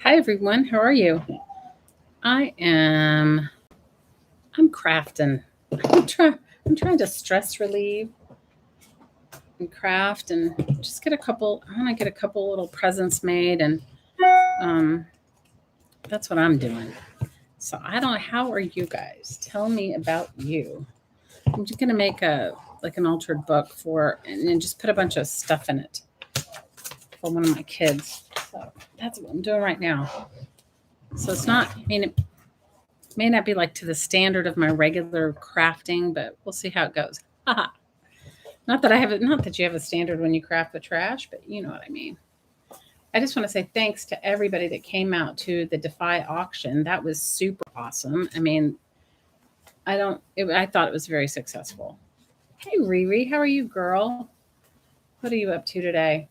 Hi everyone, how are you? I am I'm crafting. I'm trying I'm trying to stress relieve and craft and just get a couple I want to get a couple little presents made and um that's what I'm doing. So I don't know, how are you guys? Tell me about you. I'm just gonna make a like an altered book for and then just put a bunch of stuff in it for one of my kids. So that's what I'm doing right now. So it's not it may not be like to the standard of my regular crafting, but we'll see how it goes. Not that I have it, not that you have a standard when you craft with trash, but you know what I mean. I just want to say thanks to everybody that came out to the Defy auction. That was super awesome. I mean, I thought it was very successful. Hey Riri, how are you, girl? What are you up to today?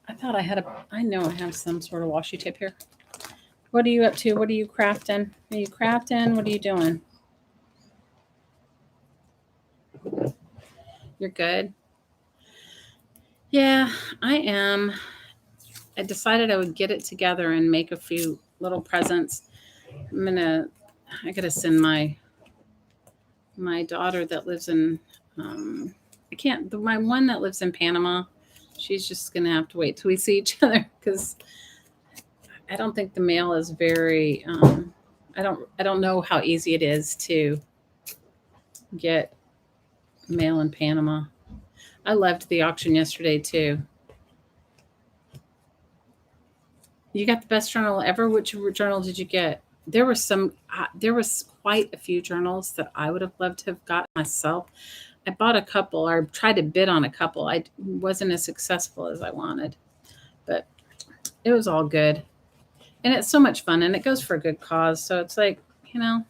I thought I had a, I know I have some sort of washi tape here. What are you up to? What are you crafting? Are you crafting? What are you doing? You're good. Yeah, I am. I decided I would get it together and make a few little presents. I gotta send my daughter that lives in, I can't, my one that lives in Panama, she's just gonna have to wait till we see each other because I don't think the mail is very, I don't know how easy it is to get mail in Panama. I loved the auction yesterday too. You got the best journal ever. Which journal did you get? There were some. There was quite a few journals that I would have loved to have got myself. I bought a couple, or tried to bid on a couple. I wasn't as successful as I wanted, but it was all good, and it's so much fun, and it goes for a good cause. So it's like you know,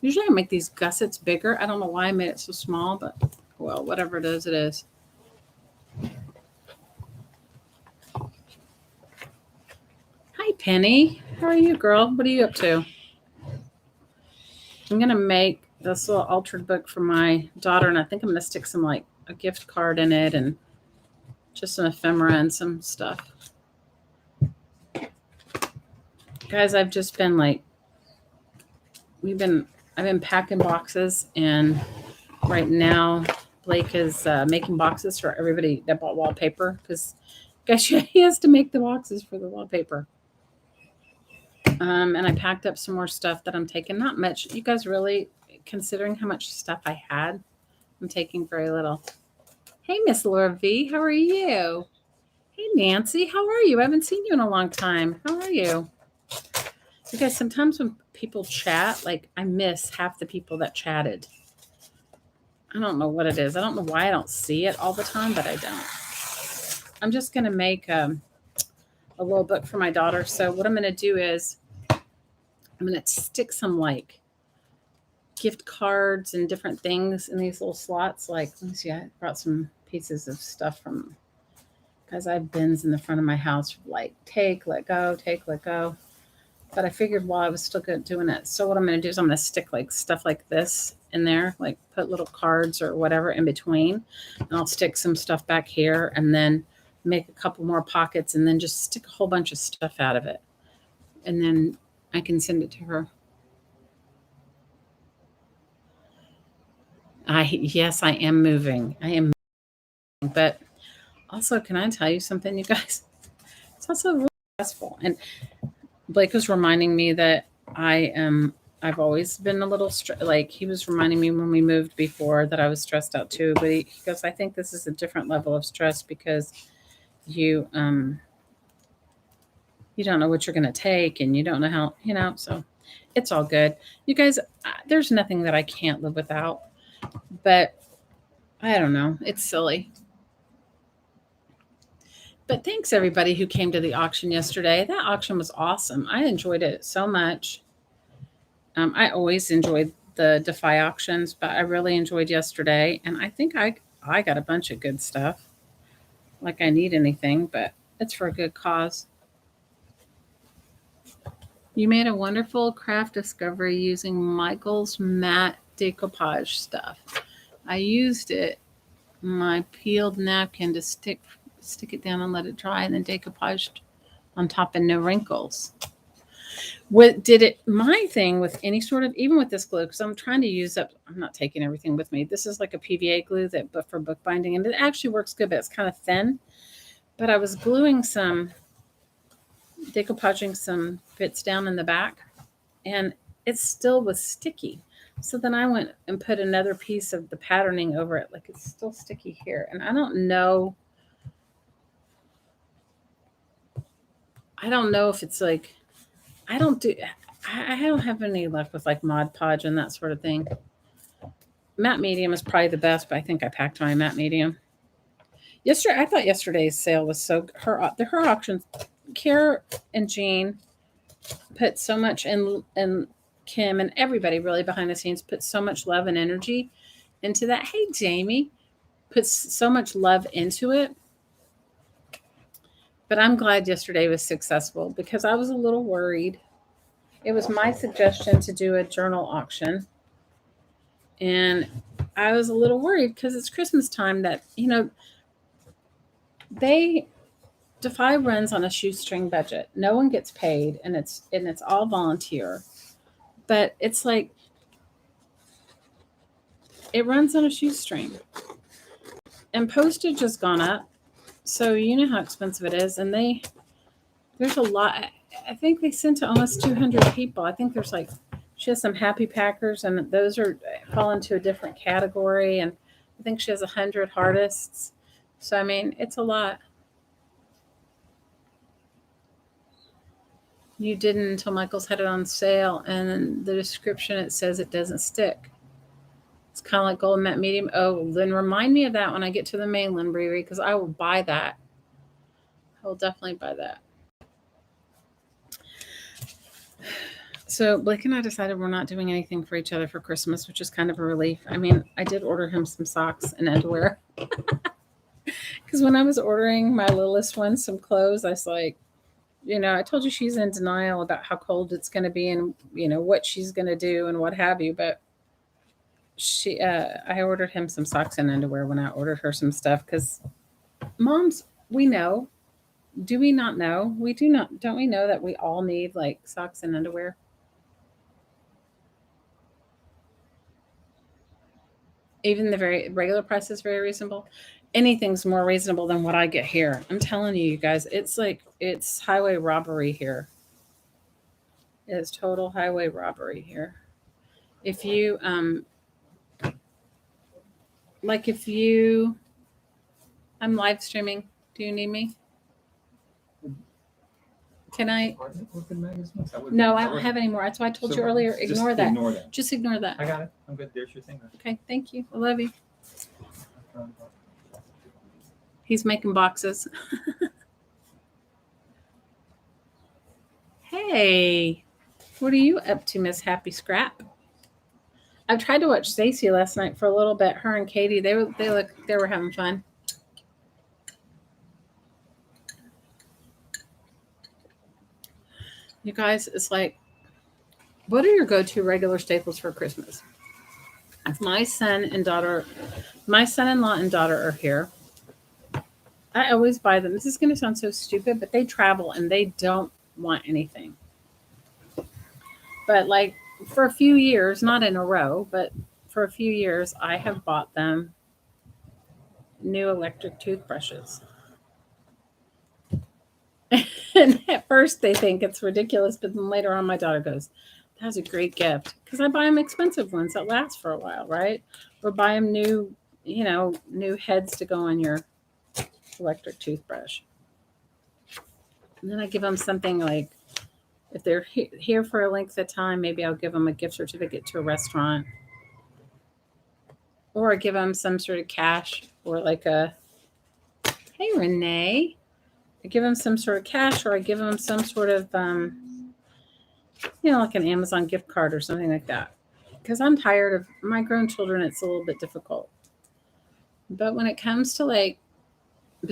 usually I make these gussets bigger. I don't know why I made it so small, but well, whatever it is, it is. Hi, Penny. How are you, girl? What are you up to? I'm gonna make this little altered book for my daughter, and I think I'm gonna stick some like a gift card in it and just some ephemera and some stuff. Guys, I've just been like, I've been packing boxes, and right now Blake is making boxes for everybody that bought wallpaper because, guys, he has to make the boxes for the wallpaper. And I packed up some more stuff that I'm taking. Not much. You guys really, considering how much stuff I had, I'm taking very little. Hey, Miss Laura V, how are you? Hey, Nancy, how are you? I haven't seen you in a long time. How are you? Because sometimes when people chat, like I miss half the people that chatted. I don't know what it is. I don't know why I don't see it all the time, but I don't. I'm just going to make a little book for my daughter. So, what I'm going to do is I'm going to stick some like gift cards and different things in these little slots. Like, let me see, I brought some pieces of stuff from because I have bins in the front of my house like take, let go, take, let go. But I figured while I was still good doing it. So what I'm going to do is I'm going to stick like stuff like this in there, like put little cards or whatever in between. And I'll stick some stuff back here and then make a couple more pockets and then just stick a whole bunch of stuff out of it. And then I can send it to her. Yes, I am moving. I am moving, but also, can I tell you something, you guys? It's also really stressful. And Blake was reminding me that I am. I've always been a little like he was reminding me when we moved before that I was stressed out too. But he goes, I think this is a different level of stress because you you don't know what you're going to take and you don't know how So it's all good, you guys. There's nothing that I can't live without. But I don't know. It's silly. But thanks everybody who came to the auction yesterday. That auction was awesome. I enjoyed it so much. I always enjoyed the Defy auctions, but I really enjoyed yesterday, and I think I got a bunch of good stuff. Like I need anything, but it's for a good cause. You made a wonderful craft discovery using Michael's matte decoupage stuff. I used it my peeled napkin to stick stick it down and let it dry, and then decoupaged on top and no wrinkles. What did it? My thing with any sort of, even with this glue, because I'm trying to use up. I'm not taking everything with me. This is like a PVA glue but for bookbinding, and it actually works good, but it's kind of thin. But I was gluing decoupaging some bits down in the back, and it still was sticky. So then I went and put another piece of the patterning over it, like it's still sticky here, and I don't know. I don't know if it's like I don't have any luck with like Mod Podge and that sort of thing. Matte medium is probably the best, but I think I packed my matte medium. I thought yesterday's sale was her auctions. Kara and Jean put so much and Kim and everybody really behind the scenes put so much love and energy into that. Hey, Jamie puts so much love into it. But I'm glad yesterday was successful because I was a little worried. It was my suggestion to do a journal auction. And I was a little worried because it's Christmas time that, Defy runs on a shoestring budget. No one gets paid and it's all volunteer. But it's like it runs on a shoestring. And postage has gone up. So you know how expensive it is. And there's a lot. I think they sent to almost 200 people. I think she has some happy packers, and those fall into a different category. And I think she has 100 artists. So, I mean, it's a lot. You didn't until Michael's had it on sale, and in the description it says it doesn't stick. It's kind of like gold matte medium. Oh, then remind me of that when I get to the mainland brewery, because I will buy that. I will definitely buy that. So Blake and I decided we're not doing anything for each other for Christmas, which is kind of a relief. I mean, I did order him some socks and underwear. Because when I was ordering my littlest one some clothes, I was like, I told you she's in denial about how cold it's going to be and, what she's going to do and what have you. But I ordered him some socks and underwear when I ordered her some stuff. Because moms, we know. Do we not know? We do not. Don't we know that we all need like socks and underwear? Even the very regular price is very reasonable. Anything's more reasonable than what I get here. I'm telling you, you guys, it's highway robbery here. It's total highway robbery here. If you I'm live streaming. Do you need me? Can I? No, I don't have any more. That's why I told you earlier. Ignore that. Just ignore that. I got it. I'm good. There's your thing. Okay, thank you. I love you. He's making boxes. Hey, what are you up to, Miss Happy Scrap? I've tried to watch Stacy last night for a little bit. Her and Katie, they were having fun. You guys, it's like, what are your go-to regular staples for Christmas? If my son-in-law and daughter are here, I always buy them. This is going to sound so stupid, but they travel and they don't want anything. But like for a few years, not in a row, but for a few years, I have bought them new electric toothbrushes. And at first they think it's ridiculous, but then later on my daughter goes, that's a great gift. Because I buy them expensive ones that last for a while, right? Or buy them new heads to go on your electric toothbrush. And then I give them something like, if they're here for a length of time, maybe I'll give them a gift certificate to a restaurant. Or I give them some sort of cash or like hey, Renee. I give them some sort of cash, or I give them some sort of, like an Amazon gift card or something like that. Because I'm tired of my grown children. It's a little bit difficult. But when it comes to like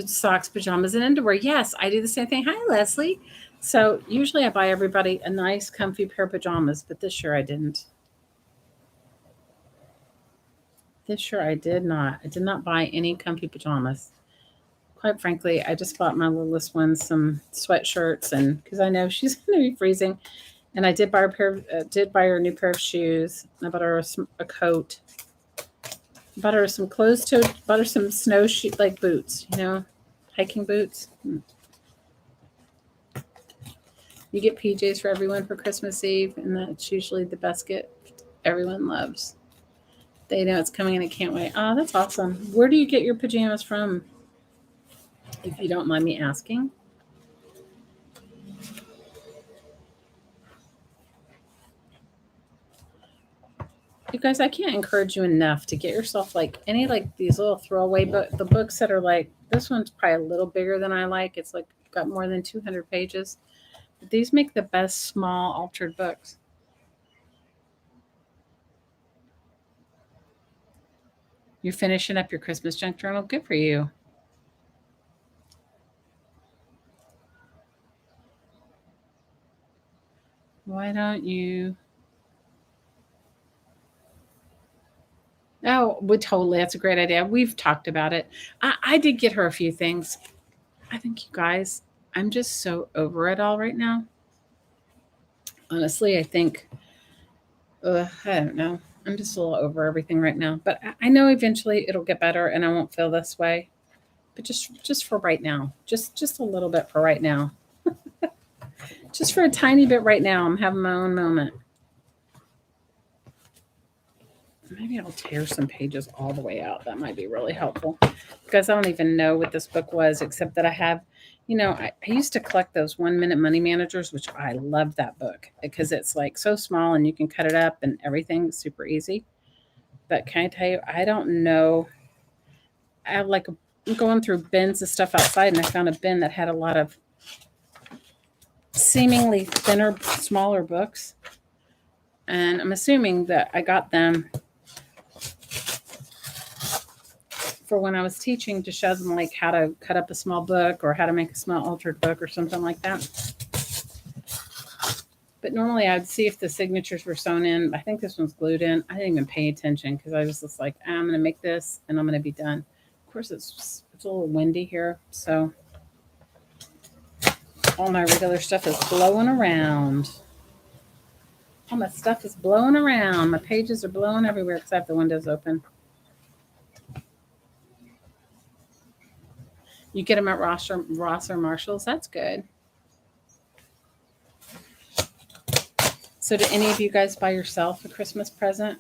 socks, pajamas, and underwear, yes, I do the same thing. Hi, Leslie. So usually I buy everybody a nice, comfy pair of pajamas, but this year I didn't. This year I did not. I did not buy any comfy pajamas. Of quite frankly, I just bought my littlest one some sweatshirts, and because I know she's going to be freezing, and I did buy buy her a new pair of shoes. I bought her a coat, bought her some closed toe, bought her some snow shoe like boots, hiking boots. You get PJs for everyone for Christmas Eve, and that's usually the best gift everyone loves. They know it's coming and I can't wait. Oh, that's awesome. Where do you get your pajamas from, if you don't mind me asking? You guys, I can't encourage you enough to get yourself like any like these little throwaway the books that are like this one's probably a little bigger than I like. It's like got more than 200 pages. But these make the best small altered books. You're finishing up your Christmas junk journal. Good for you. Why don't you? Oh, would totally. That's a great idea. We've talked about it. I did get her a few things. I think you guys, I'm just so over it all right now. Honestly, I think, I don't know. I'm just a little over everything right now. But I know eventually it'll get better, and I won't feel this way. But just for right now, just a little bit for right now, just for a tiny bit right now. I'm having my own moment. Maybe I'll tear some pages all the way out. That might be really helpful because I don't even know what this book was, except that I have, I used to collect those 1 Minute Money Managers, which I love that book because it's like so small and you can cut it up and everything's super easy. But can I tell you, I don't know. I like going through bins of stuff outside, and I found a bin that had a lot of seemingly thinner, smaller books. And I'm assuming that I got them for when I was teaching to show them like how to cut up a small book or how to make a small altered book or something like that. But normally I'd see if the signatures were sewn in. I think this one's glued in. I didn't even pay attention because I was just like, I'm going to make this and I'm going to be done. Of course, it's a little windy here, so all my regular stuff is blowing around. All my stuff is blowing around. My pages are blowing everywhere because I have the windows open. You get them at Ross or Marshall's. That's good. So did any of you guys buy yourself a Christmas present?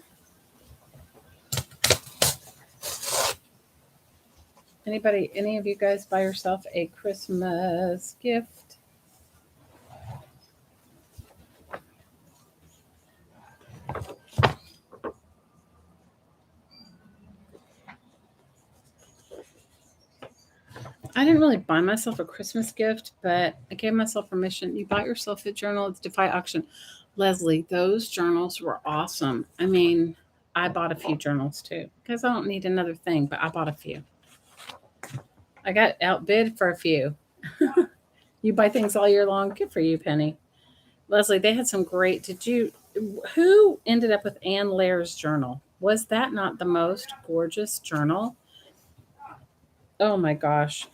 Any of you guys buy yourself a Christmas gift? I didn't really buy myself a Christmas gift, but I gave myself permission. You bought yourself a journal. It's Defy Auction. Leslie, those journals were awesome. I mean, I bought a few journals too because I don't need another thing, but I bought a few. I got outbid for a few. You buy things all year long. Good for you, Penny. Leslie, they had some great. Who ended up with Anne Lair's journal? Was that not the most gorgeous journal? Oh my gosh.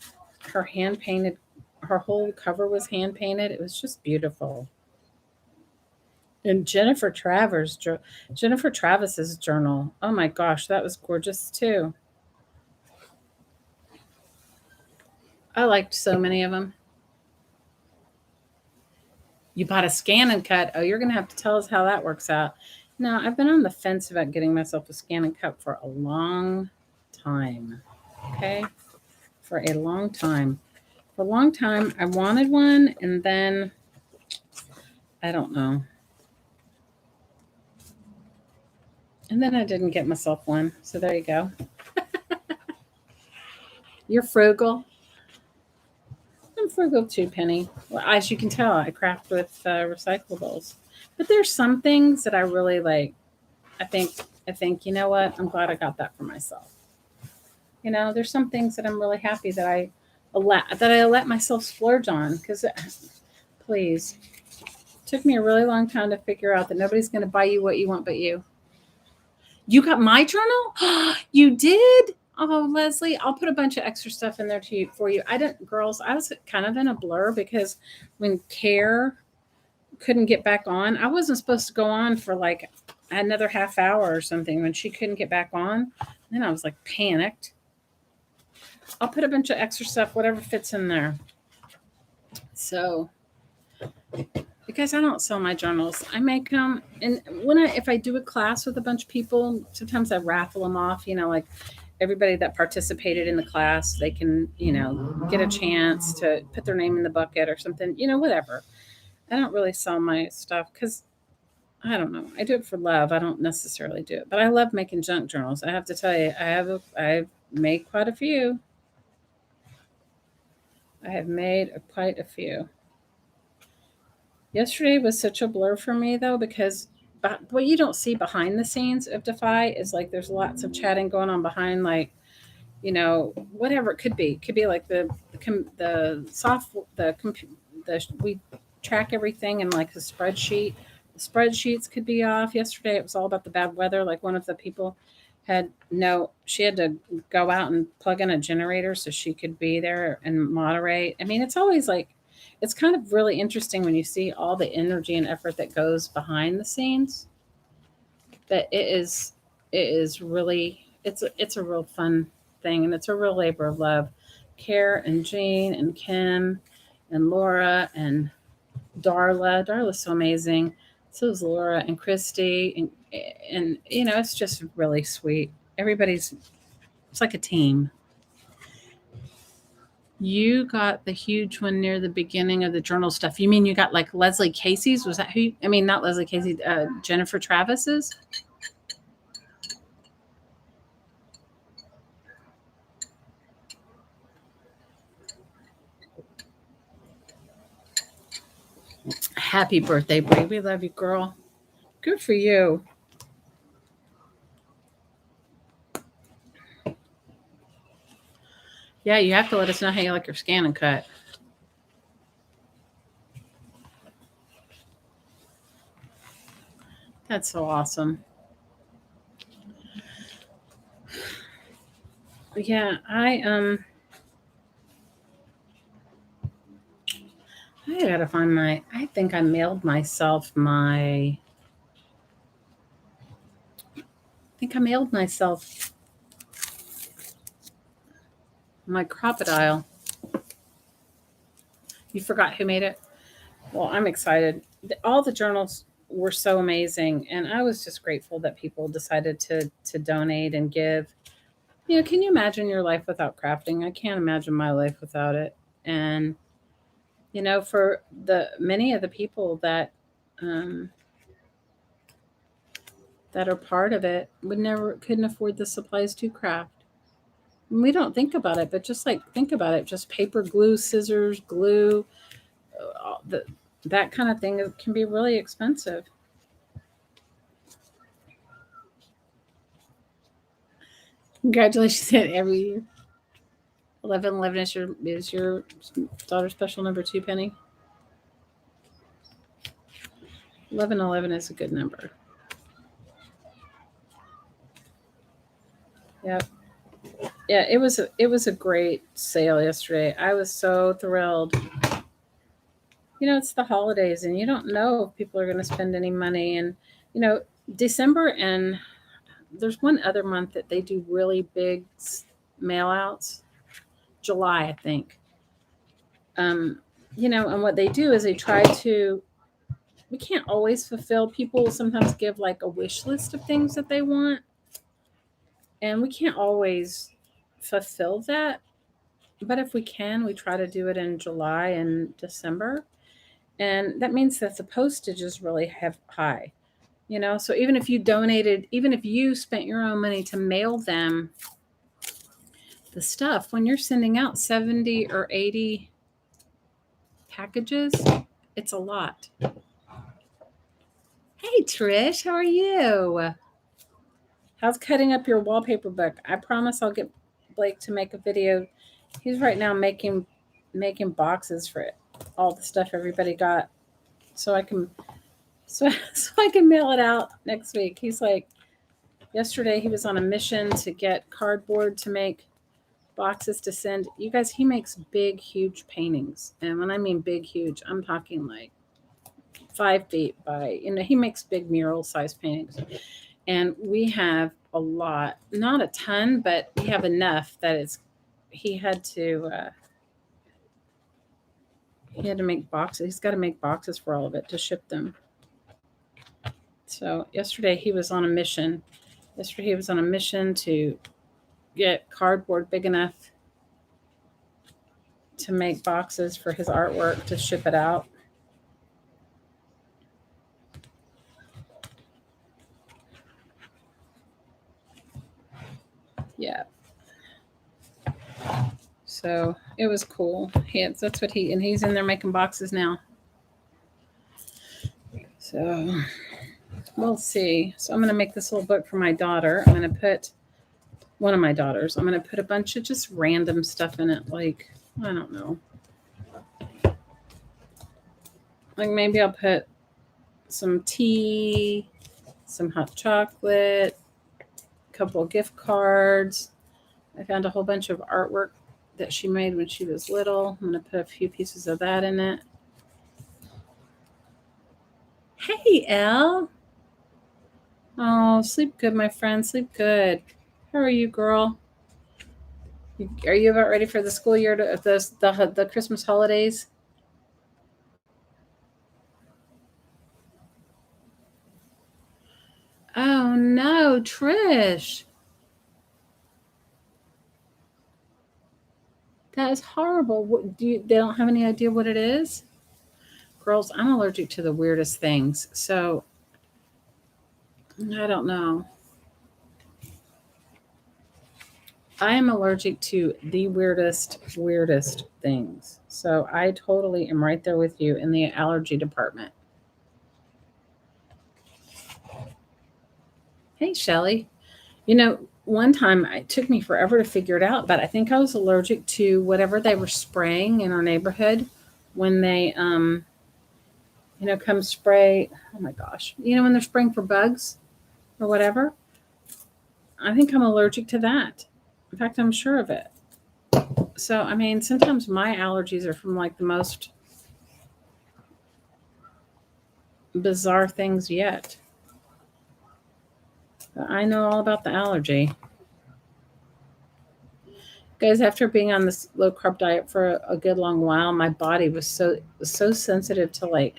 Her hand painted, her whole cover was hand painted. It was just beautiful. And Jennifer Travis's journal. Oh my gosh, that was gorgeous too. I liked so many of them. You bought a scan and cut. Oh, you're going to have to tell us how that works out. No, I've been on the fence about getting myself a scan and cut for a long time. Okay? For a long time. For a long time, I wanted one, and then I don't know. And then I didn't get myself one. So there you go. You're frugal. I'm frugal too, Penny. Well, as you can tell, I craft with recyclables. But there's some things that I really like. I think, you know what? I'm glad I got that for myself. There's some things that I'm really happy that I let myself splurge on because, please, it took me a really long time to figure out that nobody's going to buy you what you want but you. You got my journal? You did? Oh, Leslie, I'll put a bunch of extra stuff in there for you. I didn't, girls. I was kind of in a blur because when Care couldn't get back on, I wasn't supposed to go on for like another half hour or something. When she couldn't get back on, then I was like panicked. I'll put a bunch of extra stuff, whatever fits in there. So because I don't sell my journals, I make them, and if I do a class with a bunch of people, sometimes I raffle them off. Like everybody that participated in the class, they can get a chance to put their name in the bucket or something. Whatever. I don't really sell my stuff because I don't know. I do it for love. I don't necessarily do it, but I love making junk journals. I have to tell you, I've made quite a few. I have made quite a few. Yesterday was such a blur for me though, because what you don't see behind the scenes of Defy is like there's lots of chatting going on behind, like whatever it could be. It could be like the soft the we track everything in like a spreadsheet. The spreadsheets could be off. Yesterday it was all about the bad weather. Like one of the people she had to go out and plug in a generator so she could be there and moderate. I mean, it's always like it's kind of really interesting when you see all the energy and effort that goes behind the scenes. But it is really it's a real fun thing, and it's a real labor of love. Care and Jean and Kim and Laura and Darla's so amazing. So is Laura and Christy, and it's just really sweet. It's like a team. You got the huge one near the beginning of the journal stuff. You mean you got like Leslie Casey's? Was that who? I mean, not Leslie Casey. Jennifer Travis's. Happy birthday, Brie. We love you, girl. Good for you. Yeah, you have to let us know how you like your scan and cut. That's so awesome. Yeah, I gotta find I think I mailed myself my crocodile. You forgot who made it? Well, I'm excited. All the journals were so amazing, and I was just grateful that people decided to donate and give. Can you imagine your life without crafting? I can't imagine my life without it. And for the many of the people um, that are part of it couldn't afford the supplies to craft. And we don't think about it, but just like think about it, just paper, glue, scissors, glue, that kind of thing can be really expensive. Congratulations at every year. 1111 is your daughter's special number two, Penny. 1111 is a good number. Yeah. Yeah, it was a great sale yesterday. I was so thrilled. It's the holidays, and you don't know if people are going to spend any money. And you know, December, and there's one other month that they do really big mail outs. July, I think. Um, and what they do is they try to. We can't always fulfill. People sometimes give like a wish list of things that they want, and we can't always fulfill that. But if we can, we try to do it in July and December, and that means that the postage is really high. So even if you spent your own money to mail them the stuff, when you're sending out 70 or 80 packages, it's a lot. Hey Trish, how are you? How's cutting up your wallpaper book? I promise I'll get Blake to make a video. He's right now making boxes for it, all the stuff everybody got, so I can so I can mail it out next week. He's like, Yesterday, he was on a mission to get cardboard to make boxes to send. You guys, he makes big, huge paintings. And when I mean big, huge, I'm talking like 5 feet by, he makes big mural sized paintings. And we have a lot, not a ton, but we have enough that he had to, make boxes. He's got to make boxes for all of it to ship them. So yesterday he was on a mission. Yesterday he was on a mission to get cardboard big enough to make boxes for his artwork to ship it out. Yeah. So it was cool. That's what he's in there making boxes now. So we'll see. So I'm going to make this little book for my daughter. I'm going to put one of my daughters. I'm going to put a bunch of just random stuff in it. Like, I don't know. Like maybe I'll put some tea, some hot chocolate, a couple of gift cards. I found a whole bunch of artwork that she made when she was little. I'm going to put a few pieces of that in it. Hey, Elle. Oh, sleep good, my friend. Sleep good. How are you, girl? Are you about ready for the school year, the Christmas holidays? Oh, no, Trish. That is horrible. They don't have any idea what it is? Girls, I'm allergic to the weirdest things. So, I don't know. I am allergic to the weirdest things. So I totally am right there with you in the allergy department. Hey, Shelly. One time it took me forever to figure it out, but I think I was allergic to whatever they were spraying in our neighborhood when they, come spray. Oh my gosh. When they're spraying for bugs or whatever. I think I'm allergic to that. In fact, I'm sure of it. So, I mean, sometimes my allergies are from like the most bizarre things yet. But I know all about the allergy. Guys, after being on this low carb diet for a good long while, my body was so sensitive to like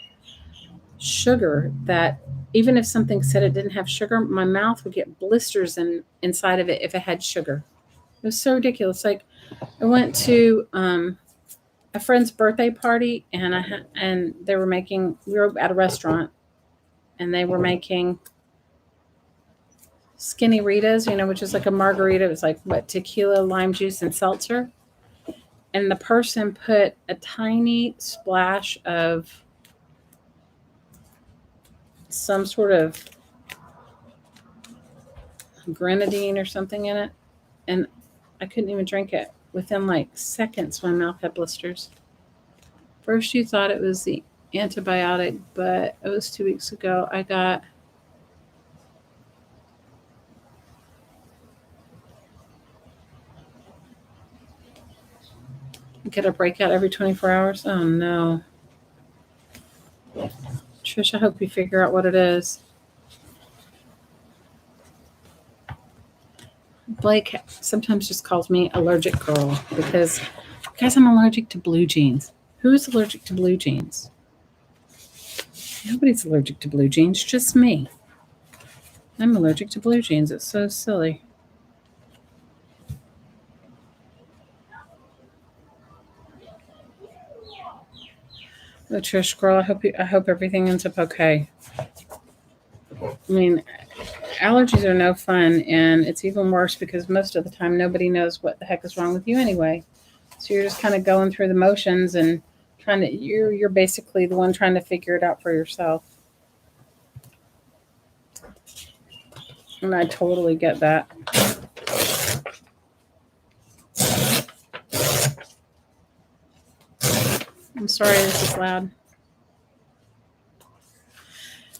sugar that even if something said it didn't have sugar, my mouth would get blisters inside of it if it had sugar. It was so ridiculous. Like I went to a friend's birthday party, and they were making. We were at a restaurant, and they were making Skinny Ritas, which is like a margarita. It was like tequila, lime juice, and seltzer. And the person put a tiny splash of some sort of grenadine or something in it, and I couldn't even drink it. Within like seconds, my mouth had blisters. First, you thought it was the antibiotic, but it was 2 weeks ago. I get a breakout every 24 hours. Oh no. Trish, I hope you figure out what it is. Blake sometimes just calls me allergic girl because I'm allergic to blue jeans. Who is allergic to blue jeans? Nobody's allergic to blue jeans, just me. I'm allergic to blue jeans. It's so silly. Oh, Trish, girl, I hope everything ends up okay. I mean, allergies are no fun, and it's even worse because most of the time nobody knows what the heck is wrong with you anyway. So you're just kind of going through the motions and you're basically the one trying to figure it out for yourself. And I totally get that. I'm sorry this is loud.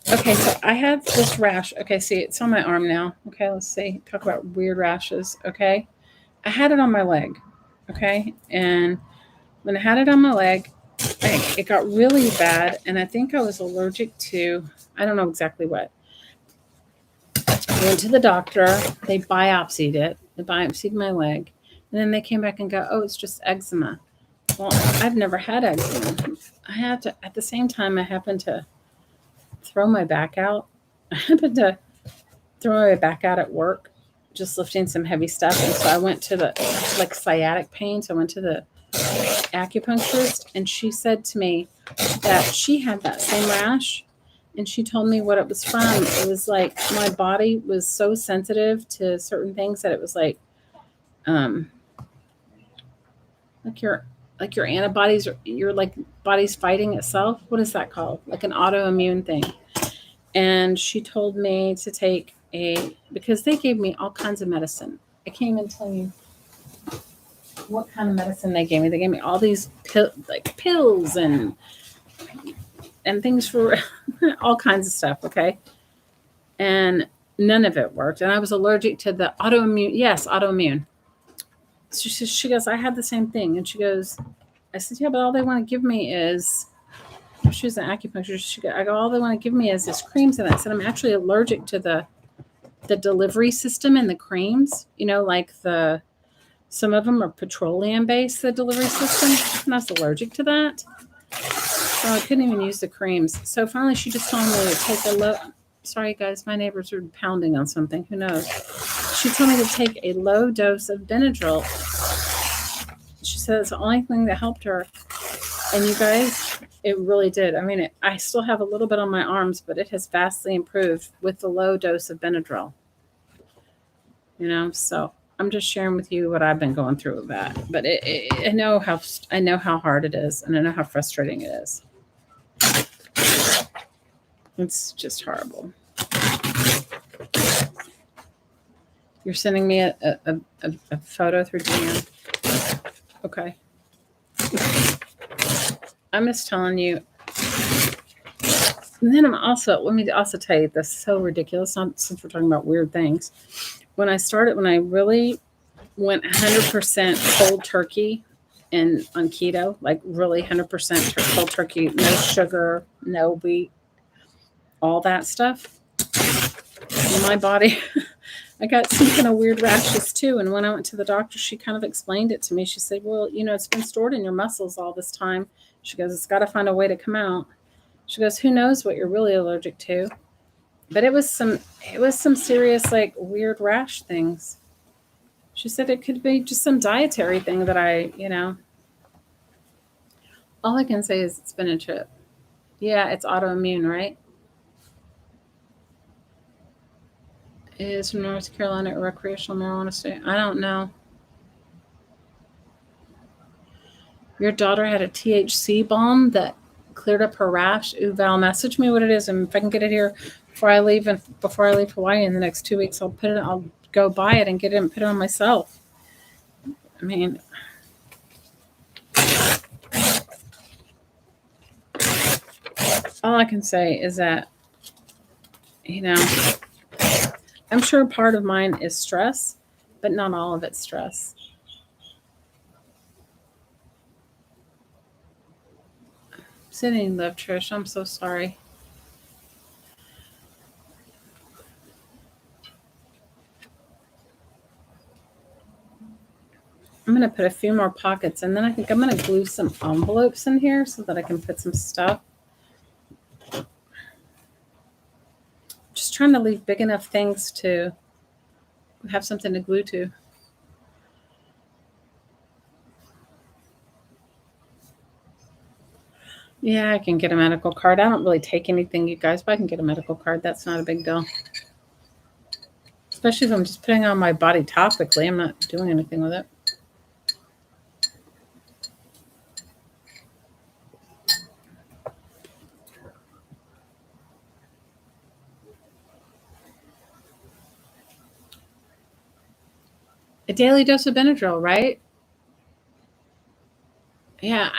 Okay, so I had this rash. Okay, see, it's on my arm now. Okay, let's see. Talk about weird rashes. Okay, I had it on my leg. Okay, and when I had it on my leg, it got really bad, and I think I was allergic to, I don't know exactly what. I went to the doctor. They biopsied it. They biopsied my leg, and then they came back and go, "Oh, it's just eczema." Well, I've never had eczema. I had to. At the same time, I happened to throw my back out. I happened to throw my back out at work, just lifting some heavy stuff, and so I went to the like sciatic pain. So I went to the acupuncturist, and she said to me that she had that same rash, and she told me what it was from. It was like my body was so sensitive to certain things that it was um like your antibodies, or your like body's fighting itself. What is that called? Like an autoimmune thing. And she told me to take because they gave me all kinds of medicine. I can't even tell you what kind of medicine they gave me. They gave me all these pills and things for all kinds of stuff. Okay, and none of it worked. And I was allergic to the autoimmune. Yes, autoimmune. So she goes, I had the same thing. And she goes, I said, yeah, but all they want to give me is, she was an acupuncturist. I go, all they want to give me is this creams. And I said, I'm actually allergic to the delivery system and the creams. You know, like some of them are petroleum based, the delivery system. And I was allergic to that. So I couldn't even use the creams. So finally she just told me to take a low, sorry guys, my neighbors are pounding on something. Who knows? She told me to take a low dose of Benadryl. She said it's the only thing that helped her. And you guys, it really did. I mean, I still have a little bit on my arms, but it has vastly improved with the low dose of Benadryl. You know, so I'm just sharing with you what I've been going through with that. But I know how hard it is, and I know how frustrating it is. It's just horrible. You're sending me a photo through DM. Okay. I'm just telling you. And then let me also tell you this is so ridiculous, since we're talking about weird things. When I really went 100% cold turkey and on keto, like really 100% cold turkey, no sugar, no wheat, all that stuff, my body, I got some kind of weird rashes too. And when I went to the doctor, she kind of explained it to me. She said, well, it's been stored in your muscles all this time. She goes, it's got to find a way to come out. She goes, who knows what you're really allergic to? But it was some serious, like, weird rash things. She said it could be just some dietary thing that all I can say is it's been a trip. Yeah, it's autoimmune, right? Is North Carolina a recreational marijuana state? I don't know. Your daughter had a THC bomb that cleared up her rash. Ooh, Val, message me what it is, and if I can get it here before I leave Hawaii in the next 2 weeks, I'll go buy it and get it and put it on myself. I mean, all I can say is that, I'm sure part of mine is stress, but not all of it's stress. Sitting love, Trish. I'm so sorry. I'm going to put a few more pockets, and then I think I'm going to glue some envelopes in here so that I can put some stuff. Just trying to leave big enough things to have something to glue to. Yeah, I can get a medical card. I don't really take anything, you guys, but I can get a medical card. That's not a big deal. Especially if I'm just putting on my body topically. I'm not doing anything with it. A daily dose of Benadryl, right? Yeah,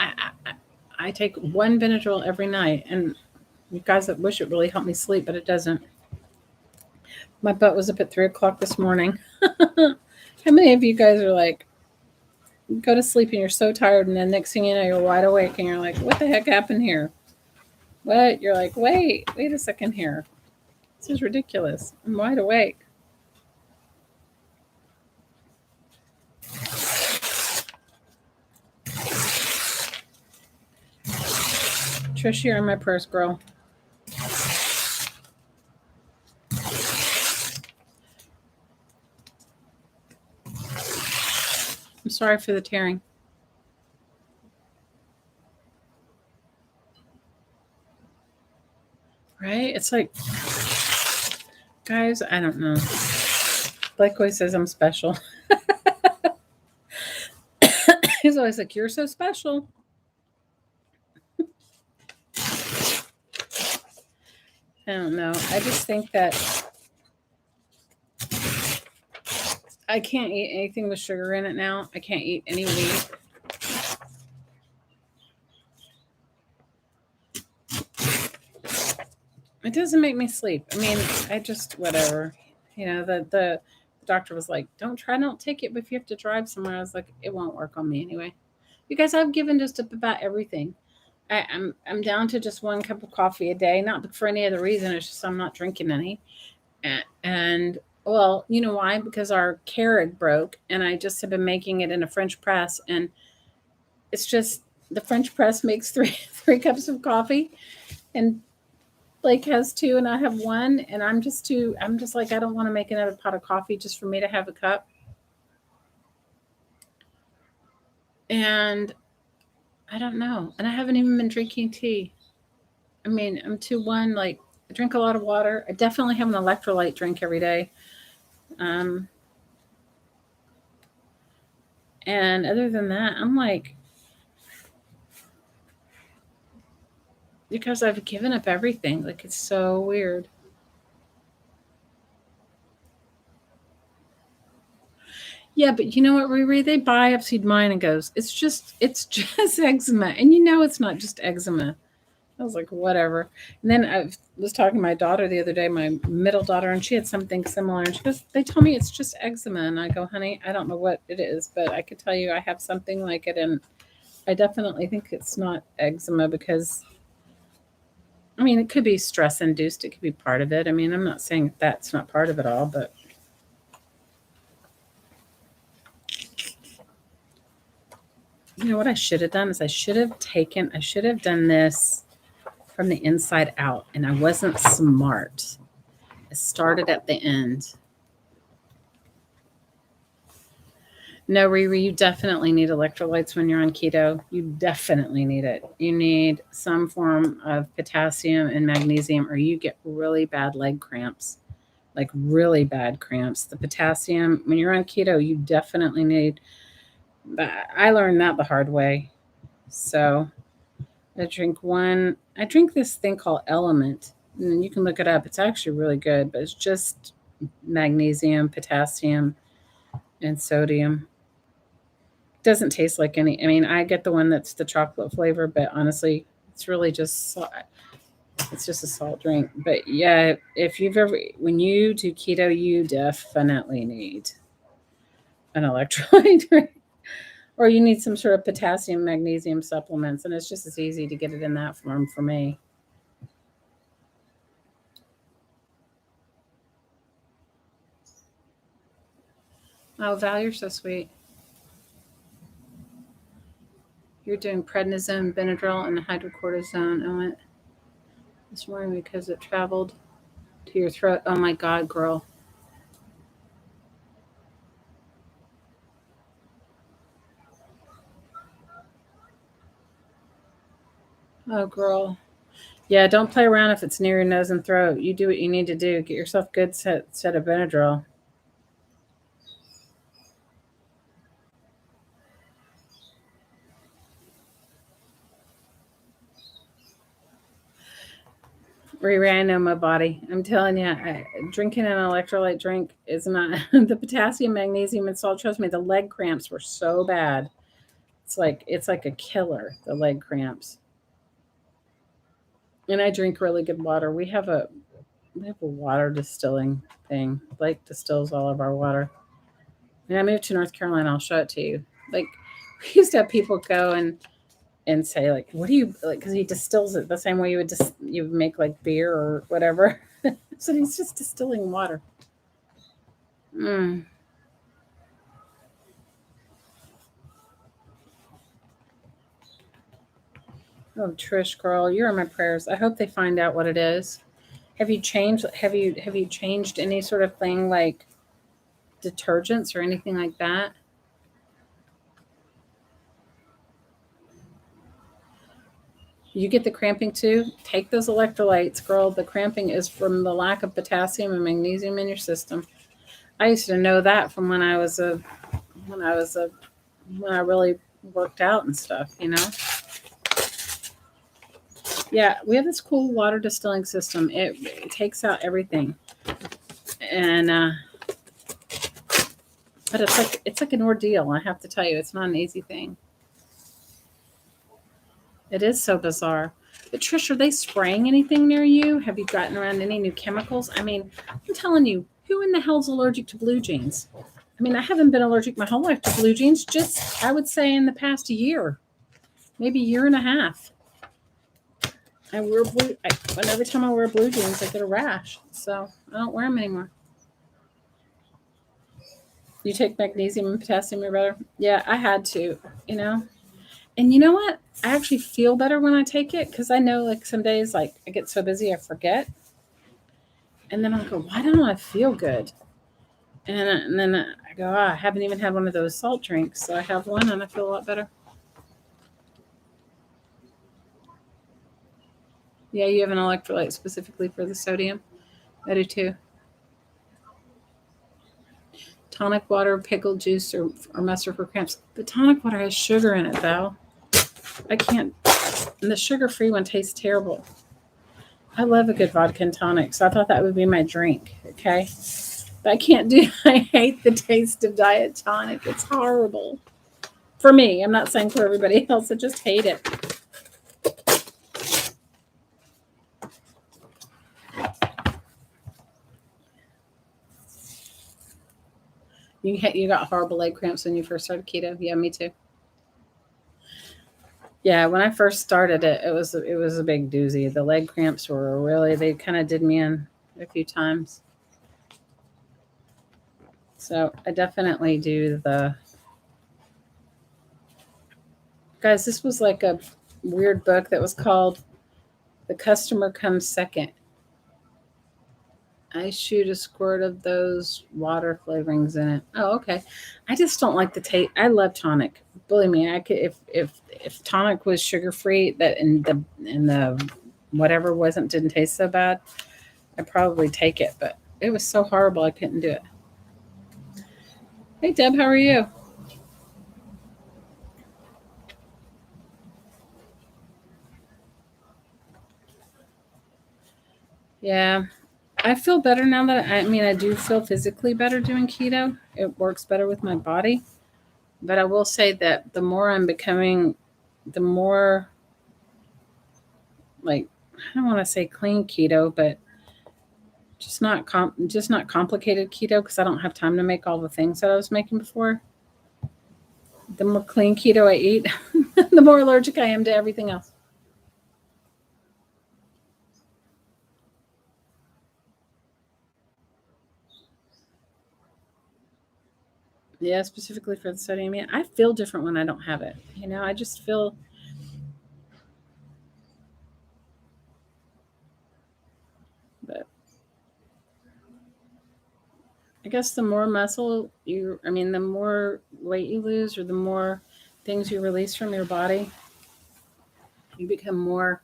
I take one Benadryl every night, and You guys, I wish it really helped me sleep, but it doesn't. My butt was up at 3 o'clock this morning. How many of you guys are like, go to sleep and you're so tired, and then next thing you know, you're wide awake and you're like, what the heck happened here? What? You're like, wait a second here. This is ridiculous. I'm wide awake. Trish, you're in my purse, girl. I'm sorry for the tearing. Right? It's like, guys, I don't know. Blake always says I'm special. He's always like, you're so special. I don't know. I just think that I can't eat anything with sugar in it now. I can't eat any wheat. It doesn't make me sleep. I mean, I just, whatever. You know, the doctor was like, don't take it, but if you have to drive somewhere. I was like, it won't work on me anyway. You guys, I've given just up about everything. I'm down to just 1 cup of coffee a day, not for any other reason. It's just I'm not drinking any. And well, you know why? Because our Keurig broke, and I just have been making it in a French press, and it's just the French press makes three cups of coffee, and Blake has 2, and I have 1, and I'm just like, I don't want to make another pot of coffee just for me to have a cup. And I don't know. And I haven't even been drinking tea. I mean, I'm 2-1. Like, I drink a lot of water. I definitely have an electrolyte drink every day. And other than that, I'm like, because I've given up everything. Like, it's so weird. Yeah, but you know what, Riri? They biopsied mine and goes, it's just eczema. And you know it's not just eczema. I was like, whatever. And then I was talking to my daughter the other day, my middle daughter, and she had something similar. And she goes, they told me it's just eczema. And I go, honey, I don't know what it is, but I could tell you I have something like it. And I definitely think it's not eczema because, I mean, it could be stress induced. It could be part of it. I mean, I'm not saying that's not part of it all, but you know what I should have done is I should have done this from the inside out, and I wasn't smart. I started at the end. No, Riri, you definitely need electrolytes when you're on keto. You definitely need it. You need some form of potassium and magnesium, or you get really bad leg cramps, like really bad cramps. The potassium, when you're on keto, you definitely need. I learned that the hard way. So I drink this thing called Element, and you can look it up. It's actually really good, but it's just magnesium, potassium, and sodium. Doesn't taste like any. I mean, I get the one that's the chocolate flavor, but honestly, it's really just it's just a salt drink. But yeah, if you've ever when you do keto, you definitely need an electrolyte drink, or you need some sort of potassium magnesium supplements, and it's just as easy to get it in that form for me. Oh, Val, you're so sweet. You're doing prednisone, Benadryl, and hydrocortisone. I went this morning because it traveled to your throat. Oh my God, girl. Oh, girl. Yeah, don't play around if it's near your nose and throat. You do what you need to do. Get yourself good set of Benadryl. Riri, I know my body. I'm telling you, drinking an electrolyte drink is not the potassium, magnesium, and salt. Trust me, the leg cramps were so bad. It's like a killer. The leg cramps. And I drink really good water. We have a water distilling thing. Blake distills all of our water. When I moved to North Carolina, I'll show it to you. Like we used to have people go and say like, "What do you like?" Because he distills it the same way you would make like beer or whatever. So he's just distilling water. Mm. Oh, Trish, girl, you're in my prayers. I hope they find out what it is. Have you changed? Have you changed any sort of thing like detergents or anything like that? You get the cramping too? Take those electrolytes, girl. The cramping is from the lack of potassium and magnesium in your system. I used to know that from when I was a when I really worked out and stuff, you know. Yeah, we have this cool water distilling system. It takes out everything, and but it's like an ordeal. I have to tell you, it's not an easy thing. It is so bizarre. But Trish, are they spraying anything near you? Have you gotten around any new chemicals? I mean, I'm telling you, who in the hell's allergic to blue jeans? I mean, I haven't been allergic my whole life to blue jeans. Just I would say in the past year, maybe year and a half. I wear blue. When every time I wear blue jeans, I get a rash. So I don't wear them anymore. You take magnesium and potassium, you're better. Yeah, I had to. You know, and you know what? I actually feel better when I take it because I know like some days like I get so busy I forget, and then I'll go, why don't I feel good? And then I go, I haven't even had one of those salt drinks, so I have one and I feel a lot better. Yeah, you have an electrolyte specifically for the sodium. I do too. Tonic water, pickled juice, or mustard for cramps. The tonic water has sugar in it, though. I can't. And the sugar-free one tastes terrible. I love a good vodka and tonic, so I thought that would be my drink. Okay, but I can't do. I hate the taste of diet tonic. It's horrible for me. I'm not saying for everybody else. I just hate it. You got horrible leg cramps when you first started keto. Yeah, me too. Yeah, when I first started it, it was a big doozy. The leg cramps were really they kind of did me in a few times. So I definitely do the guys. This was like a weird book that was called "The Customer Comes Second." I shoot a squirt of those water flavorings in it. Oh, okay. I just don't like the taste. I love tonic. Believe me, I could if tonic was sugar free that and the whatever wasn't didn't taste so bad, I'd probably take it. But it was so horrible I couldn't do it. Hey Deb, how are you? Yeah, I feel better now that I mean I do feel physically better doing keto. It works better with my body. But I will say that the more I'm becoming, the more like I don't want to say clean keto, but just not complicated keto because I don't have time to make all the things that I was making before. The more clean keto I eat, the more allergic I am to everything else. Yeah, specifically for the sodium. Yeah, I feel different when I don't have it. I just feel. But I guess the more muscle I mean, the more weight you lose, or the more things you release from your body, you become more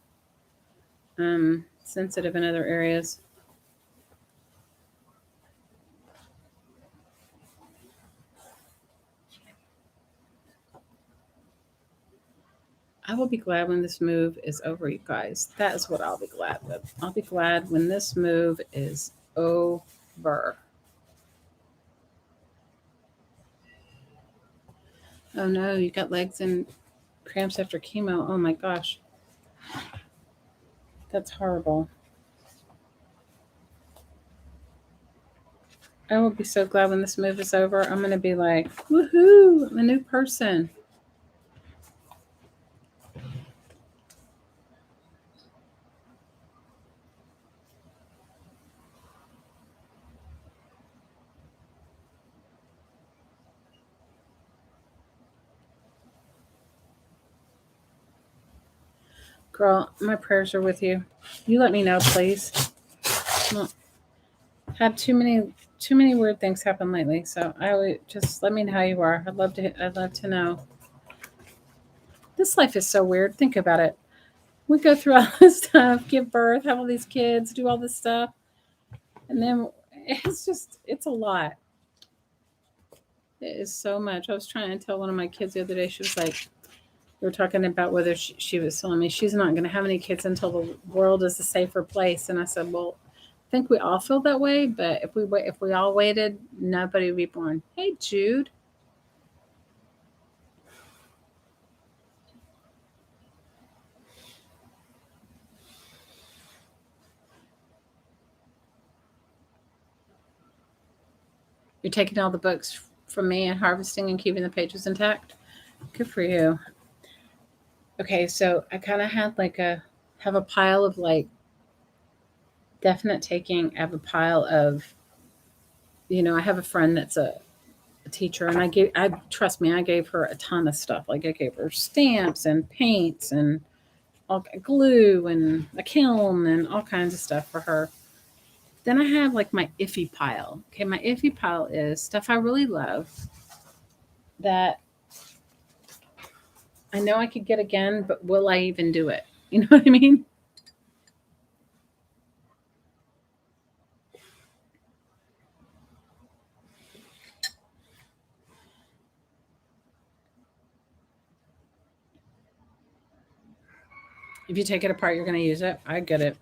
sensitive in other areas. I will be glad when this move is over, you guys. That is what I'll be glad with. I'll be glad when this move is over. Oh no, you got legs and cramps after chemo. Oh my gosh. That's horrible. I will be so glad when this move is over. I'm going to be like, woohoo, I'm a new person. Girl, my prayers are with you. You let me know, please. Well, had too many weird things happen lately, so I would just let me know how you are. I'd love to know. This life is so weird. Think about it. We go through all this stuff, give birth, have all these kids, do all this stuff, and then it's a lot. It is so much. I was trying to tell one of my kids the other day. She was like, we were talking about whether she was telling me she's not going to have any kids until the world is a safer place, and I said, well, I think we all feel that way, but if we all waited, nobody would be born. Hey, Jude. You're taking all the books from me and harvesting and keeping the pages intact. Good for you. Okay, so I kind of had like have a pile of like definite taking. I have a pile of, I have a friend that's a teacher, and I trust me, I gave her a ton of stuff. Like I gave her stamps and paints and all glue and a kiln and all kinds of stuff for her. Then I have like my iffy pile. Okay, my iffy pile is stuff I really love that I know I could get again, but will I even do it? You know what I mean? If you take it apart, you're going to use it. I get it.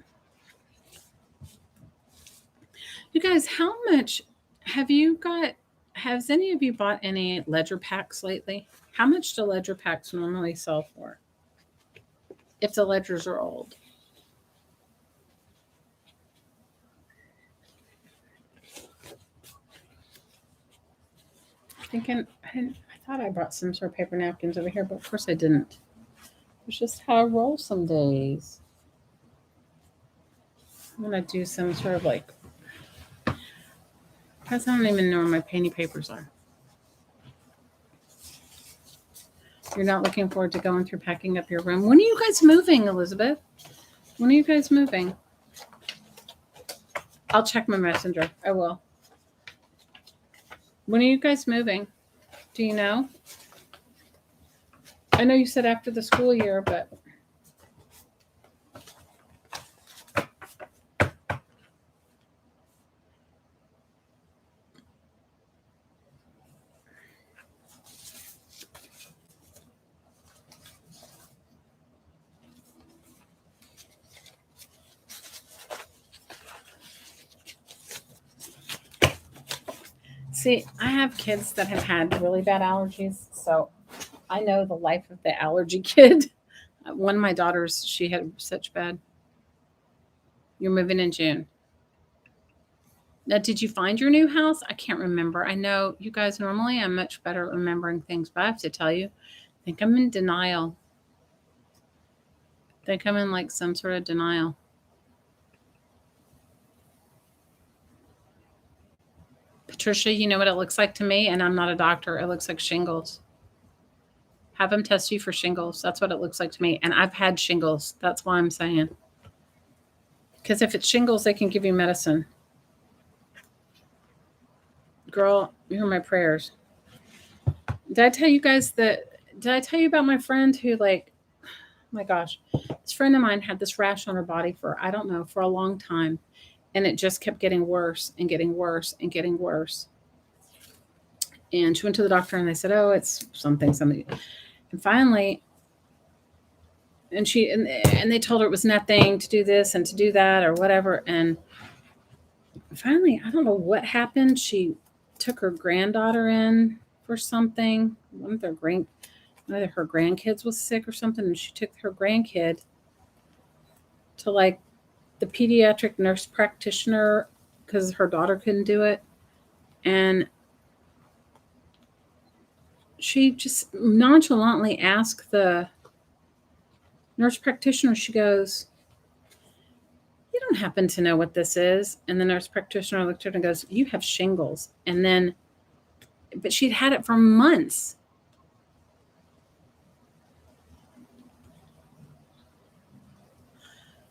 You guys, how much have you got? Has any of you bought any ledger packs lately? How much do ledger packs normally sell for if the ledgers are old? Thinking, I thought I brought some sort of paper napkins over here, but of course I didn't. It's just how I roll some days. I'm gonna do some sort of like, because I don't even know where my penny papers are. You're not looking forward to going through packing up your room. When are you guys moving, Elizabeth? When are you guys moving? I'll check my messenger. I will. When are you guys moving? Do you know? I know you said after the school year, but see, I have kids that have had really bad allergies, so I know the life of the allergy kid. One of my daughters, she had such bad. You're moving in June. Now, did you find your new house? I can't remember. I know you guys normally I'm much better at remembering things, but I have to tell you, I think I'm in denial. I think I'm in like some sort of denial. Patricia, you know what it looks like to me, and I'm not a doctor. It looks like shingles. Have them test you for shingles. That's what it looks like to me. And I've had shingles. That's why I'm saying. Because if it's shingles, they can give you medicine. Girl, you hear my prayers. Did I tell you guys that? Did I tell you about my friend who, like, oh my gosh, this friend of mine had this rash on her body for, I don't know, for a long time. And it just kept getting worse and getting worse and getting worse. And she went to the doctor and they said, oh, it's something. And finally, and they told her it was nothing to do this and to do that or whatever. And finally, I don't know what happened. She took her granddaughter in for something. One of her grandkids was sick or something, and she took her grandkid to like the pediatric nurse practitioner because her daughter couldn't do it. And she just nonchalantly asked the nurse practitioner, she goes, "You don't happen to know what this is?" And the nurse practitioner looked at her and goes, "You have shingles." And then, but she'd had it for months.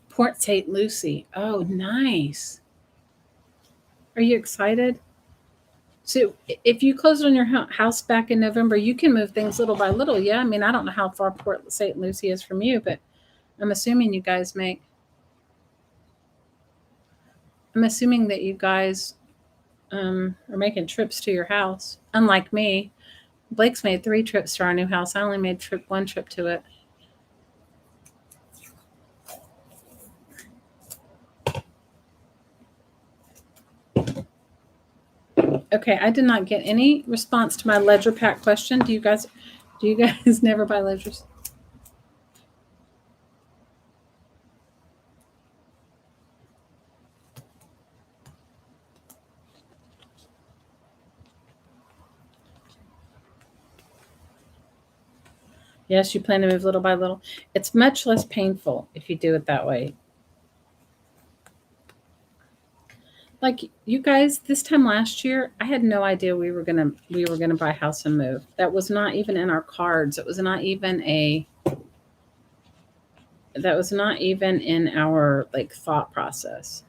Port St. Lucie. Oh, nice. Are you excited? So if you close on your house back in November, you can move things little by little. Yeah. I mean, I don't know how far Port St. Lucie is from you, but I'm assuming that you guys are making trips to your house. Unlike me, Blake's made 3 trips to our new house. I only made one trip to it. Okay, I did not get any response to my ledger pack question. Do you guys never buy ledgers? Yes, you plan to move little by little. It's much less painful if you do it that way. Like you guys, this time last year, I had no idea we were gonna buy a house and move. That was not even in our cards. It was not even in our like thought process.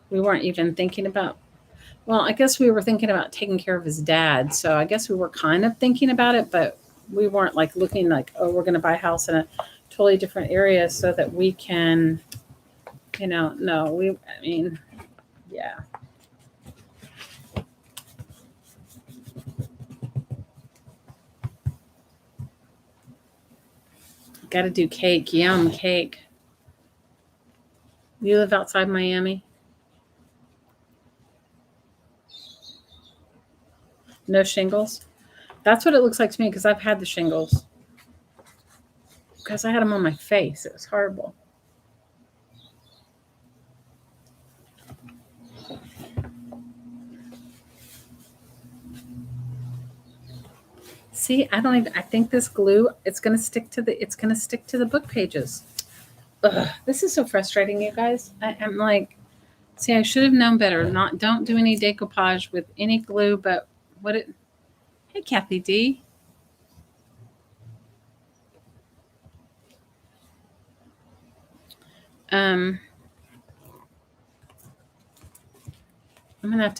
We weren't even thinking about, well, I guess we were thinking about taking care of his dad. So I guess we were kind of thinking about it, but we weren't like looking like, oh, we're going to buy a house in a totally different area so that we can, no, yeah. Got to do cake. Yum, cake. You live outside Miami? No shingles? That's what it looks like to me because I've had the shingles. Because I had them on my face. It was horrible. See, I think this glue, it's going to stick to the book pages. Ugh, this is so frustrating, you guys. I'm like, see, I should have known better. Don't do any decoupage with any glue, but hey, Kathy D. I'm gonna have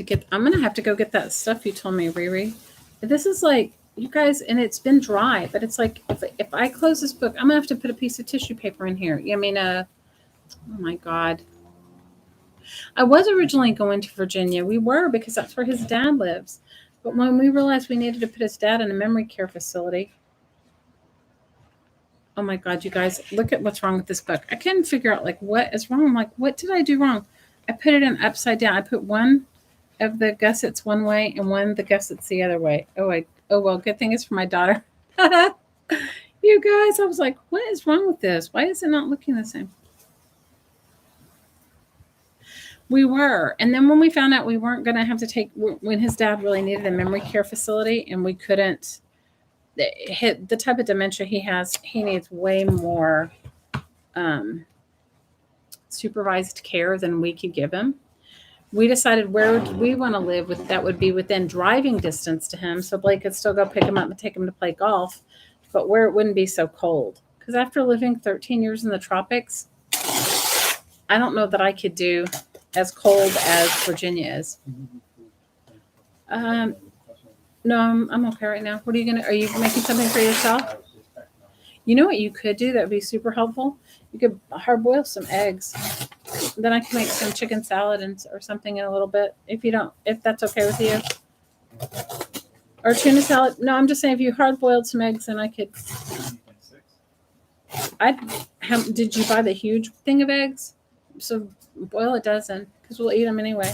to go get that stuff you told me, Riri. This is like, you guys, and it's been dry, but it's like if I close this book, I'm gonna have to put a piece of tissue paper in here. Oh my God. I was originally going to Virginia. We were because that's where his dad lives. But when we realized we needed to put his dad in a memory care facility, oh my God, you guys, look at what's wrong with this book. I couldn't figure out like what is wrong. I'm like, what did I do wrong? I put it in upside down. I put one of the gussets one way and one of the gussets the other way. Oh well, good thing it's for my daughter. You guys, I was like, what is wrong with this? Why is it not looking the same? We were. And then when we found out we weren't going to have to when his dad really needed a memory care facility and we couldn't, the type of dementia he has, he needs way more supervised care than we could give him. We decided where we want to live that would be within driving distance to him. So Blake could still go pick him up and take him to play golf, but where it wouldn't be so cold. Because after living 13 years in the tropics, I don't know that I could do as cold as Virginia is. No, I'm okay right now. Are you making something for yourself? You know what you could do that would be super helpful? You could hard boil some eggs. Then I can make some chicken salad or something in a little bit. If that's okay with you. Or tuna salad. No, I'm just saying if you hard boiled some eggs, then I could. Did you buy the huge thing of eggs? So boil a dozen because we'll eat them anyway.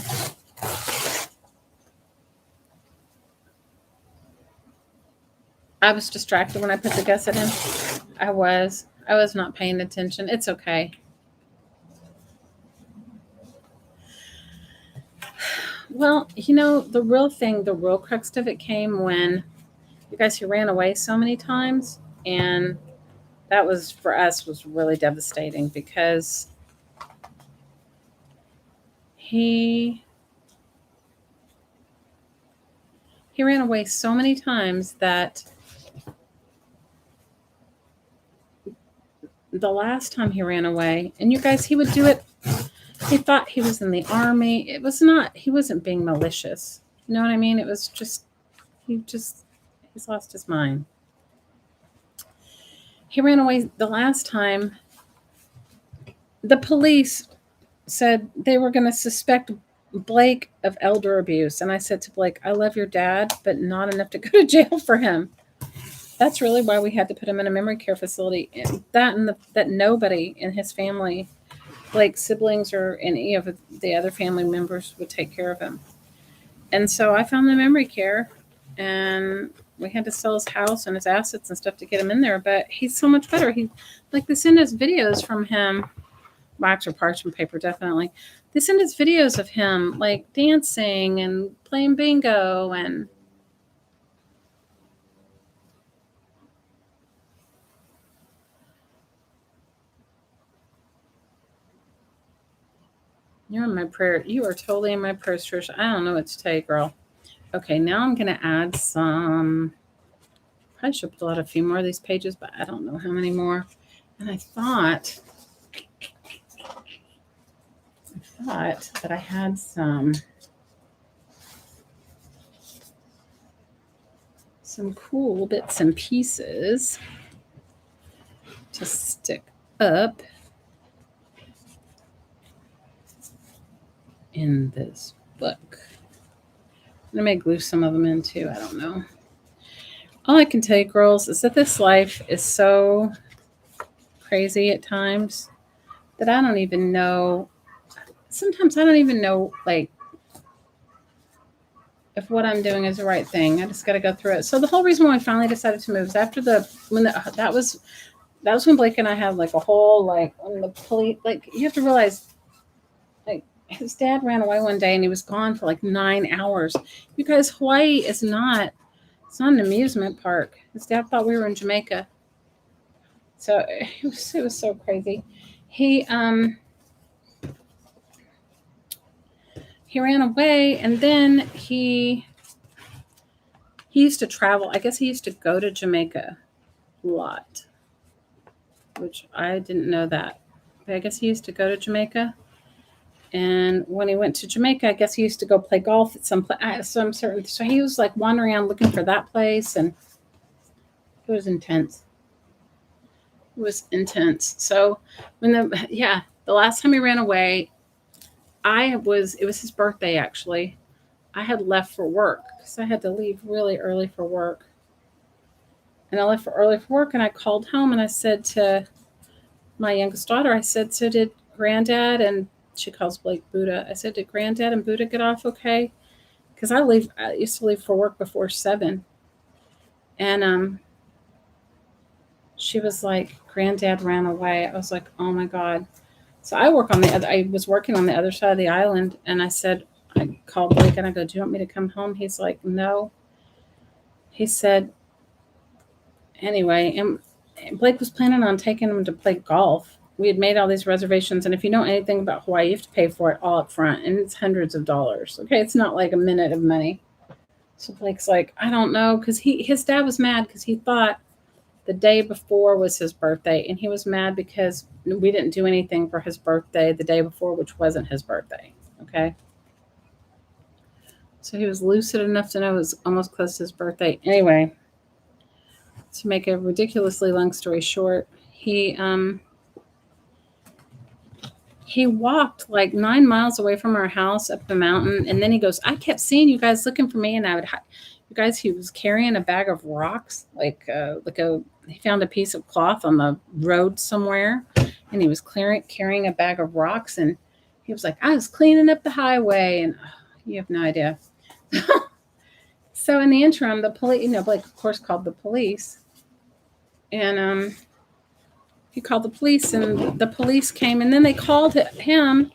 I was distracted when I put the gusset in. I was not paying attention. It's okay. Well, the real thing, the real crux of it came when you guys, he ran away so many times, and that was for us was really devastating because he he ran away so many times that the last time he ran away, and you guys, he would do it. He thought he was in the army. It was not. He wasn't being malicious. You know what I mean? It was just he's lost his mind. He ran away the last time. The police said they were going to suspect Blake of elder abuse. And I said to Blake, I love your dad, but not enough to go to jail for him. That's really why we had to put him in a memory care facility. And that nobody in his family, Blake's siblings or any of the other family members, would take care of him. And so I found the memory care, and we had to sell his house and his assets and stuff to get him in there. But he's so much better. They send us videos from him, wax or parchment paper, definitely. They send us videos of him like dancing and playing bingo and you're in my prayer. You are totally in my prayers, Trish. I don't know what to tell you, girl. Okay, now I'm gonna add some. Probably should pull out a few more of these pages, but I don't know how many more. And I thought that I had some cool bits and pieces to stick up in this book. I may glue some of them in too. I don't know. All I can tell you, girls, is that this life is so crazy at times that I don't even know. Sometimes I don't even know, like, if what I'm doing is the right thing. I just got to go through it. So the whole reason why I finally decided to move is after that was when Blake and I had like a whole when the police, like, you have to realize, like, his dad ran away one day and he was gone for like 9 hours. You guys, Hawaii is not. It's not an amusement park. His dad thought we were in Jamaica. So it was so crazy. He ran away, and then he used to travel. I guess he used to go to Jamaica a lot, which I didn't know that. But I guess he used to go to Jamaica. And when he went to Jamaica, I guess he used to go play golf at some place. So I'm certain. So he was like wandering around looking for that place, and it was intense. It was intense. So the last time he ran away, it was his birthday actually. I had left for work because I had to leave really early for work. And I left for early for work, and I called home and I said to my youngest daughter, I said, so did Granddad, and she calls Blake Buddha. I said, did Granddad and Buddha get off okay? Because I used to leave for work before 7. And she was like, Granddad ran away. I was like, oh my God. So I was working on the other side of the island, and I called Blake and I go, do you want me to come home? He's like, no. He said, anyway, and Blake was planning on taking him to play golf. We had made all these reservations, and if you know anything about Hawaii, you have to pay for it all up front, and it's hundreds of dollars. Okay, it's not like a minute of money. So Blake's like, I don't know, because his dad was mad because he thought the day before was his birthday, and he was mad because we didn't do anything for his birthday the day before, which wasn't his birthday. Okay. So he was lucid enough to know it was almost close to his birthday. Anyway, to make a ridiculously long story short, he walked like 9 miles away from our house up the mountain, and then he goes, I kept seeing you guys looking for me, and you guys, he was carrying a bag of rocks, he found a piece of cloth on the road somewhere, and he was carrying a bag of rocks, and he was like, I was cleaning up the highway, and you have no idea. So in the interim, the police, Blake of course called the police, and he called the police, and the police came, and then they called him.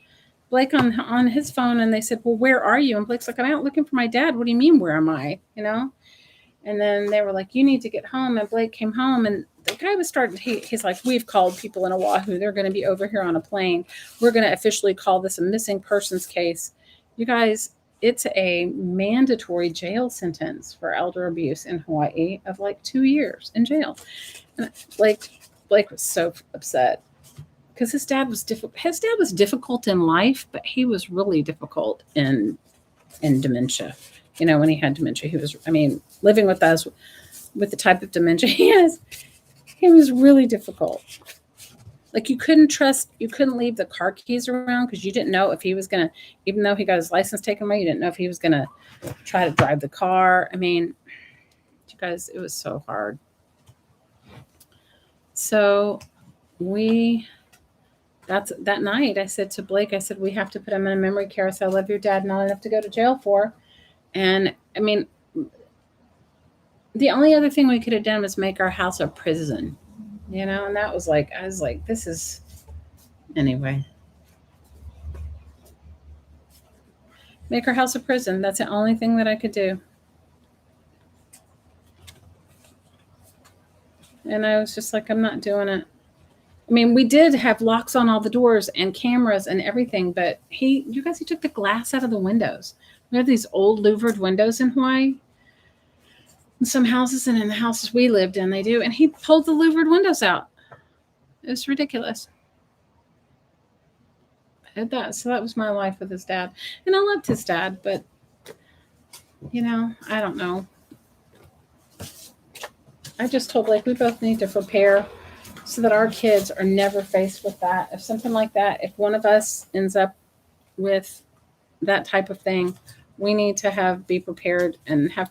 Blake on his phone, and they said, "Well, where are you?" And Blake's like, "I'm out looking for my dad." What do you mean, where am I? And then they were like, "You need to get home." And Blake came home, and the guy was starting. He's like, "We've called people in Oahu. They're going to be over here on a plane. We're going to officially call this a missing persons case." You guys, it's a mandatory jail sentence for elder abuse in Hawaii of like 2 years in jail. And Blake was so upset because his dad was difficult. His dad was difficult in life, but he was really difficult in dementia. When he had dementia, living with us with the type of dementia he has, he was really difficult. Like you couldn't leave the car keys around because you didn't know if he was going to, even though he got his license taken away, you didn't know if he was going to try to drive the car. You guys, it was so hard. So that night I said to Blake, I said, "We have to put him in a memory care." I said, "I love your dad, not enough to go to jail for." And the only other thing we could have done was make our house a prison, and that was like, I was like, this is, anyway. Make our house a prison. That's the only thing that I could do. And I was just like, I'm not doing it. We did have locks on all the doors and cameras and everything, but he took the glass out of the windows. We have these old louvered windows in Hawaii. In some houses, and in the houses we lived in, they do. And he pulled the louvered windows out. It was ridiculous. So that was my life with his dad. And I loved his dad, but, I don't know. I just told Blake we both need to prepare so that our kids are never faced with that. If something like that, if one of us ends up with that type of thing, we need to be prepared and have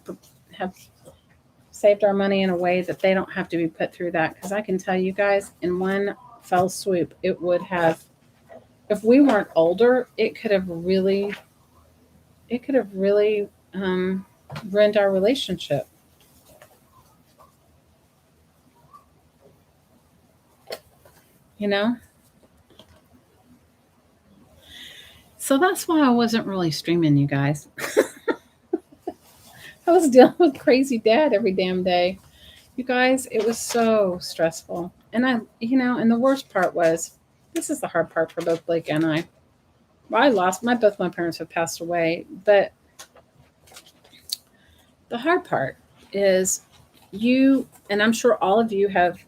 saved our money in a way that they don't have to be put through that. Because I can tell you guys, in one fell swoop, it would have, if we weren't older, it could have really ruined our relationship. So that's why I wasn't really streaming, you guys. I was dealing with crazy dad every damn day. You guys, it was so stressful. And and the worst part was, this is the hard part for both Blake and I. Well, both my parents have passed away, but the hard part is and I'm sure all of you have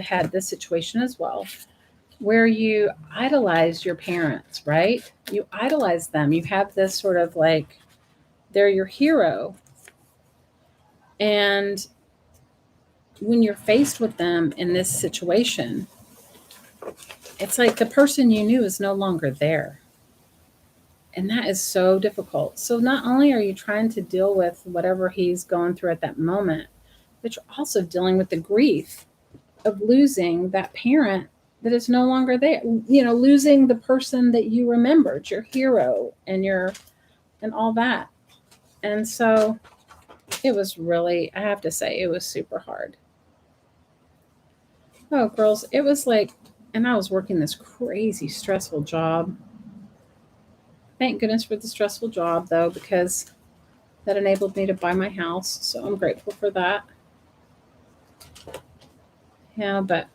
had this situation as well, where you idolize your parents, right? You idolize them. You have this sort of like, they're your hero. And when you're faced with them in this situation, it's like the person you knew is no longer there. And that is so difficult. So not only are you trying to deal with whatever he's going through at that moment, but you're also dealing with the grief of losing that parent that is no longer there. Losing the person that you remembered, your hero, and all that. And so it was really, I have to say, it was super hard. Oh, girls, it was like, and I was working this crazy, stressful job. Thank goodness for the stressful job, though, because that enabled me to buy my house. So I'm grateful for that. Yeah, but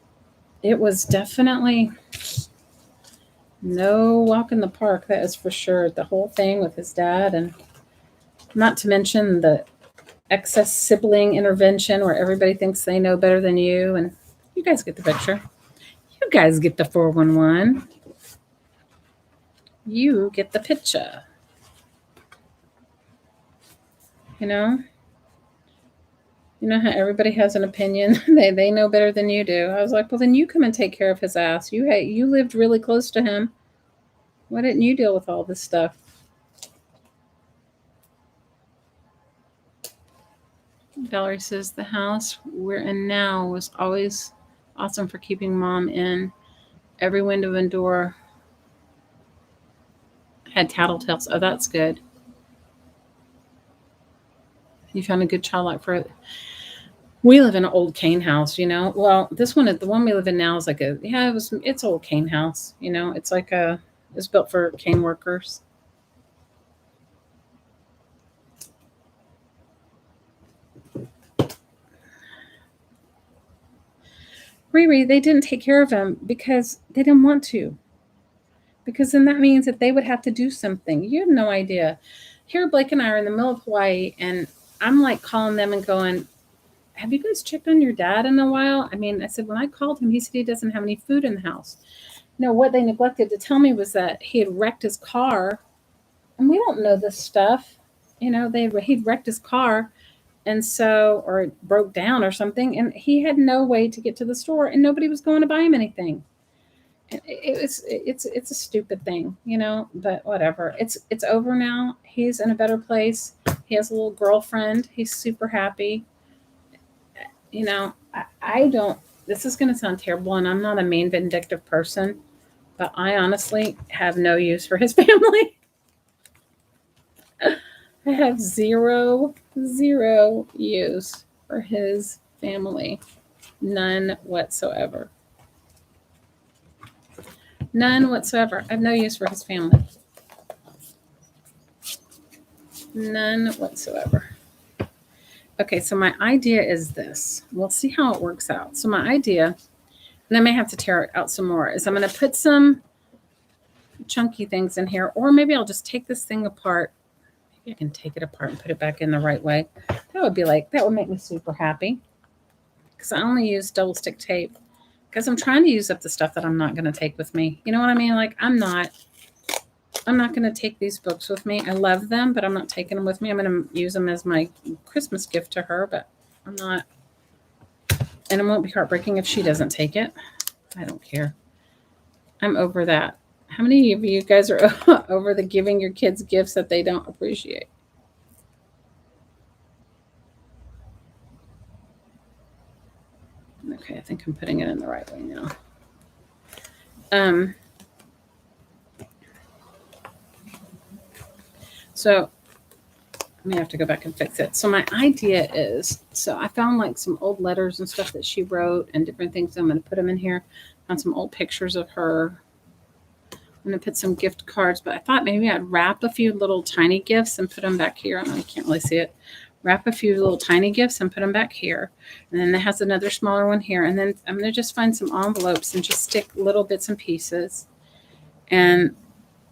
it was definitely no walk in the park, that is for sure. The whole thing with his dad, and not to mention the excess sibling intervention where everybody thinks they know better than you. And you guys get the picture. You guys get the 411. You get the picture. How everybody has an opinion. They know better than you do. I was like, well, then you come and take care of his ass. You lived really close to him. Why didn't you deal with all this stuff? Valerie says the house we're in now was always awesome for keeping mom in. Every window and door had tattletales. Oh, that's good. You found a good childlike for it. We live in an old cane house, Well, this one, the one we live in now, is like it's old cane house, It's like It was built for cane workers. Riri, they didn't take care of him because they didn't want to. Because then that means that they would have to do something. You have no idea. Here, Blake and I are in the middle of Hawaii, and I'm like calling them and going, have you guys checked on your dad in a while? I mean, I said, when I called him, he said he doesn't have any food in the house. No, what they neglected to tell me was that he had wrecked his car. And we don't know this stuff. He'd wrecked his car, and so, or it broke down or something, and he had no way to get to the store, and nobody was going to buy him anything. And it's a stupid thing, but whatever. It's over now. He's in a better place. He has a little girlfriend. He's super happy. I don't. This is going to sound terrible, and I'm not a mean, vindictive person, but I honestly have no use for his family. I have zero use for his family. None whatsoever. None whatsoever. I have no use for his family. None whatsoever. Okay, so my idea is this. We'll see how it works out. So my idea, and I may have to tear it out some more, is I'm going to put some chunky things in here, or maybe I'll just take this thing apart. Maybe I can take it apart and put it back in the right way. That would make me super happy, because I only use double stick tape because I'm trying to use up the stuff that I'm not going to take with me. You know what I mean? Like I'm not going to take these books with me. I love them, but I'm not taking them with me. I'm going to use them as my Christmas gift to her, but I'm not. And it won't be heartbreaking if she doesn't take it. I don't care. I'm over that. How many of you guys are over the giving your kids gifts that they don't appreciate? Okay, I think I'm putting it in the right way now. So I may have to go back and fix it. So my idea is, so I found like some old letters and stuff that she wrote and different things. So I'm going to put them in here. Found some old pictures of her. I'm going to put some gift cards, but I thought maybe I'd wrap a few little tiny gifts and put them back here. I can't really see it. Wrap a few little tiny gifts and put them back here. And then it has another smaller one here. And then I'm going to just find some envelopes and just stick little bits and pieces. And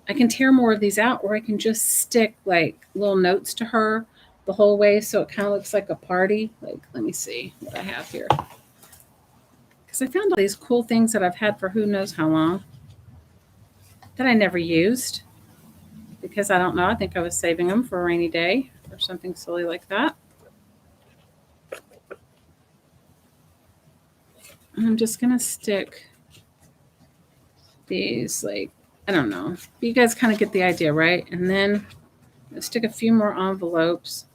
I can tear more of these out, or I can just stick like little notes to her the whole way, so it kind of looks like a party. Like, let me see what I have here. Because I found all these cool things that I've had for who knows how long that I never used. Because I don't know, I think I was saving them for a rainy day or something silly like that. And I'm just going to stick these, like, I don't know. But you guys kind of get the idea, right? And then I'll stick a few more envelopes.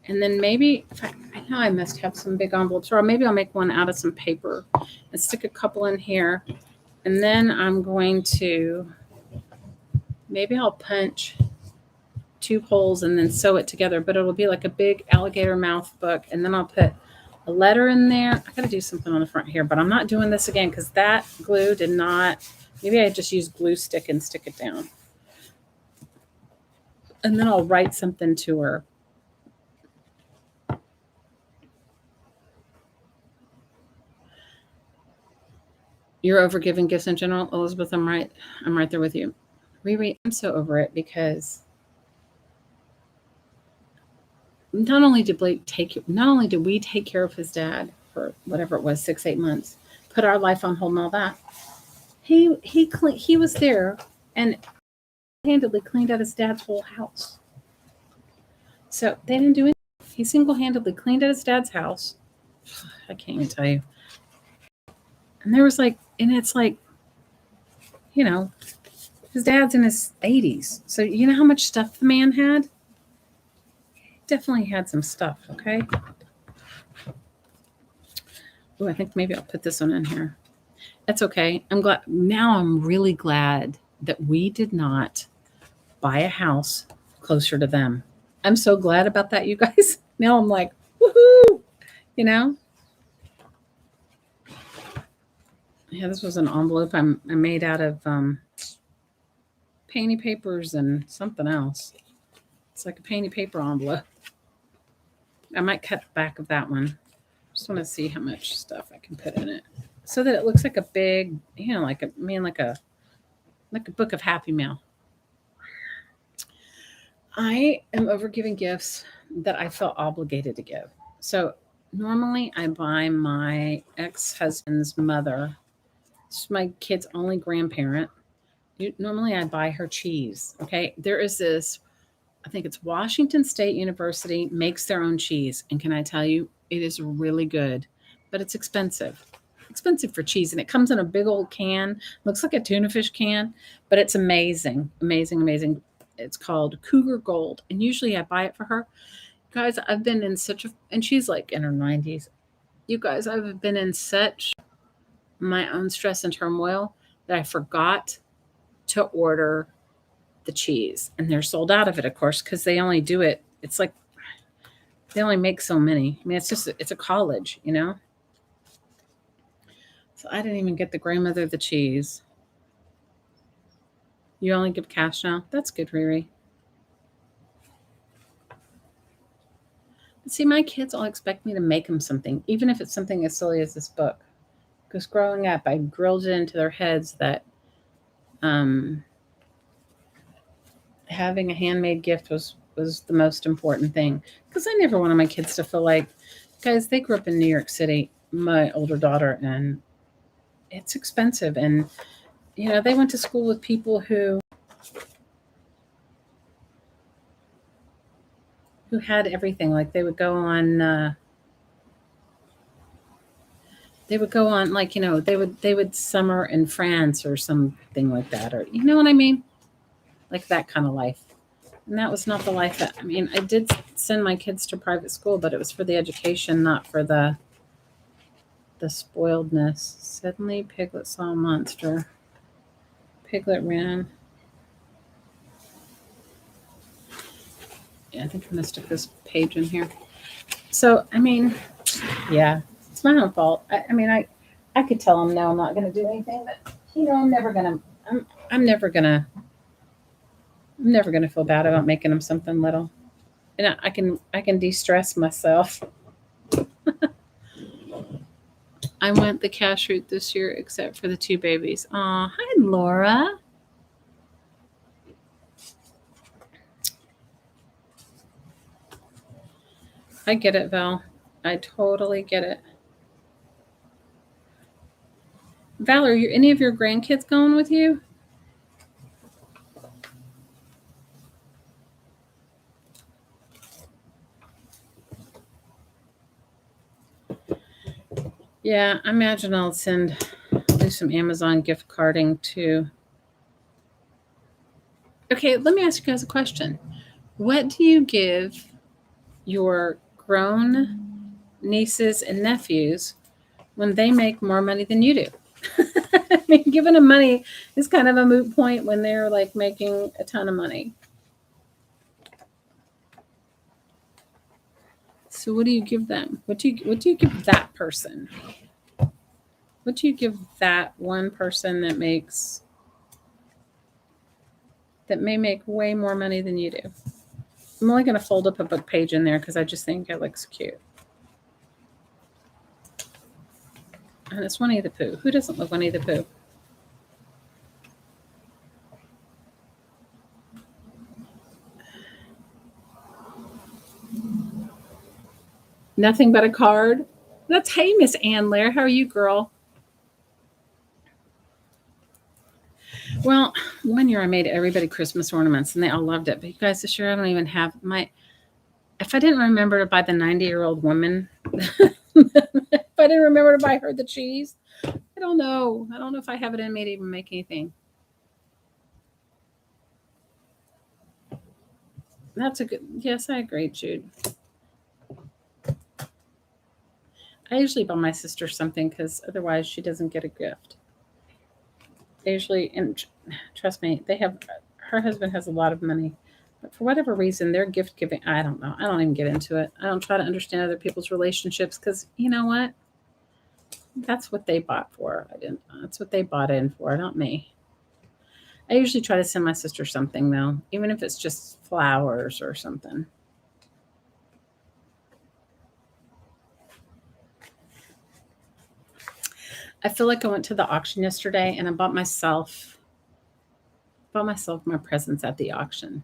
And then maybe, I know I must have some big envelopes, or maybe I'll make one out of some paper and stick a couple in here. And then I'm going to, maybe I'll punch 2 holes and then sew it together. But it'll be like a big alligator mouth book. And then I'll put a letter in there. I got to do something on the front here, but I'm not doing this again because that glue did not. Maybe I just use glue stick and stick it down. And then I'll write something to her. You're over giving gifts in general, Elizabeth. I'm right there with you. Riri, I'm so over it because not only did we take care of his dad for whatever it was, 6-8 months, put our life on hold and all that. He was there and handedly cleaned out his dad's whole house. So they didn't do anything. He single-handedly cleaned out his dad's house. I can't even tell you. And there was like, and it's like, his dad's in his 80s. So you know how much stuff the man had? He definitely had some stuff, okay? Oh, I think maybe I'll put this one in here. That's okay. I'm really glad that we did not buy a house closer to them. I'm so glad about that, you guys. Now I'm like, woohoo, Yeah, this was an envelope I made out of painty papers and something else. It's like a painty paper envelope. I might cut the back of that one. Just want to see how much stuff I can put in it, so that it looks like a big, like a book of Happy Mail. I am over giving gifts that I felt obligated to give. So normally I buy my ex-husband's mother. She's my kid's only grandparent. Normally I buy her cheese. Okay. There is this, I think it's Washington State University makes their own cheese. And can I tell you, it is really good, but it's expensive. Expensive for cheese. And it comes in a big old can. Looks like a tuna fish can, but it's amazing. Amazing, amazing. It's called Cougar Gold. And usually I buy it for her. Guys, I've been in such a, and she's like in her 90s. You guys, I've been in such my own stress and turmoil that I forgot to order the cheese. And they're sold out of it, of course, because they only do it. It's like they only make so many. I mean, it's a college, you know? So I didn't even get the grandmother the cheese. You only give cash now? That's good, Riri. But see, my kids all expect me to make them something, even if it's something as silly as this book. Because growing up, I drilled it into their heads that having a handmade gift was the most important thing. Because I never wanted my kids to feel like, guys, they grew up in New York City, my older daughter, and it's expensive. And, you know, they went to school with people who had everything. Like they would go on like, you know, they would summer in France or something like that, or you know what I mean? Like that kind of life. And that was not the life that, I mean, I did send my kids to private school, but it was for the education, not for the spoiledness. Suddenly Piglet saw a monster. Piglet ran. Yeah, I think I'm gonna stick this page in here. So I mean, yeah, it's my own fault. I mean, I could tell him no, I'm not gonna do anything, but you know, I'm never gonna feel bad about making him something little. And I can de-stress myself. I went the cash route this year, except for the two babies. Aw, hi Laura. I get it, Val. I totally get it. Val, are any of your grandkids going with you? Yeah, I imagine I'll do some Amazon gift carding too. Okay, let me ask you guys a question. What do you give your grown nieces and nephews when they make more money than you do? I mean, giving them money is kind of a moot point when they're like making a ton of money. So what do you give them? What do you give that person? What do you give that one person that may make way more money than you do? I'm only going to fold up a book page in there because I just think it looks cute. And it's Winnie the Pooh. Who doesn't love Winnie the Pooh? Nothing but a card. That's, hey, Miss Ann Lair. How are you, girl? Well, one year I made everybody Christmas ornaments and they all loved it. But you guys, this year I don't even have if I didn't remember to buy the 90-year-old woman, if I didn't remember to buy her the cheese, I don't know. I don't know if I have it in me to even make anything. That's a good, yes, I agree, Jude. I usually buy my sister something because otherwise she doesn't get a gift. They usually, and trust me, her husband has a lot of money. But for whatever reason, their gift giving, I don't know. I don't even get into it. I don't try to understand other people's relationships because you know what? That's what they bought for. That's what they bought in for, not me. I usually try to send my sister something, though, even if it's just flowers or something. I feel like I went to the auction yesterday and I bought myself my presents at the auction.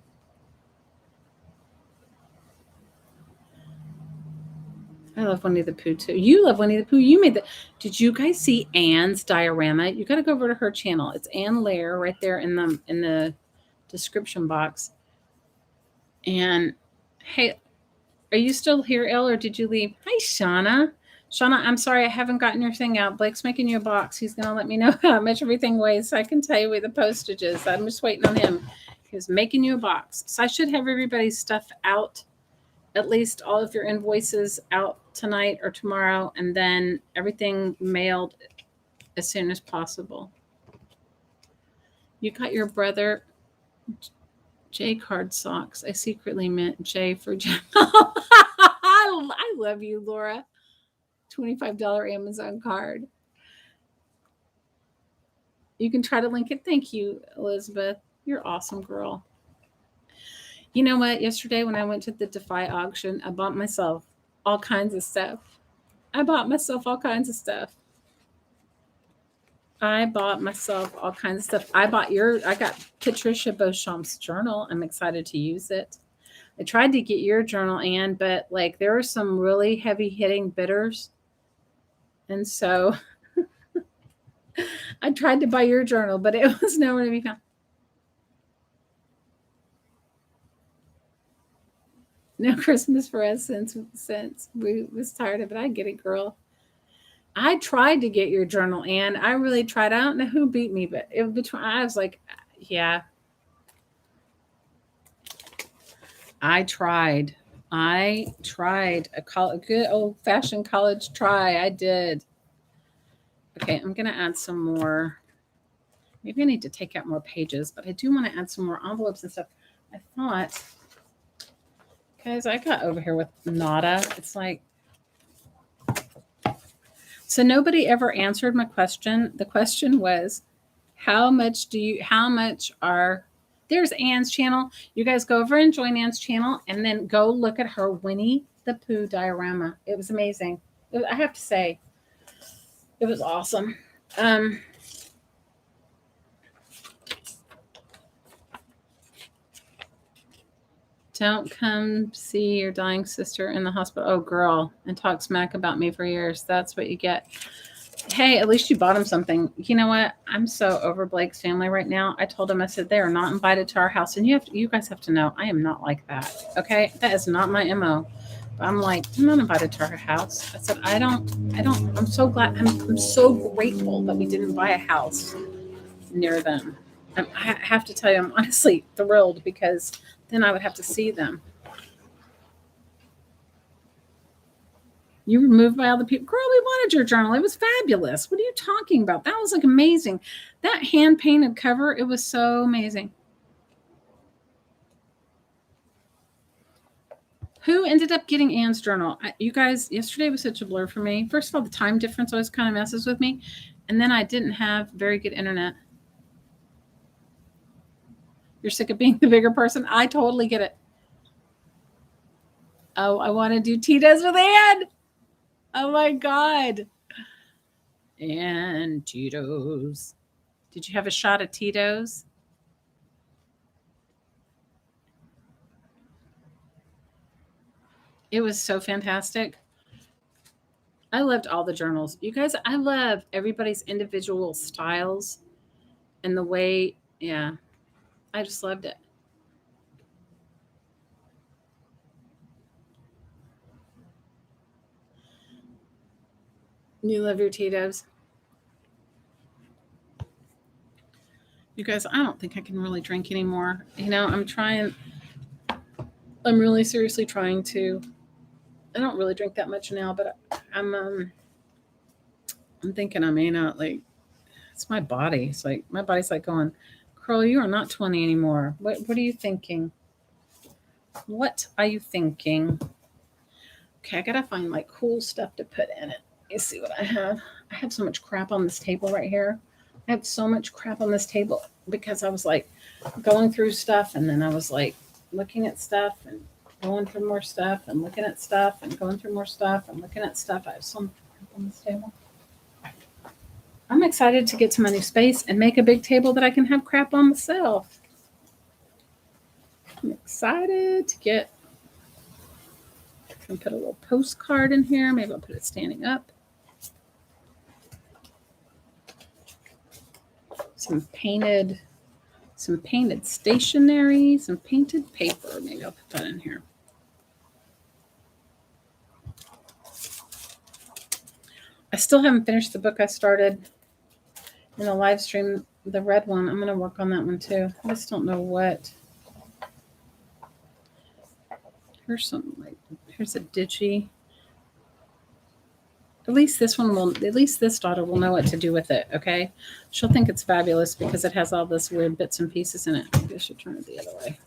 I love Winnie the Pooh too. You love Winnie the Pooh. You made the. Did you guys see Anne's diorama? You got to go over to her channel. It's Anne Lair right there in the description box. And hey, are you still here, Elle, or did you leave? Hi, Shauna. Shauna, I'm sorry I haven't gotten your thing out. Blake's making you a box. He's gonna let me know how much everything weighs, so I can tell you where the postage is. I'm just waiting on him. He's making you a box. So I should have everybody's stuff out, at least all of your invoices out tonight or tomorrow, and then everything mailed as soon as possible. You got your brother J card socks. I secretly meant J for J. I love you, Laura. $25 Amazon card. You can try to link it. Thank you, Elizabeth. You're awesome, girl. You know what? Yesterday when I went to the Defy auction, I bought myself all kinds of stuff. I got Patricia Beauchamp's journal. I'm excited to use it. I tried to get your journal, Anne, but like there were some really heavy hitting bitters. And so I tried to buy your journal, but it was nowhere to be found. No Christmas for us since we was tired of it. I get it, girl. I tried to get your journal, Anne. I really tried. I don't know who beat me, but I was like, yeah. I tried a good old-fashioned college try. I did. Okay, I'm going to add some more. Maybe I need to take out more pages, but I do want to add some more envelopes and stuff. I thought, guys, I got over here with nada. It's like, so nobody ever answered my question. The question was, there's Anne's channel. You guys go over and join Anne's channel and then go look at her Winnie the Pooh diorama. It was amazing. I have to say, it was awesome. Don't come see your dying sister in the hospital. Oh, girl, and talk smack about me for years. That's what you get. Hey, at least you bought him something. You know what? I'm so over Blake's family right now. I told him, I said, they are not invited to our house. And you guys have to know, I am not like that. Okay. That is not my MO. But I'm like, I'm not invited to our house. I said, I'm so glad. I'm so grateful that we didn't buy a house near them. I have to tell you, I'm honestly thrilled because then I would have to see them. You were moved by all the people. Girl, we wanted your journal. It was fabulous. What are you talking about? That was like amazing. That hand painted cover, it was so amazing. Who ended up getting Anne's journal? You guys, yesterday was such a blur for me. First of all, the time difference always kind of messes with me. And then I didn't have very good internet. You're sick of being the bigger person? I totally get it. Oh, I want to do Tito's with Anne. Oh my God. And Tito's. Did you have a shot of Tito's? It was so fantastic. I loved all the journals. You guys, I love everybody's individual styles and the way, yeah, I just loved it. You love your Tito's? You guys, I don't think I can really drink anymore. You know, I'm really seriously trying to. I don't really drink that much now, but I'm thinking I may not, like, it's my body. It's like my body's like going, Carl, you are not 20 anymore. What are you thinking? What are you thinking? Okay, I gotta find like cool stuff to put in it. You see what I have? I have so much crap on this table right here. I have so much crap on this table because I was like going through stuff, and then I was like looking at stuff and going through more stuff and looking at stuff and going through more stuff and looking at stuff. I have so much crap on this table. I'm excited to get to my new space and make a big table that I can have crap on myself. I'm excited to get, I can put a little postcard in here. Maybe I'll put it standing up. Some painted stationery, some painted paper. Maybe I'll put that in here. I still haven't finished the book I started in the live stream, the red one. I'm going to work on that one too. I just don't know what. Here's something like, here's a digi. At least this daughter will know what to do with it, okay? She'll think it's fabulous because it has all this weird bits and pieces in it. Maybe I should turn it the other way.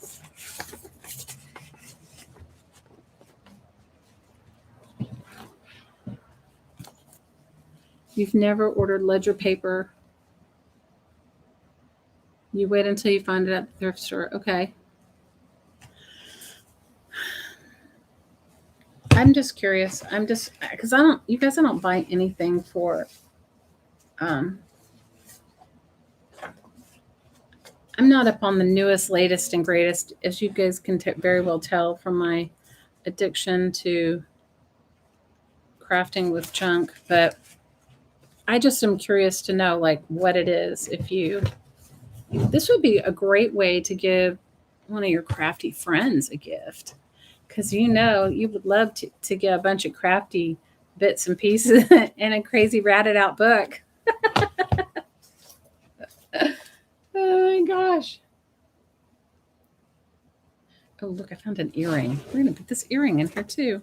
You've never ordered ledger paper. You wait until you find it at the thrift store. Okay. I'm just curious. Because I don't buy anything for, I'm not up on the newest, latest, and greatest, as you guys can very well tell from my addiction to crafting with junk. But I just am curious to know, like, what it is. This would be a great way to give one of your crafty friends a gift. Because you would love to get a bunch of crafty bits and pieces in a crazy ratted out book. Oh my gosh. Oh, look, I found an earring. We're going to put this earring in here too.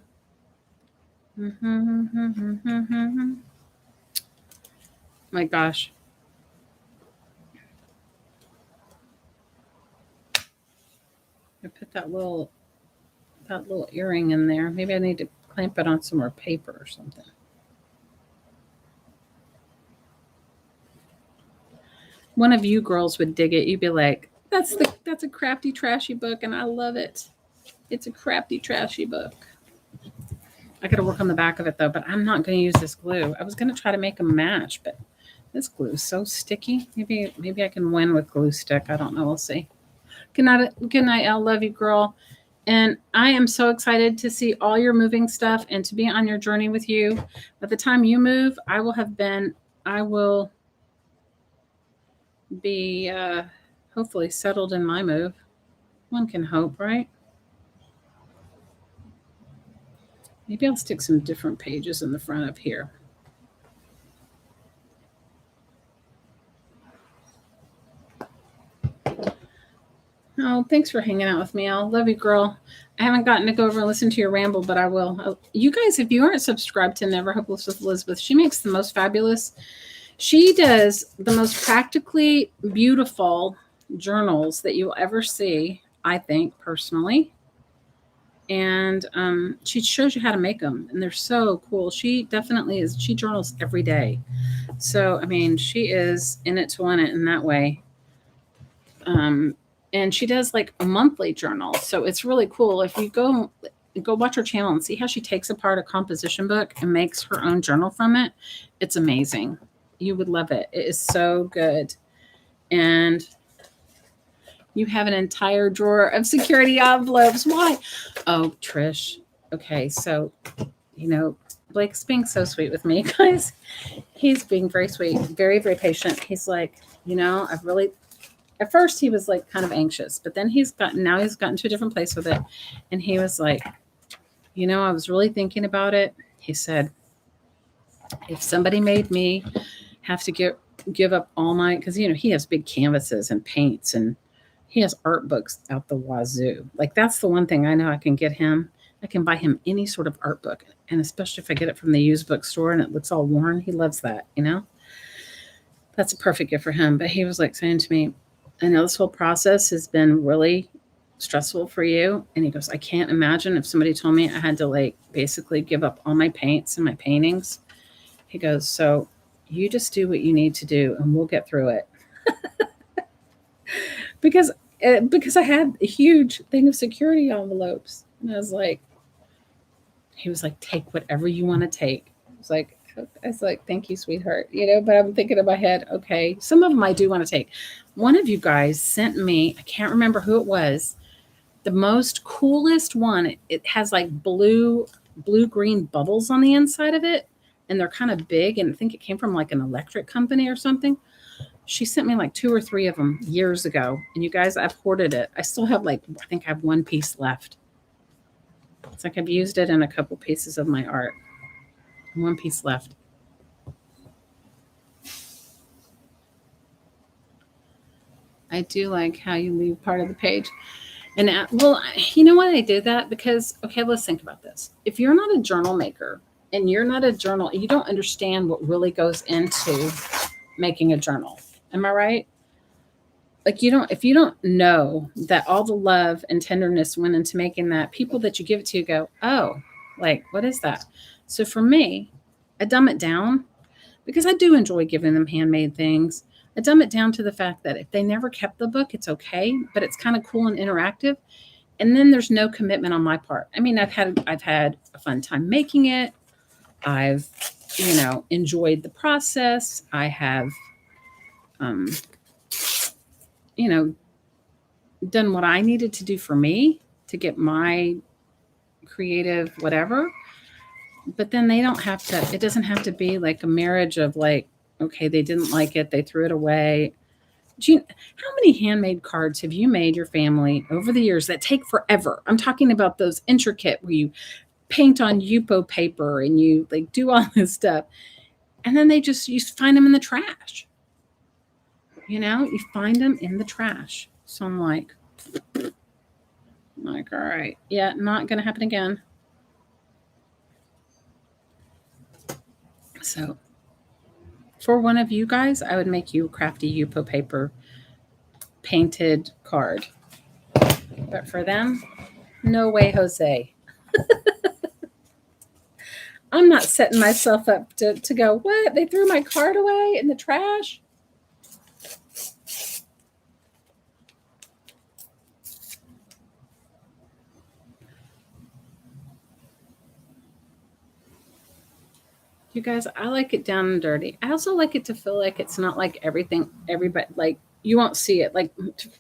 My gosh. I put that little earring in there. Maybe I need to clamp it on some more paper or something. One of you girls would dig it. You'd be like, that's a crafty, trashy book, and I love it. It's a crafty, trashy book. I got to work on the back of it, though, but I'm not going to use this glue. I was going to try to make them match, but this glue is so sticky. Maybe I can win with glue stick. I don't know. We'll see. Good night. I love you, girl. And I am so excited to see all your moving stuff and to be on your journey with you. By the time you move, I will be hopefully settled in my move. One can hope, right? Maybe I'll stick some different pages in the front of here. Oh, thanks for hanging out with me, Al. Love you, girl. I haven't gotten to go over and listen to your ramble, but I will. You guys, if you aren't subscribed to Never Hopeless with Elizabeth, she makes the most fabulous. She does the most practically beautiful journals that you'll ever see, I think, personally. And she shows you how to make them, and they're so cool. She definitely is. She journals every day. So, I mean, she is in it to win it in that way. And she does like a monthly journal. So it's really cool. If you go watch her channel and see how she takes apart a composition book and makes her own journal from it, it's amazing. You would love it. It is so good. And you have an entire drawer of security envelopes. Why? Oh, Trish. Okay, so, Blake's being so sweet with me, guys. He's being very sweet, very, very patient. He's like, at first he was like kind of anxious, but then he's gotten to a different place with it. And he was like, I was really thinking about it. He said, if somebody made me have to give up all my, because, he has big canvases and paints, and he has art books out the wazoo. Like, that's the one thing I know I can get him. I can buy him any sort of art book. And especially if I get it from the used bookstore and it looks all worn, he loves that, That's a perfect gift for him. But he was like saying to me, I know this whole process has been really stressful for you. And he goes, I can't imagine if somebody told me I had to like basically give up all my paints and my paintings. He goes, so you just do what you need to do and we'll get through it. because because I had a huge thing of security envelopes. And he was like, take whatever you want to take. I was like, thank you, sweetheart. But I'm thinking in my head, okay, some of them I do want to take. One of you guys sent me, I can't remember who it was, the most coolest one. It has like blue-green bubbles on the inside of it. And they're kind of big. And I think it came from like an electric company or something. She sent me like 2 or 3 of them years ago. And you guys, I've hoarded it. I still have I think I have one piece left. It's like I've used it in a couple pieces of my art. One piece left. I do like how you leave part of the page. And well, you know what? I did that because, okay, let's think about this. If you're not a journal maker and you're not a journal, you don't understand what really goes into making a journal. Am I right? Like if you don't know that all the love and tenderness went into making that, people that you give it to go, oh, like, what is that? So for me, I dumb it down because I do enjoy giving them handmade things. I dumb it down to the fact that if they never kept the book, it's okay, but it's kind of cool and interactive. And then there's no commitment on my part. I mean, I've had a fun time making it. I've, enjoyed the process. I have, done what I needed to do for me to get my creative whatever. But then they don't have to, it doesn't have to be like a marriage of like, okay, they didn't like it, they threw it away. How many handmade cards have you made your family over the years that take forever? I'm talking about those intricate where you paint on Yupo paper and you like do all this stuff. And then you find them in the trash. You find them in the trash. So I'm like, all right, yeah, not going to happen again. So for one of you guys, I would make you a crafty Yupo paper painted card. But for them, no way, Jose. I'm not setting myself up to go, what? They threw my card away in the trash? You guys, I like it down and dirty. I also like it to feel like it's not like everybody, like you won't see it. Like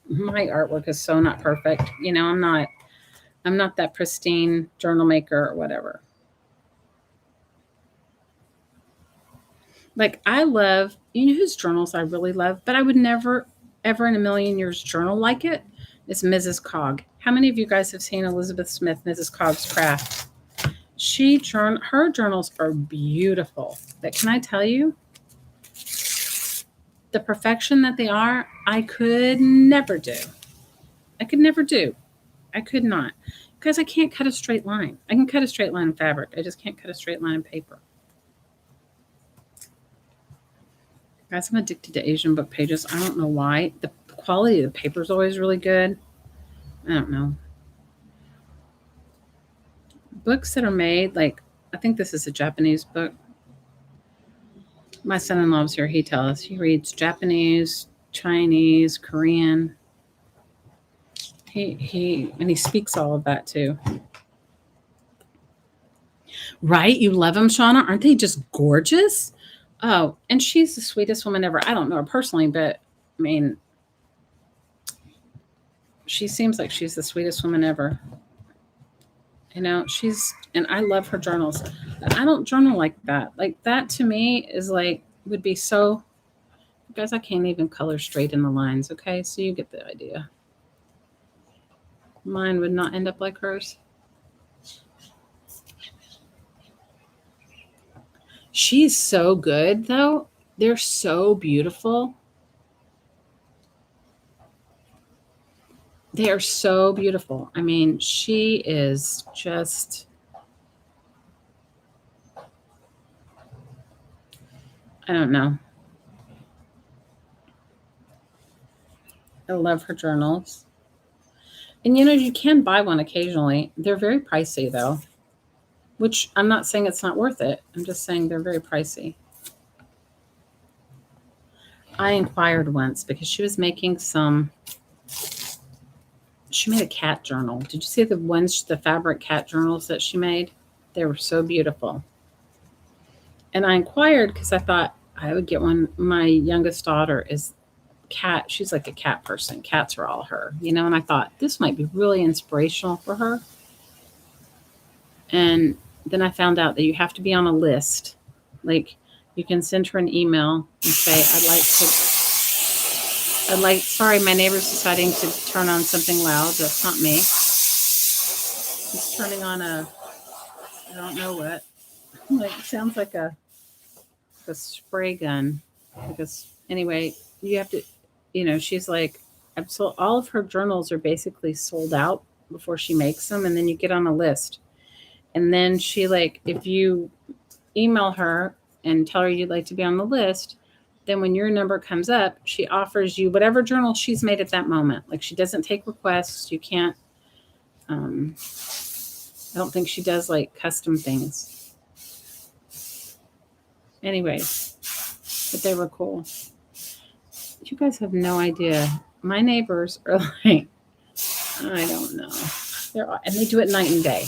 my artwork is so not perfect. I'm not that pristine journal maker or whatever. Like I love, whose journals I really love, but I would never, ever in a million years journal like it. It's Mrs. Cog. How many of you guys have seen Elizabeth Smith, Mrs. Cog's Craft? Her journals are beautiful. But can I tell you, the perfection that they are, I could never do. I could never do. I could not. Because I can't cut a straight line. I can cut a straight line in fabric. I just can't cut a straight line in paper. Guys, I'm addicted to Asian book pages. I don't know why. The quality of the paper is always really good. I don't know. Books that are made, like, I think this is a Japanese book. My son-in-law's here. He tells us he reads Japanese, Chinese, Korean. And he speaks all of that too. Right? You love them, Shauna? Aren't they just gorgeous? Oh, and she's the sweetest woman ever. I don't know her personally, but I mean, she seems like she's the sweetest woman ever. And I love her journals. I don't journal like that. Like that to me is like, would be so, guys, I can't even color straight in the lines. Okay. So you get the idea. Mine would not end up like hers. She's so good though. They're so beautiful. They are so beautiful. I mean, she is just, I don't know. I love her journals. And you can buy one occasionally. They're very pricey though, which I'm not saying it's not worth it. I'm just saying they're very pricey. I inquired once because she was making she made a cat journal. Did you see the fabric cat journals that she made? They were so beautiful. And I inquired because I thought I would get one. My youngest daughter is cat. She's like a cat person. Cats are all her, and I thought this might be really inspirational for her. And then I found out that you have to be on a list. Like you can send her an email and say, sorry, my neighbor's deciding to turn on something loud. That's not me. He's turning on I don't know what. Like, it sounds like a spray gun. Because anyway, you have to, she's like, all of her journals are basically sold out before she makes them. And then you get on a list. And then she if you email her and tell her you'd like to be on the list, then when your number comes up, she offers you whatever journal she's made at that moment. Like she doesn't take requests. You can't, I don't think she does custom things. Anyway, but they were cool. You guys have no idea. My neighbors are I don't know. And they do it night and day.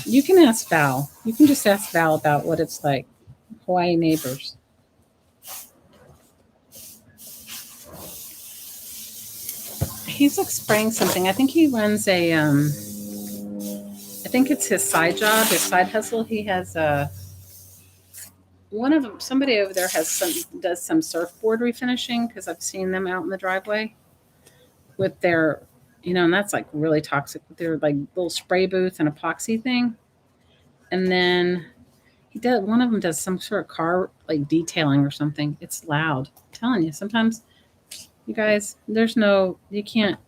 You can ask Val. You can just ask Val about what it's like. Hawaii neighbors. He's spraying something. I think he runs I think it's his side job, his side hustle. He has one of them. Somebody over there does some surfboard refinishing because I've seen them out in the driveway with their, and that's really toxic with their little spray booth and epoxy thing. And then one of them does some sort of car detailing or something. It's loud. I'm telling you, sometimes you guys, you can't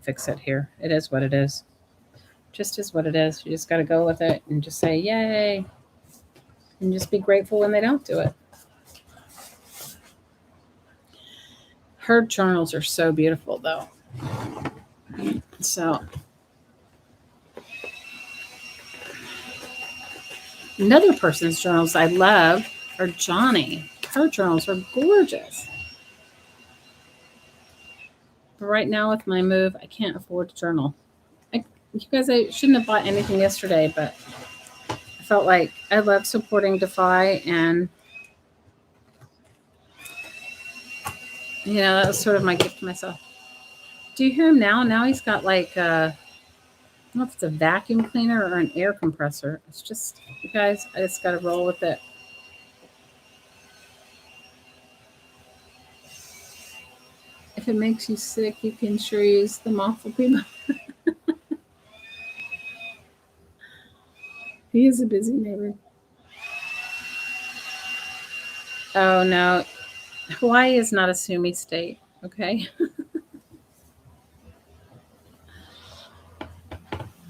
fix it here. It is what it is. Just is what it is. You just got to go with it and just say, yay. And just be grateful when they don't do it. Her journals are so beautiful though. So another person's journals I love are Johnny. Her journals are gorgeous. But right now with my move, I can't afford a journal. You guys, I shouldn't have bought anything yesterday, but I felt like I love supporting Defy, and that was sort of my gift to myself. Do you hear him now? Now he's got I don't know if it's a vacuum cleaner or an air compressor. It's just, you guys, I just got to roll with it. If it makes you sick, you can sure use them awful people. He is a busy neighbor. Oh, no. Hawaii is not a Sumi state, okay?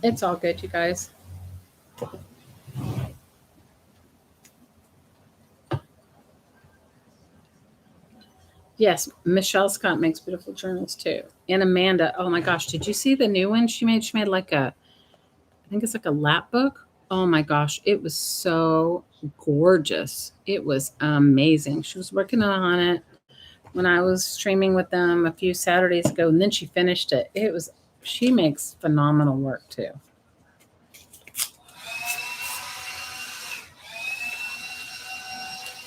It's all good, you guys. Yes, Michelle Scott makes beautiful journals too. And Amanda, oh my gosh, did you see the new one she made? She made I think it's a lap book. Oh my gosh, it was so gorgeous. It was amazing. She was working on it when I was streaming with them a few Saturdays ago, and then she finished it. She makes phenomenal work too.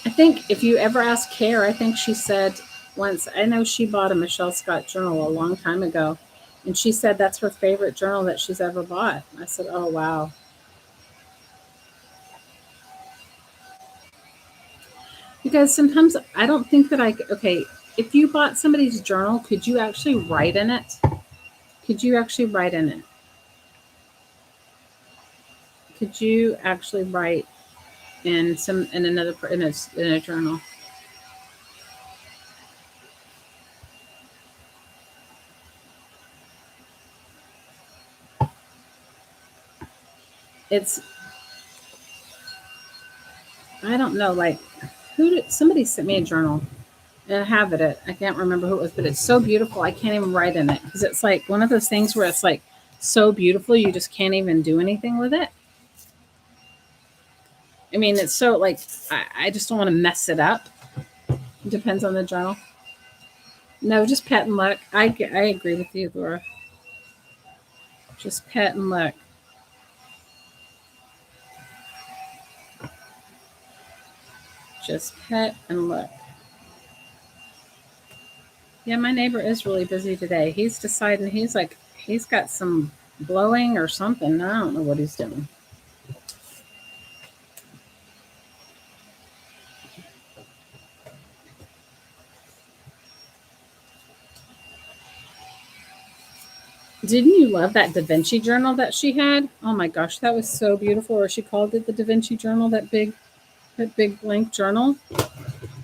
I think if you ever ask Care, I think she said once, I know she bought a Michelle Scott journal a long time ago, and she said that's her favorite journal that she's ever bought. I said, oh, wow. Because sometimes I don't think that if you bought somebody's journal, could you actually write in it? Could you actually write in it? Could you actually write in a journal? I don't know, somebody sent me a journal and I have it. I can't remember who it was, but it's so beautiful. I can't even write in it because it's one of those things where it's so beautiful. You just can't even do anything with it. I mean, it's so I just don't want to mess it up. Depends on the journal. No, just pet and look. I agree with you, Laura. Just pet and look. Just pet and look. Yeah, my neighbor is really busy today. He's deciding he's got some blowing or something. I don't know what he's doing. Didn't you love that Da Vinci journal that she had? Oh my gosh, that was so beautiful. Or she called it the Da Vinci journal, that big blank journal.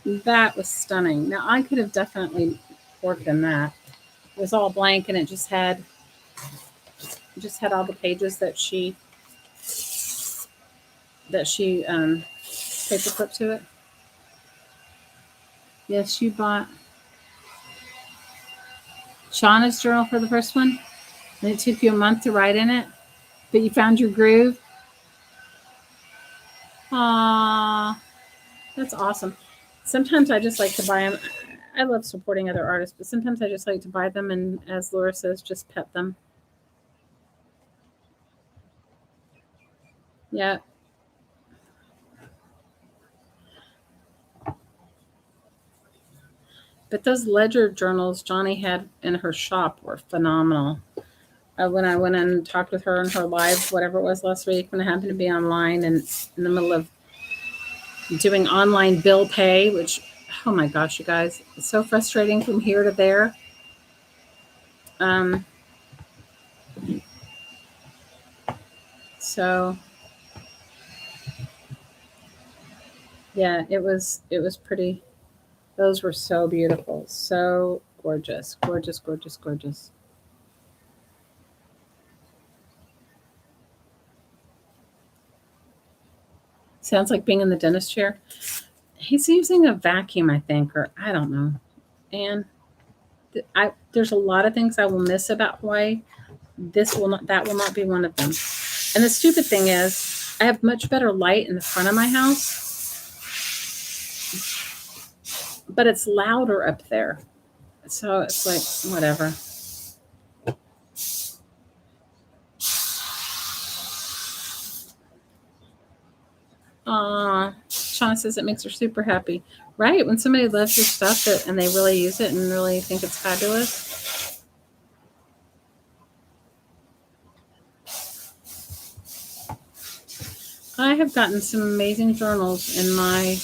That was stunning. Now I could have definitely worked in that. It was all blank and it just had all the pages that she paperclip to it. Yes, you bought Shauna's journal for the first one, and it took you a month to write in it, but you found your groove. Aww, that's awesome. Sometimes I just like to buy them. I love supporting other artists, but sometimes I just like to buy them and, as Laura says, just pet them. Yeah. But those ledger journals Johnny had in her shop were phenomenal. When I went and talked with her in her live, whatever it was last week, when I happened to be online and in the middle of doing online bill pay, which, oh my gosh, you guys, it's so frustrating from here to there. Um, so yeah, it was pretty. Those were so beautiful, so gorgeous, gorgeous, gorgeous, gorgeous. Sounds like being in the dentist chair. He's using a vacuum, I think, or I don't know. And there's a lot of things I will miss about Hawaii. That will not be one of them. And the stupid thing is, I have much better light in the front of my house, but it's louder up there. So it's like whatever. Shauna says it makes her super happy. Right? When somebody loves your stuff and they really use it and really think it's fabulous. I have gotten some amazing journals in my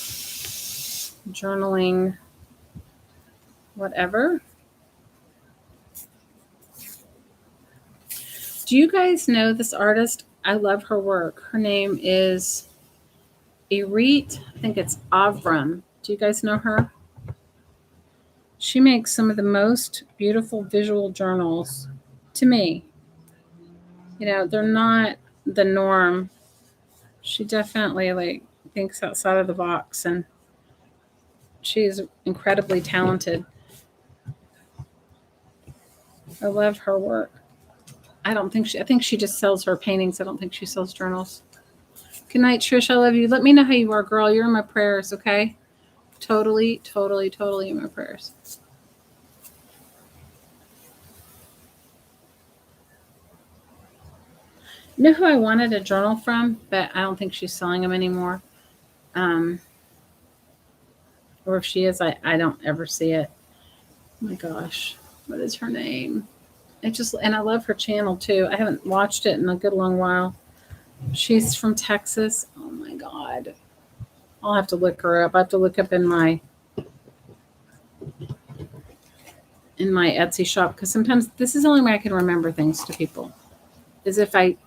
journaling whatever. Do you guys know this artist? I love her work. Her name is Irit. I think it's Avram. Do you guys know her? She makes some of the most beautiful visual journals to me. They're not the norm. She definitely thinks outside of the box, and she's incredibly talented. I love her work. I think she just sells her paintings. I don't think she sells journals. Good night, Trish. I love you. Let me know how you are, girl. You're in my prayers, okay? Totally, totally, totally in my prayers. You know who I wanted a journal from, but I don't think she's selling them anymore. Or if she is, I don't ever see it. Oh my gosh, what is her name? And I love her channel too. I haven't watched it in a good long while. She's from Texas. Oh my god, I'll have to look her up. I have to look up in my Etsy shop, because sometimes this is the only way I can remember things to people, is if I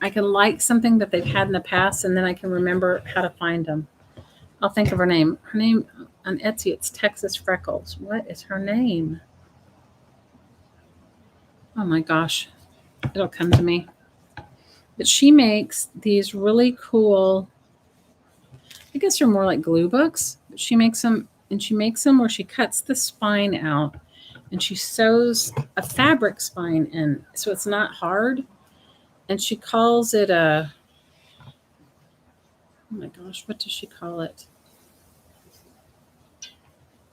can like something that they've had in the past, and then I can remember how to find them. I'll think of her name. Her name on Etsy, it's Texas Freckles. What is her name? Oh my gosh, it'll come to me. But she makes these really cool, I guess they're more like glue books. But she makes them, and she makes them where she cuts the spine out and she sews a fabric spine in, so it's not hard. And she calls it oh my gosh, what does she call it?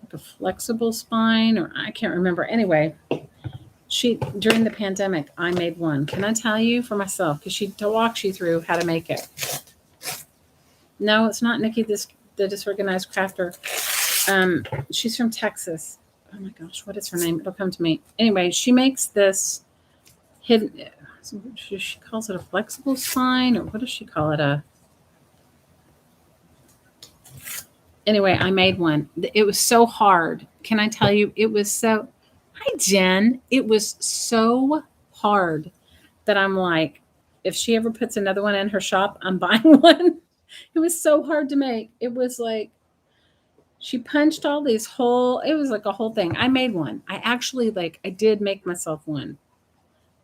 The flexible spine, or I can't remember. Anyway, during the pandemic, I made one. Can I tell you for myself? Because she walks you through how to make it. No, it's not Nikki, the disorganized crafter. She's from Texas. Oh my gosh, what is her name? It'll come to me. Anyway, she makes this hidden. She calls it a flexible spine, or what does she call it? Anyway, I made one. It was so hard. Can I tell you? It was so. Hi, Jen. It was so hard that I'm like, if she ever puts another one in her shop, I'm buying one. It was so hard to make. It was like she punched all these whole. It was like a whole thing. I made one. I actually I did make myself one,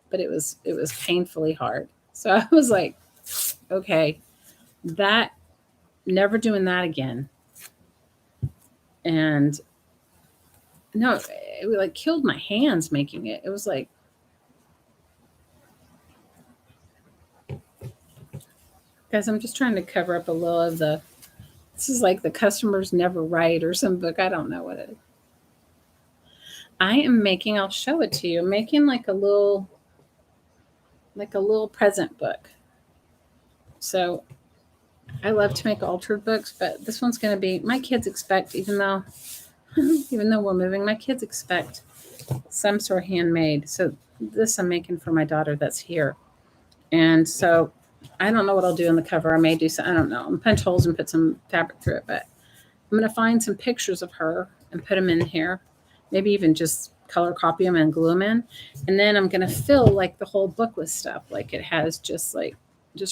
but it was painfully hard. So I was like, okay, that never doing that again. And no, it killed my hands making it. It was like, guys, I'm just trying to cover up a little of this is like The Customer's Never Right or some book. I don't know what it is. I am making, I'll show it to you. I'm making like a little present book. So I love to make altered books, but this one's going to be, my kids expect, even though we're moving, my kids expect some sort of handmade. So this I'm making for my daughter that's here. And so I don't know what I'll do in the cover. I may do some, I don't know. I'm punch holes and put some fabric through it, but I'm going to find some pictures of her and put them in here. Maybe even just color copy them and glue them in. And then I'm going to fill like the whole book with stuff. Like it has just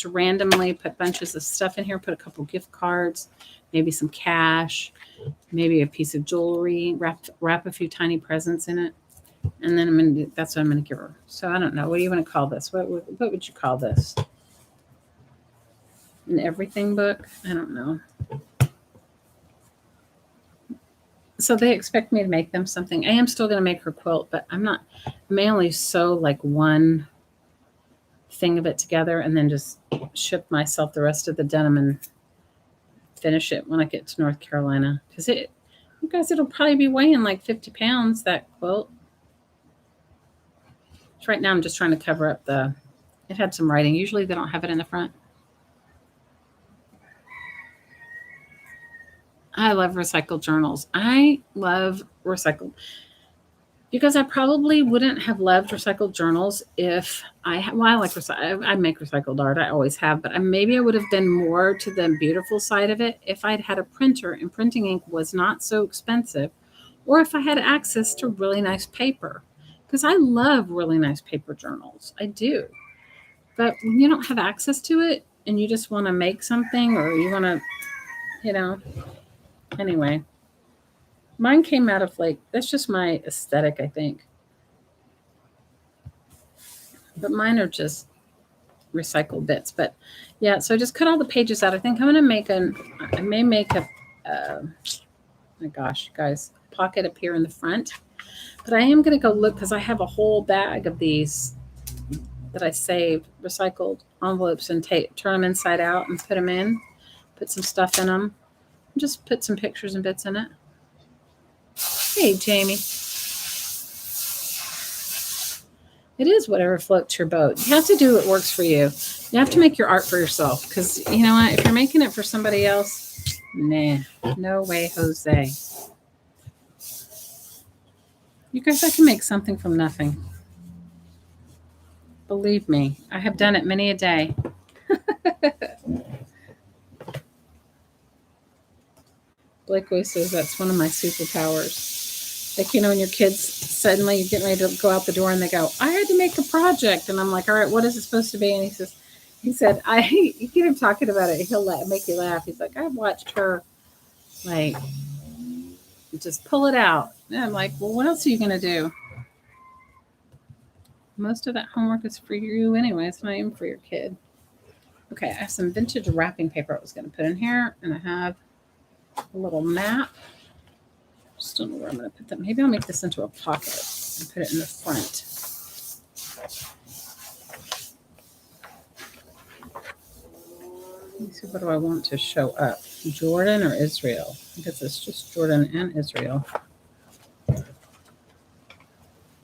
randomly put bunches of stuff in here, put a couple gift cards, maybe some cash, maybe a piece of jewelry, wrap a few tiny presents in it. And then that's what I'm going to give her. So I don't know. What do you want to call this? What would you call this? An everything book? I don't know. So they expect me to make them something. I am still going to make her quilt, but I'm not. I may only sew like one thing of it together and then just ship myself the rest of the denim and finish it when I get to North Carolina. Because you guys, it'll probably be weighing like 50 pounds, that quilt. So right now I'm just trying to cover up it had some writing. Usually they don't have it in the front. I love recycled journals. I love recycled because I probably wouldn't have loved recycled journals if I like I make recycled art. I always have, but maybe I would have been more to the beautiful side of it if I'd had a printer and printing ink was not so expensive, or if I had access to really nice paper, because I love really nice paper journals. I do. But when you don't have access to it and you just want to make something, or you want to, anyway, mine came out of that's just my aesthetic, I think. But mine are just recycled bits. But yeah, so I just cut all the pages out. I think I'm going to I may make a, my gosh, guys, pocket up here in the front. But I am going to go look because I have a whole bag of these that I saved, recycled envelopes, and turn them inside out and put them in, put some stuff in them, and just put some pictures and bits in it. Hey, Jamie. It is whatever floats your boat. You have to do what works for you. You have to make your art for yourself because you know what? If you're making it for somebody else, nah, no way, Jose. You guys, I can make something from nothing. Believe me, I have done it many a day. Blake always says that's one of my superpowers. Like, when your kids suddenly you're getting ready to go out the door and they go, I had to make a project. And I'm like, all right, what is it supposed to be? And he said, you get him talking about it. He'll make you laugh. He's like, I've watched her just pull it out. And I'm like, well, what else are you going to do? Most of that homework is for you anyway. It's not even for your kid. Okay, I have some vintage wrapping paper I was going to put in here. And I have a little map. Just don't know where I'm going to put that. Maybe I'll make this into a pocket and put it in the front. Let me see, what do I want to show up? Jordan or Israel? I guess it's just Jordan and Israel.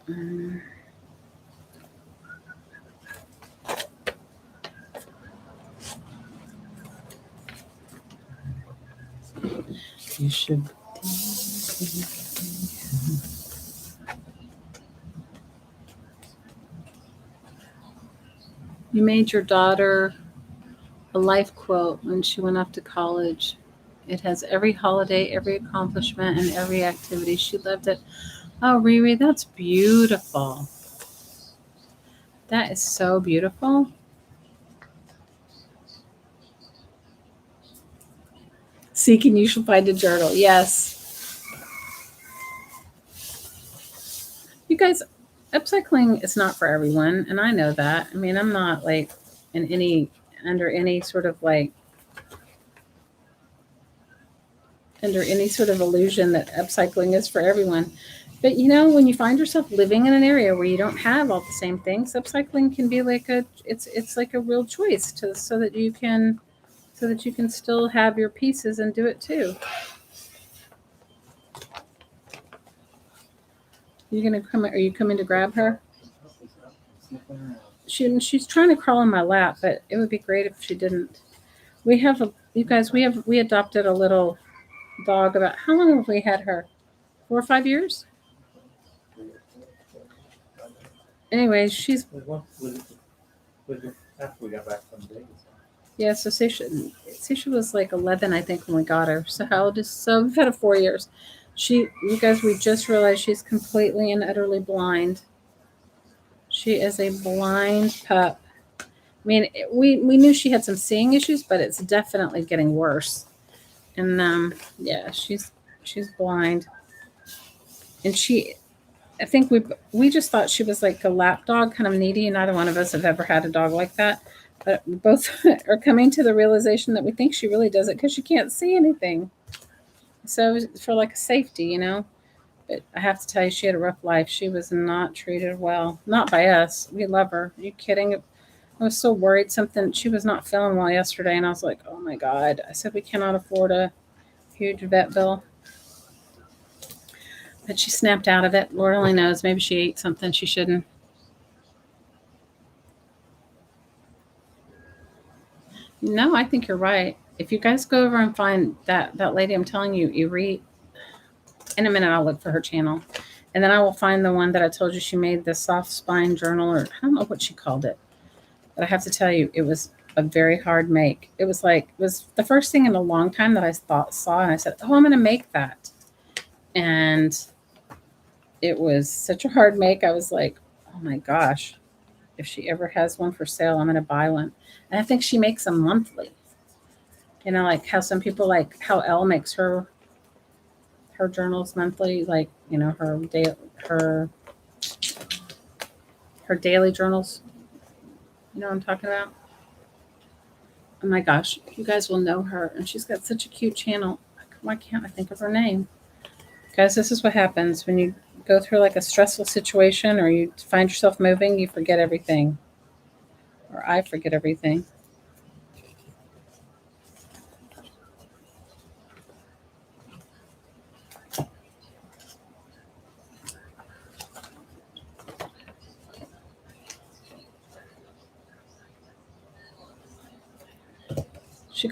You should. You made your daughter a life quote when she went off to college. It has every holiday, every accomplishment, and every activity. She loved it. Oh, Riri, that's beautiful. That is so beautiful. Seeking, you shall find a journal. Yes. You guys, upcycling is not for everyone, and I know that. I mean, I'm not like under any sort of illusion that upcycling is for everyone. But when you find yourself living in an area where you don't have all the same things, upcycling can be like it's like a real choice so that you can still have your pieces and do it too. Are you coming to grab her? She's trying to crawl in my lap, but it would be great if she didn't. We adopted a little dog. About how long have we had her? 4 or 5 years? Anyways, she's after we got back from Vegas. Yeah, so Seisha was like 11, I think, when we got her. So how old is so we've had her 4 years. You guys, we just realized she's completely and utterly blind. She is a blind pup. I mean, we knew she had some seeing issues, but it's definitely getting worse. And yeah, she's blind. And I think we just thought she was like a lap dog, kind of needy. Neither one of us have ever had a dog like that. But we both are coming to the realization that we think she really does it because she can't see anything. So for like a safety. But I have to tell you, she had a rough life. She was not treated well. Not by us. We love her. Are you kidding? I was so worried she was not feeling well yesterday. And I was like, oh my God. I said, we cannot afford a huge vet bill. But she snapped out of it. Lord only knows. Maybe she ate something she shouldn't. No, I think you're right. If you guys go over and find that lady I'm telling you, in a minute I'll look for her channel. And then I will find the one that I told you she made, the soft spine journal, or I don't know what she called it. But I have to tell you, it was a very hard make. It was the first thing in a long time that I saw, and I said, oh, I'm going to make that. And it was such a hard make. I was like, oh my gosh, if she ever has one for sale, I'm going to buy one. And I think she makes them monthly. Like how some people, like how Elle makes her journals monthly, like, her daily journals. You know what I'm talking about? Oh my gosh, you guys will know her. And she's got such a cute channel. Why can't I think of her name? Guys, this is what happens when you go through like a stressful situation or you find yourself moving, you forget everything. Or I forget everything.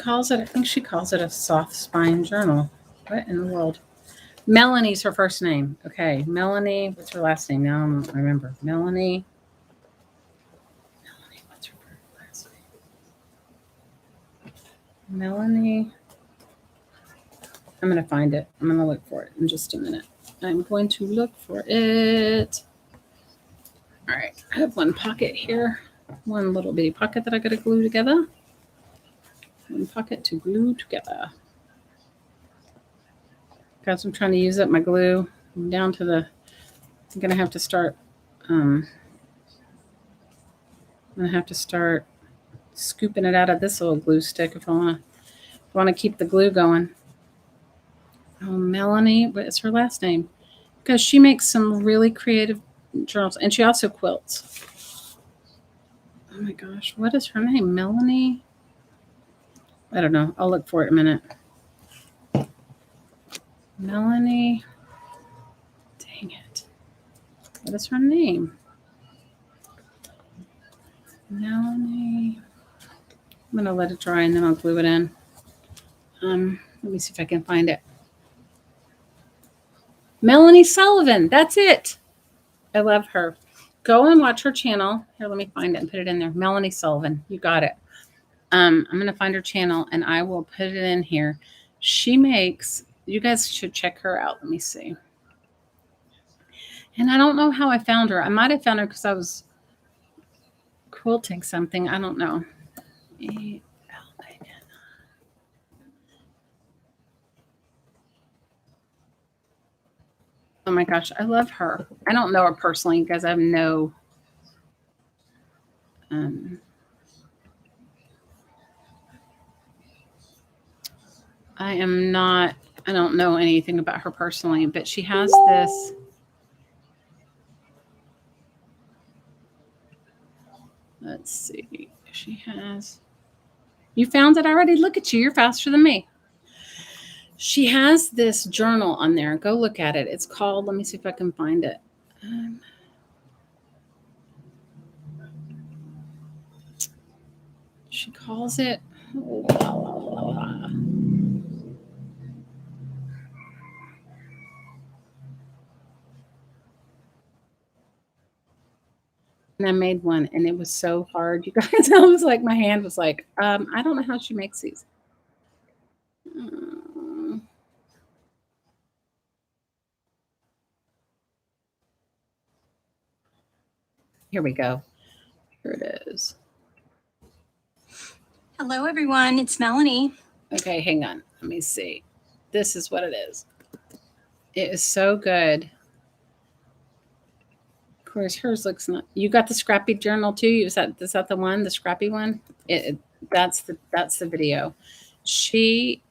I think she calls it a soft spine journal. What in the world? Melanie's her first name. Okay, Melanie. What's her last name? Now I don't remember. Melanie. What's her last name? Melanie. I'm going to find it. I'm going to look for it in just a minute. I'm going to look for it. All right. I have one pocket here. One little bitty pocket that I got to glue together. One pocket to glue together. Guys, I'm trying to use up my glue. I'm down to I'm going to have to start scooping it out of this little glue stick if I want to keep the glue going. Oh, Melanie, what is her last name? Because she makes some really creative journals, and she also quilts. Oh my gosh, what is her name? Melanie? I don't know. I'll look for it in a minute. Melanie. Dang it. What is her name? Melanie. I'm going to let it dry and then I'll glue it in. Let me see if I can find it. Melanie Sullivan. That's it. I love her. Go and watch her channel. Here, let me find it and put it in there. Melanie Sullivan. You got it. I'm going to find her channel and I will put it in here. She makes, you guys should check her out. Let me see. And I don't know how I found her. I might have found her because I was quilting something. I don't know. Oh my gosh, I love her. I don't know her personally because I have no I don't know anything about her personally, but she has this. Let's see. She has. You found it already? Look at you. You're faster than me. She has this journal on there. Go look at it. It's called, let me see if I can find it. She calls it. And I made one and it was so hard. You guys, I was like, my hand was like, I don't know how she makes these. Here we go. Here it is. Hello, everyone. It's Melanie. Okay, hang on. Let me see. This is what it is. It is so good. Of course, hers looks not. You got the scrappy journal too. Is that the one, the scrappy one? That's the video.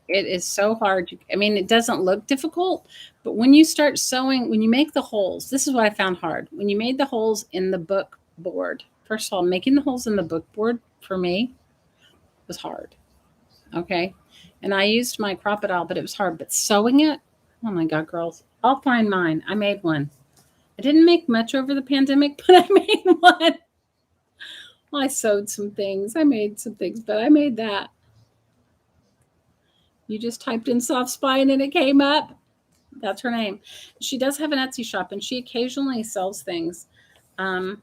It is so hard. I mean, it doesn't look difficult, but when you start sewing, when you make the holes, this is what I found hard. When you made the holes in the book board, first of all, making the holes in the book board for me was hard. Okay. And I used my crocodile, but it was hard. But sewing it, oh my God, girls, I'll find mine. I made one. I didn't make much over the pandemic, but I made one. Well, I sewed some things. I made some things, but I made that. You just typed in soft spine and it came up. That's her name. She does have an Etsy shop and she occasionally sells things. I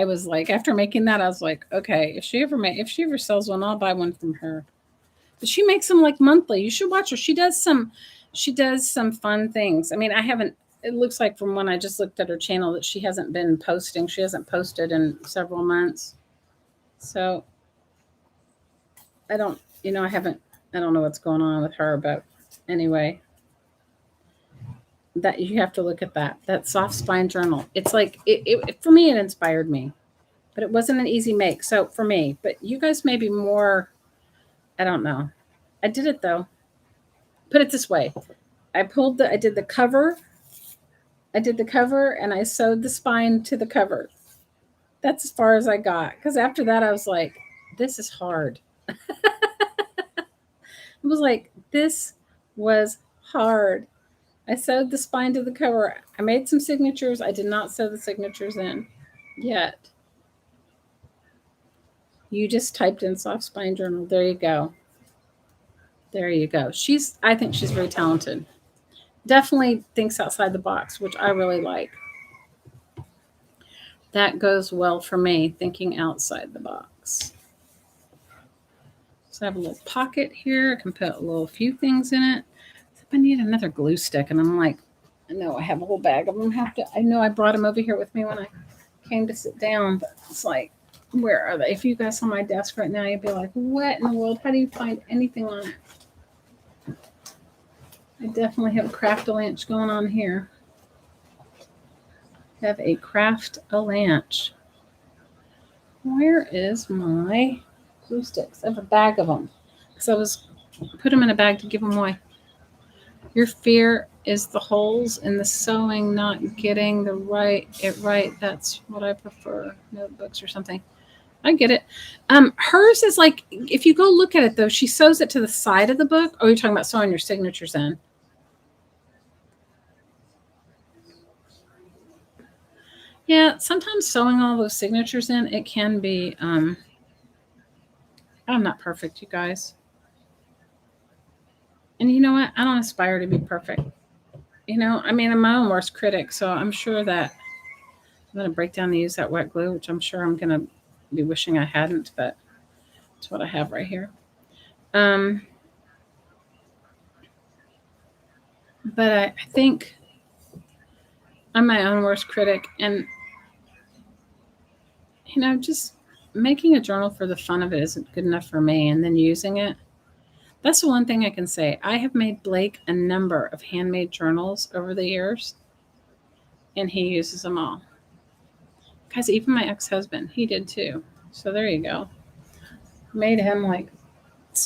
was like, after making that, I was like, okay, if she ever sells one, I'll buy one from her. But she makes them like monthly. You should watch her. She does some fun things. I mean, it looks like from when I just looked at her channel that she hasn't been posting. She hasn't posted in several months. So I don't know what's going on with her, but anyway, that you have to look at that soft spine journal. It's like, it for me, it inspired me, but it wasn't an easy make. So for me, but you guys may be more, I don't know. I did it though. Put it this way. I did the cover and I sewed the spine to the cover. That's as far as I got. Because after that, I was like, this is hard. It was like, this was hard. I sewed the spine to the cover. I made some signatures. I did not sew the signatures in yet. You just typed in soft spine journal. There you go. There you go. I think she's very talented. Definitely thinks outside the box, which I really like. That goes well for me, thinking outside the box. So I have a little pocket here. I can put a few things in it. I need another glue stick, and I'm like, I know I have a whole bag of them. I know I brought them over here with me when I came to sit down, but it's like, where are they? If you guys saw my desk right now, you'd be like, what in the world? How do you find anything on it? I definitely have a craft-a-lanch going on here. Have a craft-a-lanch. Where is my glue sticks? I have a bag of them. Because put them in a bag to give them away. Your fear is the holes in the sewing not getting it right. That's what I prefer. Notebooks or something. I get it. Hers is like, if you go look at it though, she sews it to the side of the book. Oh, you're talking about sewing your signatures in. Yeah, sometimes sewing all those signatures in, it can be. I'm not perfect, you guys. And you know what? I don't aspire to be perfect. I mean, I'm my own worst critic, so I'm sure that I'm going to break down to use that wet glue, which I'm sure I'm going to be wishing I hadn't, but it's what I have right here. Um, but I think I'm my own worst critic, and just making a journal for the fun of it isn't good enough for me, and then using it. That's the one thing I can say. I have made Blake a number of handmade journals over the years, and he uses them all. Because even my ex-husband, he did too. So there you go. Made him like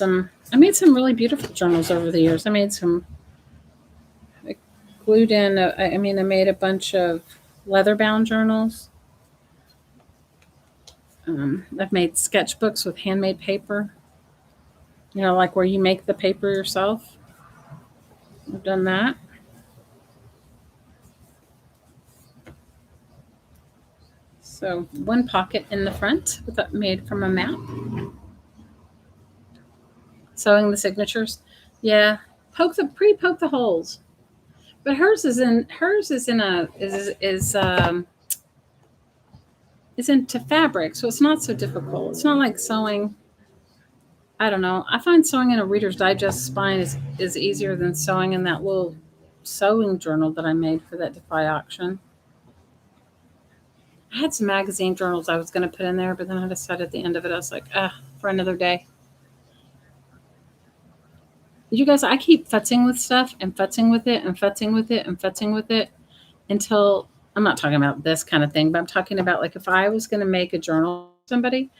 I made some really beautiful journals over the years. I made some like, glued in. I mean, I made a bunch of leather-bound journals. I've made sketchbooks with handmade paper. Like where you make the paper yourself. I've done that. So one pocket in the front with that made from a map. Sewing the signatures. Yeah. Poke the holes. But hers is into fabric, so it's not so difficult. It's not like sewing. I don't know. I find sewing in a Reader's Digest spine is easier than sewing in that little sewing journal that I made for that Defy auction. I had some magazine journals I was going to put in there, but then I decided at the end of it, I was like, for another day. You guys, I keep futzing with stuff and futzing with it and futzing with it and futzing with it until I'm not talking about this kind of thing, but I'm talking about like if I was going to make a journal for somebody,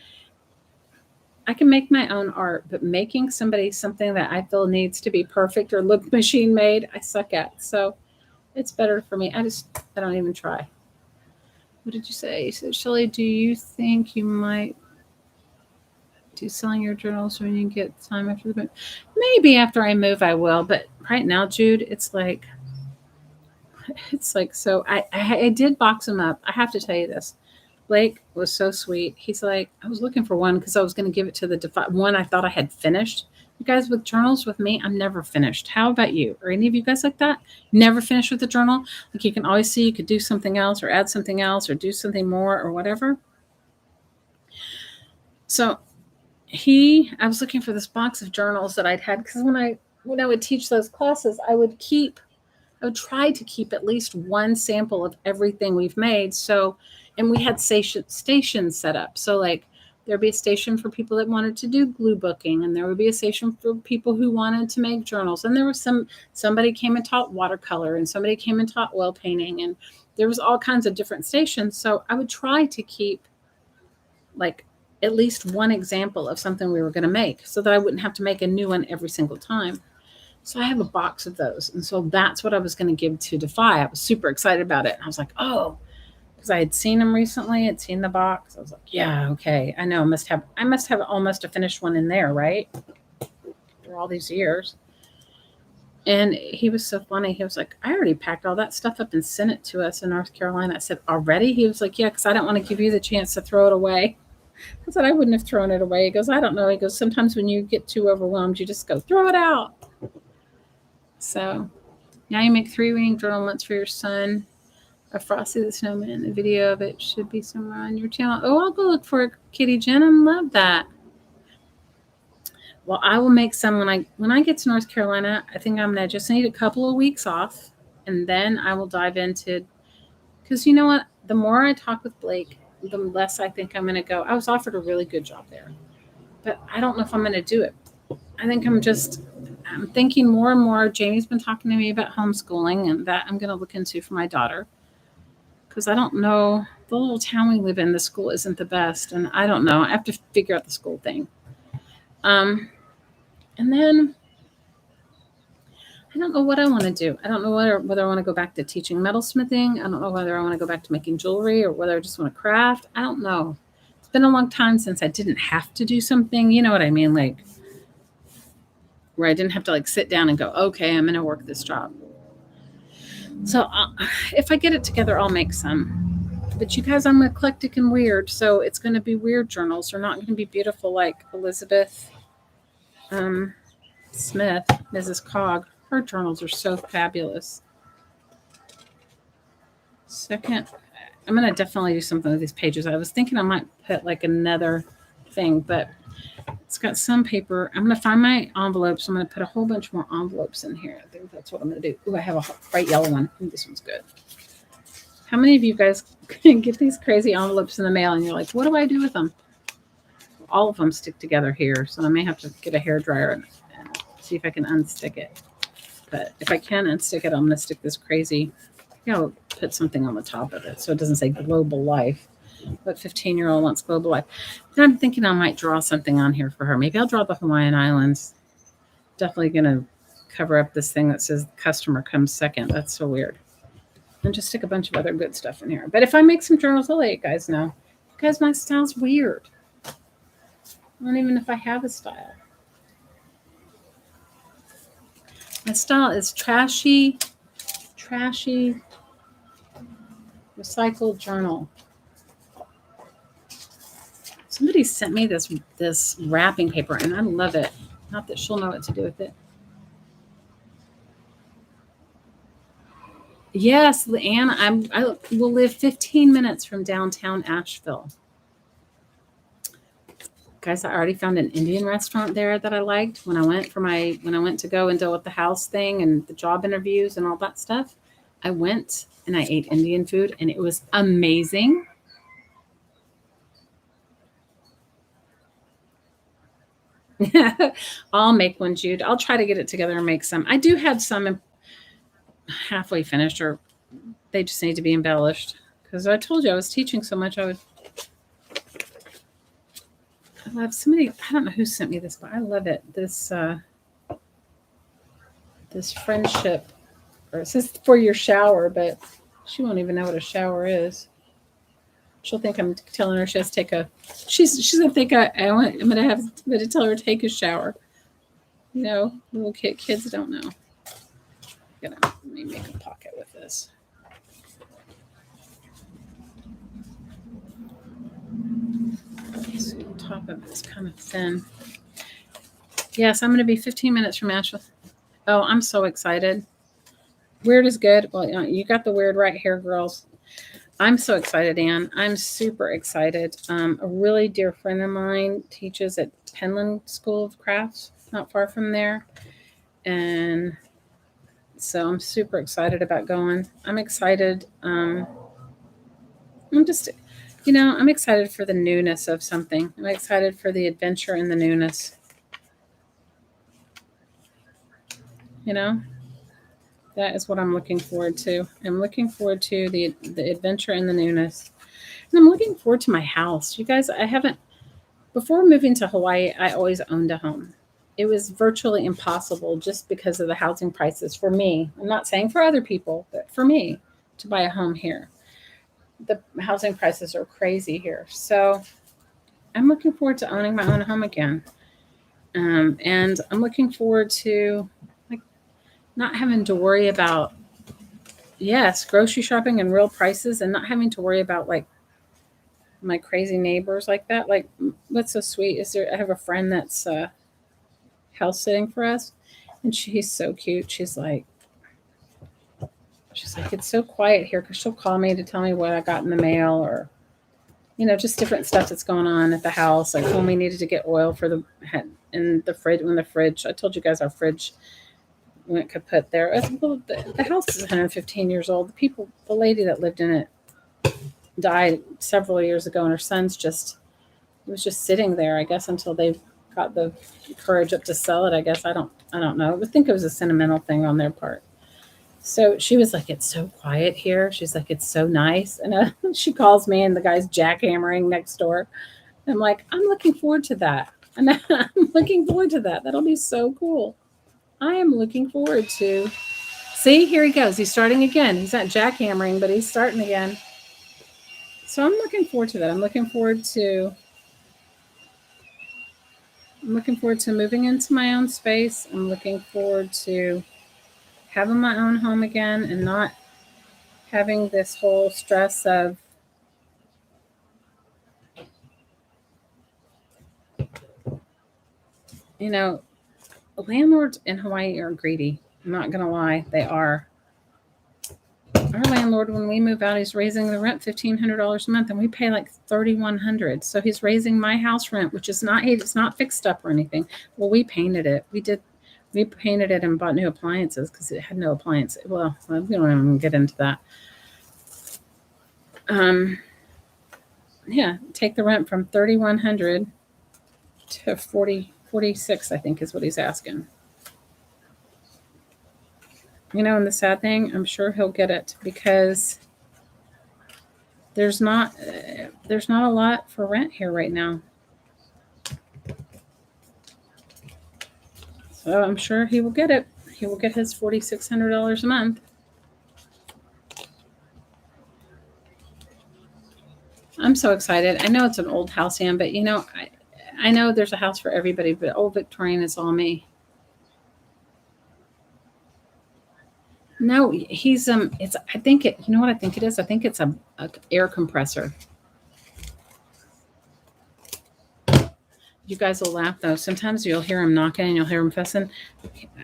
I can make my own art, but making somebody something that I feel needs to be perfect or look machine made, I suck at. So it's better for me. I don't even try. What did you say? You said, Shelley, do you think you might do selling your journals when you get time after the move? Maybe after I move, I will. But right now, Jude, it's like so. I did box them up. I have to tell you this. Blake was so sweet. He's like, I was looking for one because I was going to give it to the one I thought I had finished. You guys, with journals with me, I'm never finished. How about you? Are any of you guys like that? Never finished with a journal? Like you can always see you could do something else or add something else or do something more or whatever. So I was looking for this box of journals that I'd had because when I would teach those classes, I would try to keep at least one sample of everything we've made. So, and we had stations set up. So like there'd be a station for people that wanted to do glue booking, and there would be a station for people who wanted to make journals. And there was somebody came and taught watercolor, and somebody came and taught oil painting, and there was all kinds of different stations. So I would try to keep like at least one example of something we were going to make so that I wouldn't have to make a new one every single time. So I have a box of those. And so that's what I was going to give to Defy. I was super excited about it. And I was like, oh, because I had seen them recently. I'd seen the box. I was like, yeah, okay. I know I must have almost a finished one in there, right? For all these years. And he was so funny. He was like, I already packed all that stuff up and sent it to us in North Carolina. I said, already? He was like, yeah, because I don't want to give you the chance to throw it away. I said, I wouldn't have thrown it away. He goes, I don't know. He goes, sometimes when you get too overwhelmed, you just go, throw it out. So now you make 3 reading journal months for your son. A Frosty the Snowman. The video of it should be somewhere on your channel. Oh, I'll go look for it, Kitty Jen. I love that. Well, I will make some when I get to North Carolina. I think I'm gonna just need a couple of weeks off, and then I will dive into. Because you know what? The more I talk with Blake, the less I think I'm gonna go. I was offered a really good job there, but I don't know if I'm gonna do it. I think I'm thinking more and more. Jamie's been talking to me about homeschooling, and that I'm going to look into for my daughter. Because I don't know, the little town we live in, the school isn't the best. And I don't know. I have to figure out the school thing. And then I don't know what I want to do. I don't know whether I want to go back to teaching metalsmithing. I don't know whether I want to go back to making jewelry or whether I just want to craft. I don't know. been a long time since I didn't have to do something. You know what I mean? Like where I didn't have to like sit down and go, okay, I'm going to work this job. So if I get it together, I'll make some. But you guys, I'm eclectic and weird. So it's going to be weird journals. They're not going to be beautiful like Elizabeth Smith, Mrs. Cog. Her journals are so fabulous. Second, I'm going to definitely do something with these pages. I was thinking I might put like another thing, but it's got some paper. I'm going to find my envelopes. I'm going to put a whole bunch more envelopes in here. I think that's what I'm going to do. Oh, I have a bright yellow one. Ooh, this one's good. How many of you guys get these crazy envelopes in the mail and you're like, what do I do with them? All of them stick together here, so I may have to get a hairdryer and see if I can unstick it. But if I can unstick it, I'm going to stick this crazy, put something on the top of it so it doesn't say global life. But 15-year-old wants global life. And I'm thinking I might draw something on here for her. Maybe I'll draw the Hawaiian Islands. Definitely going to cover up this thing that says customer comes second. That's so weird. And just stick a bunch of other good stuff in here. But if I make some journals, I'll let you guys know. Because my style's weird. I don't even know if I have a style. My style is trashy recycled journal. Somebody sent me this wrapping paper, and I love it. Not that she'll know what to do with it. Yes, Leanne, I will live 15 minutes from downtown Asheville. Guys, I already found an Indian restaurant there that I liked when I went to go and deal with the house thing and the job interviews and all that stuff. I went and I ate Indian food, and it was amazing. I'll make one, Jude. I'll try to get it together and make some. I do have some halfway finished, or they just need to be embellished. Because I told you I was teaching so much, I love somebody. I don't know who sent me this, but I love it. This friendship, or it says for your shower, but she won't even know what a shower is. She'll think I'm telling her she has to take a. She's gonna think I'm gonna tell her to take a shower. Little kids don't know. Let me make a pocket with this. So the top of it is kind of thin. Yes, I'm gonna be 15 minutes from Asheville. Oh, I'm so excited. Weird is good. Well, you got the weird right here, girls. I'm so excited, Anne. I'm super excited. A really dear friend of mine teaches at Penland School of Crafts, not far from there. And so I'm super excited about going. I'm excited. I'm excited for the newness of something. I'm excited for the adventure and the newness. That is what I'm looking forward to. I'm looking forward to the adventure and the newness. And I'm looking forward to my house. You guys, before moving to Hawaii, I always owned a home. It was virtually impossible just because of the housing prices for me. I'm not saying for other people, but for me to buy a home here. The housing prices are crazy here. So I'm looking forward to owning my own home again. And I'm looking forward to not having to worry about, grocery shopping and real prices, and not having to worry about like my crazy neighbors like that. Like, what's so sweet I have a friend that's house sitting for us, and she's so cute. She's like, it's so quiet here, because she'll call me to tell me what I got in the mail, or just different stuff that's going on at the house. Like when we needed to get oil for the fridge. I told you guys our fridge went kaput there. The house is 115 years old. The lady that lived in it died several years ago, and her son's was just sitting there, I guess, until they got the courage up to sell it. I guess I don't know. I would think it was a sentimental thing on their part. So she was like, it's so quiet here. She's like, it's so nice. And she calls me, and the guy's jackhammering next door. I'm like, I'm looking forward to that. And I'm looking forward to that. That'll be so cool. I am looking forward to. See, here he goes. He's starting again. He's not jackhammering, but he's starting again. So I'm looking forward to that. I'm looking forward to I'm looking forward to moving into my own space. I'm looking forward to having my own home again and not having this whole stress of, you know, landlords in Hawaii are greedy. I'm not going to lie, they are. Our landlord, when we move out, he's raising the rent $1,500 a month, and we pay like $3,100. So he's raising my house rent, which is not, it's not fixed up or anything. Well, we painted it. We painted it and bought new appliances because it had no appliance. Well, we don't even get into that. Yeah, take the rent from 3,100 to 46, I think is what he's asking. And the sad thing, I'm sure he'll get it because there's not a lot for rent here right now. So I'm sure he will get it. He will get his $4,600 a month. I'm so excited. I know it's an old house, Ann, but I know there's a house for everybody, but old Victorian is all me. No, he's it's I think it you know what I think it is? I think it's a air compressor. You guys will laugh though. Sometimes you'll hear him knocking and you'll hear him fussing.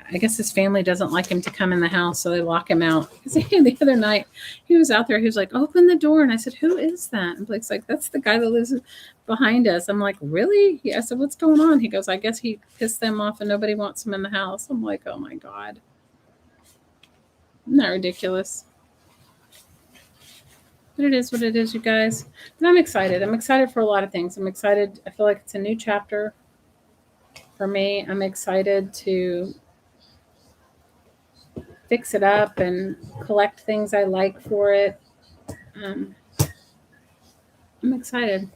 I guess his family doesn't like him to come in the house, so they lock him out. The other night he was out there, he was like, "Open the door," and I said, "Who is that?" And Blake's like, "That's the guy that lives behind us." I'm like, "Really?" I said, "What's going on?" He goes, "I guess he pissed them off and nobody wants him in the house." I'm like, "Oh my God. Isn't that ridiculous?" But it is what it is, you guys. And I'm excited. I'm excited for a lot of things. I'm excited. I feel like it's a new chapter for me. I'm excited to fix it up and collect things I like for it. I'm excited.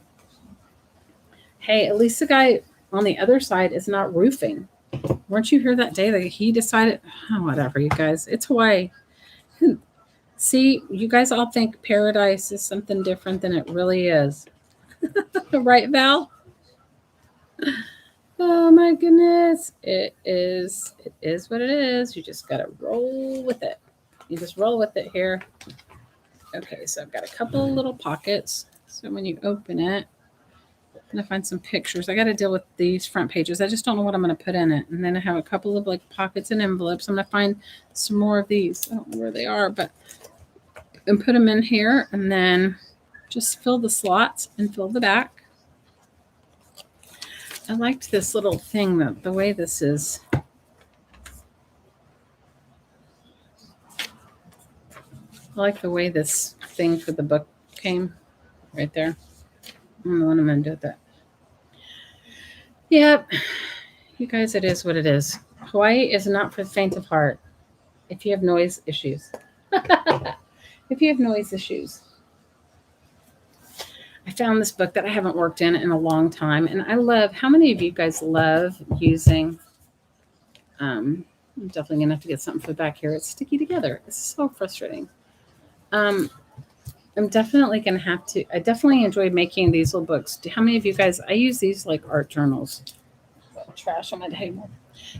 Hey, at least the guy on the other side is not roofing. Weren't you here that day that he decided? Oh, whatever, you guys. It's Hawaii. See, you guys all think paradise is something different than it really is. Right, Val? Oh my goodness. It is what it is. You just gotta roll with it. You just roll with it here. Okay, so I've got a couple little pockets. So when you open it, I'm gonna find some pictures. I gotta deal with these front pages. I just don't know what I'm gonna put in it. And then I have a couple of like pockets and envelopes. I'm gonna find some more of these. I don't know where they are, but and put them in here and then just fill the slots and fill the back. I liked this little thing, the way this is. I like the way this thing for the book came right there. I don't know what I'm going to do with that. Yep. You guys, it is what it is. Hawaii is not for the faint of heart if you have noise issues. If you have noise issues. I found this book that I haven't worked in a long time. And I love, how many of you guys love using, I'm definitely going to have to get something for the back here. It's sticky together. It's so frustrating. I'm definitely going to have to, I definitely enjoy making these little books. How many of you guys, I use these like art journals. Trash on my table.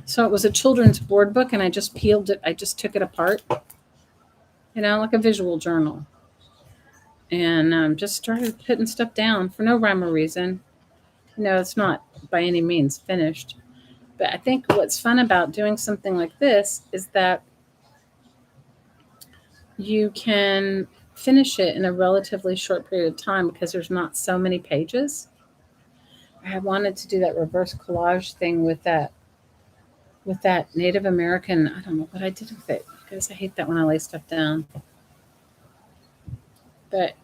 So it was a children's board book and I just peeled it. I just took it apart, like a visual journal. And just started putting stuff down for no rhyme or reason. It's not by any means finished. But I think what's fun about doing something like this is that you can finish it in a relatively short period of time because there's not so many pages. I wanted to do that reverse collage thing with that Native American. I don't know what I did with it because I hate that when I lay stuff down. But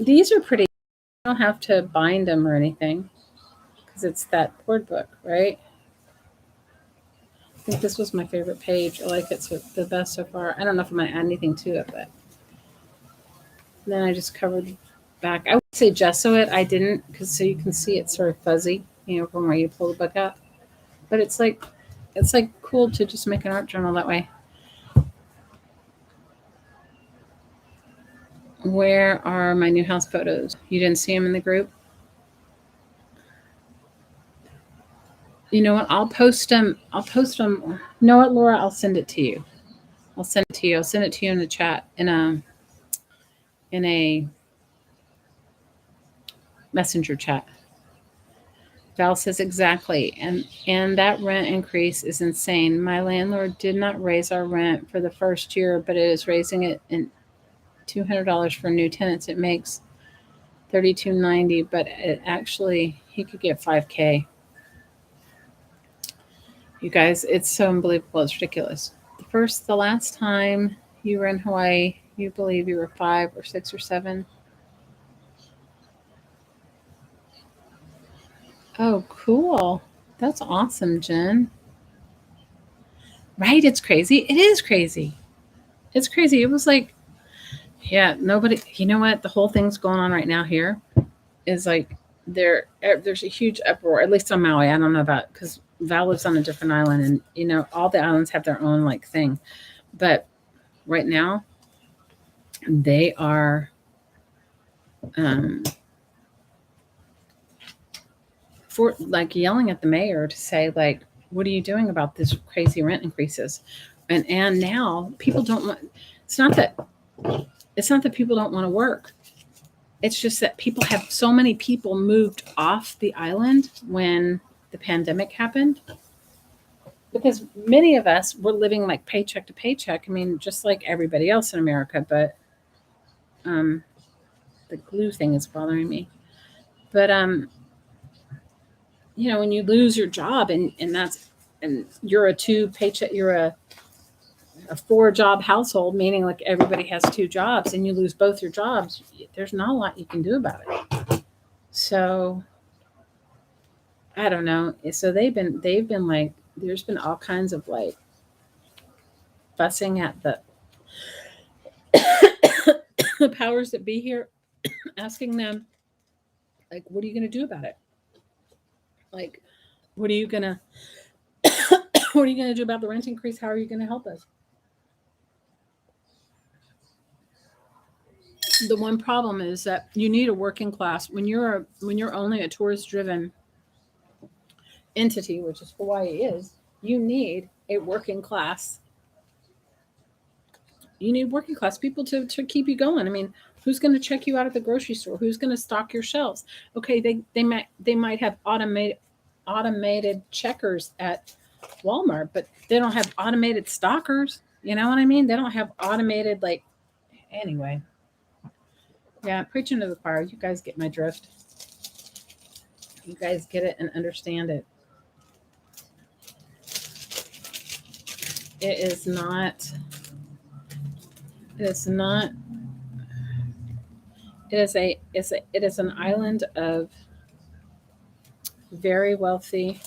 these are pretty. You don't have to bind them or anything because it's that board book, right? I think this was my favorite page. I like it the best so far. I don't know if I'm going to add anything to it, but then I just covered back. I would say gesso it. I didn't because so you can see it's sort of fuzzy, from where you pull the book up. But it's like cool to just make an art journal that way. Where are my new house photos? You didn't see them in the group? You know what? I'll post them. I'll post them. You know what, Laura? I'll send it to you. I'll send it to you. I'll send it to you in the chat in a messenger chat. Val says exactly, and that rent increase is insane. My landlord did not raise our rent for the first year, but it is raising it in $200 for new tenants. It makes 32.90, but it actually he could get 5K. You guys, it's so unbelievable. It's ridiculous. The last time you were in Hawaii, you believe you were 5 or 6 or 7. Oh, cool. That's awesome, Jen. Right? It's crazy. It is crazy. It's crazy. It was like, yeah, nobody, you know what? The whole thing's going on right now here is like there's a huge uproar, at least on Maui. I don't know about because Val lives on a different island and, all the islands have their own like thing. But right now, they are um, for like yelling at the mayor to say like, what are you doing about this crazy rent increases? And now people don't want. It's not that people don't want to work. It's just that people have so many people moved off the island when the pandemic happened because many of us were living like paycheck to paycheck. I mean, just like everybody else in America, but um, the glue thing is bothering me. But when you lose your job and you're a two paycheck, you're a 4 job household, meaning like everybody has 2 jobs, and you lose both your jobs. There's not a lot you can do about it. So I don't know. So they've been like, there's been all kinds of like fussing at the powers that be here, asking them like, what are you going to do about it? Like, what are you gonna what are you gonna do about the rent increase? How are you going to help us? The one problem is that you need a working class when you're only a tourist driven entity, which is Hawaii is. You need a working class. You need working class people to keep you going. I mean, who's going to check you out at the grocery store? Who's going to stock your shelves? Okay, they might have automated checkers at Walmart, but they don't have automated stockers. You know what I mean? They don't have automated like anyway. Yeah, preaching to the choir. You guys get my drift. You guys get it and understand it. It is not. It is not. It is an island of very wealthy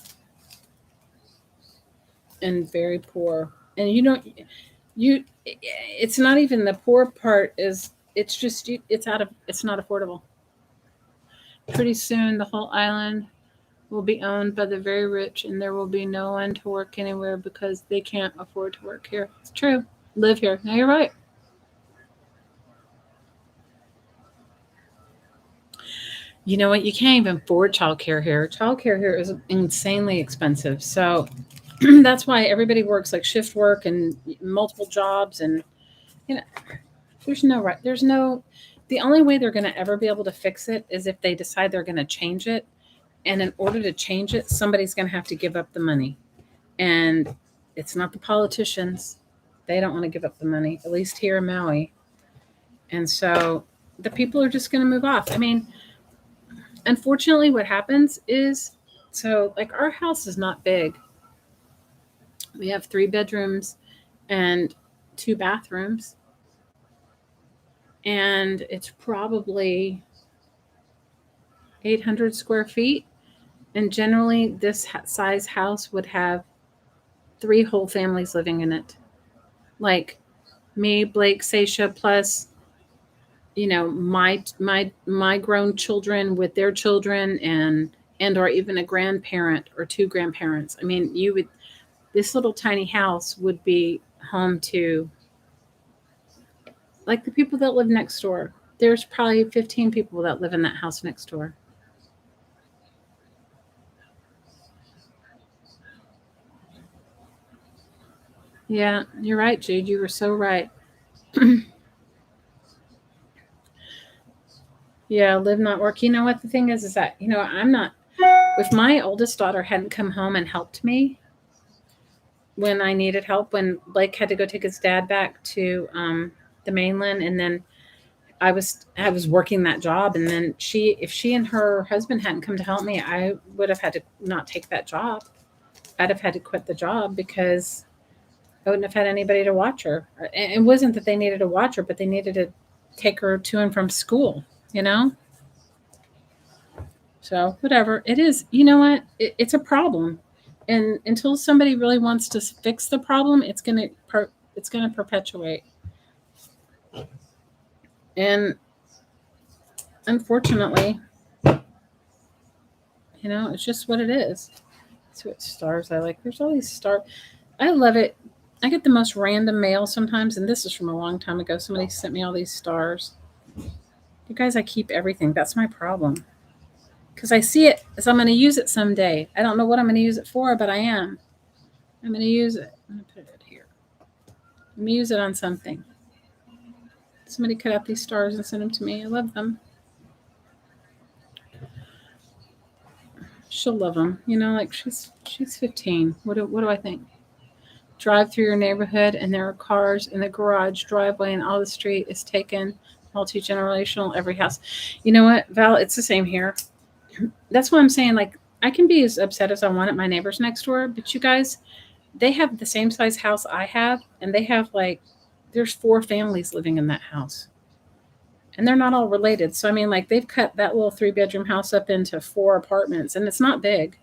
and very poor. And you it's not even the poor part is it's just it's not affordable. Pretty soon the whole island will be owned by the very rich and there will be no one to work anywhere because they can't afford to work here. It's true. Live here. Now you're right. You know what? You can't even afford childcare here. Childcare here is insanely expensive. So that's why everybody works like shift work and multiple jobs. And you know, there's no. The only way they're going to ever be able to fix it is if they decide they're going to change it. And in order to change it, somebody's going to have to give up the money. And it's not the politicians. They don't want to give up the money, at least here in Maui. And so the people are just going to move off. I mean, unfortunately, what happens is so like our house is not big. We have 3 bedrooms and 2 bathrooms. And it's probably 800 square feet. And generally, this size house would have 3 whole families living in it. Like me, Blake, Seisha, plus my grown children with their children and or even a grandparent or 2 grandparents. I mean, this little tiny house would be home to like the people that live next door. There's probably 15 people that live in that house next door. Yeah, you're right, Jude. You were so right. Yeah, live not work. You know what the thing is that, I'm not, if my oldest daughter hadn't come home and helped me when I needed help, when Blake had to go take his dad back to the mainland, and then I was working that job, and then if she and her husband hadn't come to help me, I would have had to not take that job. I'd have had to quit the job because I wouldn't have had anybody to watch her. And it wasn't that they needed to watch her, but they needed to take her to and from school, you know? So, whatever. It is, you know what? It's a problem. And until somebody really wants to fix the problem, it's going to perpetuate. And unfortunately, it's just what it is. See what stars I like. There's all these stars. I love it. I get the most random mail sometimes, and this is from a long time ago. Somebody sent me all these stars. You guys, I keep everything. That's my problem. Because I see it, so I'm going to use it someday. I don't know what I'm going to use it for, but I am. I'm going to use it. I'm going to put it here. I'm going to use it on something. Somebody cut out these stars and sent them to me. I love them. She'll love them. Like she's 15. What do I think? Drive through your neighborhood, and there are cars in the garage, driveway, and all the street is taken. Multi-generational, every house. You know what, Val? It's the same here. That's why I'm saying, like, I can be as upset as I want at my neighbors next door, but you guys, they have the same size house I have, and they have there's 4 families living in that house, and they're not all related. So I mean, like, they've cut that little 3-bedroom house up into 4 apartments, and it's not big,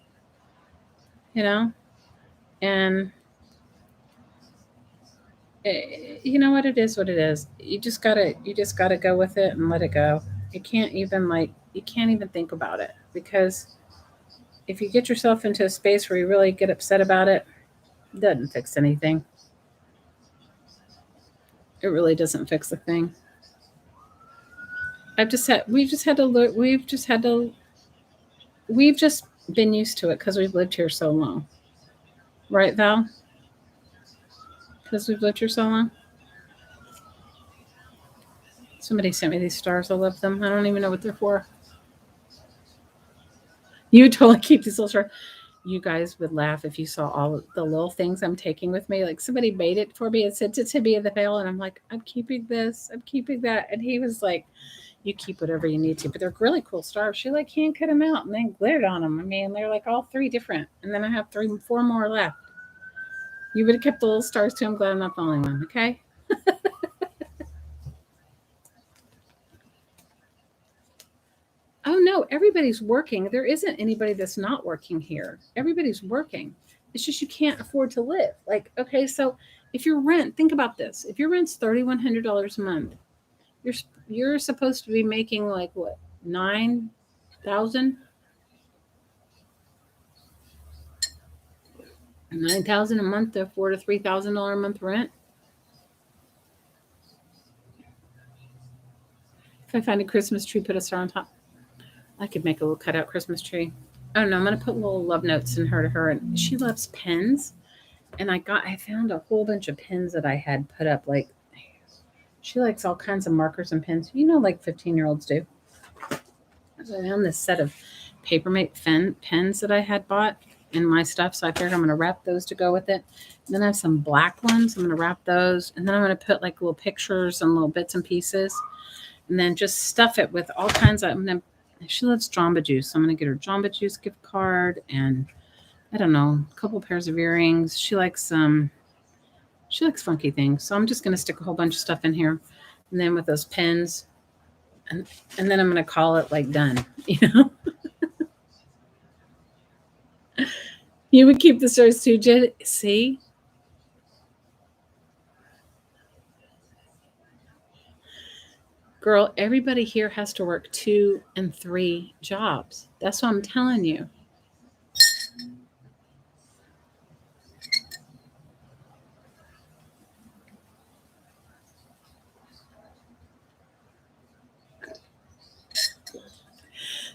and you know what, it is what it is. You just gotta go with it and let it go. You can't even think about it, because if you get yourself into a space where you really get upset about it, it doesn't fix anything. It really doesn't fix a thing. We've just been used to it because we've lived here so long, right, Val? Because we've lived here so long. Somebody sent me these stars. I love them. I don't even know what they're for. You would totally keep these little stars. You guys would laugh if you saw all of the little things I'm taking with me. Like, somebody made it for me and sent it to me in the mail, and I'm like, I'm keeping this, I'm keeping that, and he was like, you keep whatever you need to. But they're really cool stars. She like hand cut them out and then glittered on them. I mean, they're like all 3 different, and then I have 4 more left. You would have kept the little stars too. I'm glad I'm not the only one. Okay. Oh no, everybody's working. There isn't anybody that's not working here. Everybody's working. It's just you can't afford to live. Like, okay, so if your rent, think about this. If your rent's $3,100 a month, you're you're supposed to be making like what, 9,000, 9,000 a month to afford a $3,000 a month rent. If I find a Christmas tree, put a star on top. I could make a little cutout Christmas tree. Oh no, I'm gonna put little love notes in her to her, and she loves pens. And I found a whole bunch of pens that I had put up. Like, she likes all kinds of markers and pens. Like 15-year-olds do. So I found this set of Papermate pens that I had bought in my stuff. So I figured I'm going to wrap those to go with it. And then I have some black ones. I'm going to wrap those. And then I'm going to put like little pictures and little bits and pieces. And then just stuff it with all kinds of. She loves Jamba Juice. So I'm going to get her Jamba Juice gift card and, I don't know, a couple pairs of earrings. She likes funky things. So I'm just going to stick a whole bunch of stuff in here. And then with those pens, and then I'm going to call it like done, You would keep the stars too, Jed. See? Girl, everybody here has to work 2 and 3 jobs. That's what I'm telling you.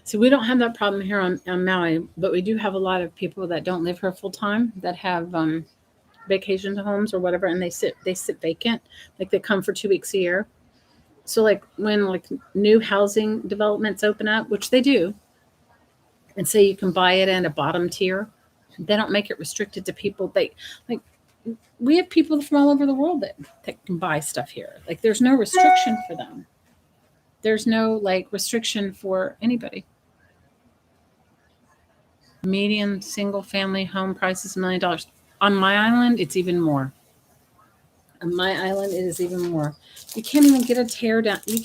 So we don't have that problem here on Maui, but we do have a lot of people that don't live here full time that have vacation homes or whatever, and they sit vacant, like they come for 2 weeks a year. So like when like new housing developments open up, which they do, and say you can buy it in a bottom tier, they don't make it restricted to people. They like we have people from all over the world that can buy stuff here. Like there's no restriction for them. There's no like restriction for anybody. Median single family home price is $1 million. On my island, it's even more. On my island, it is even more. You can't even get a tear down. You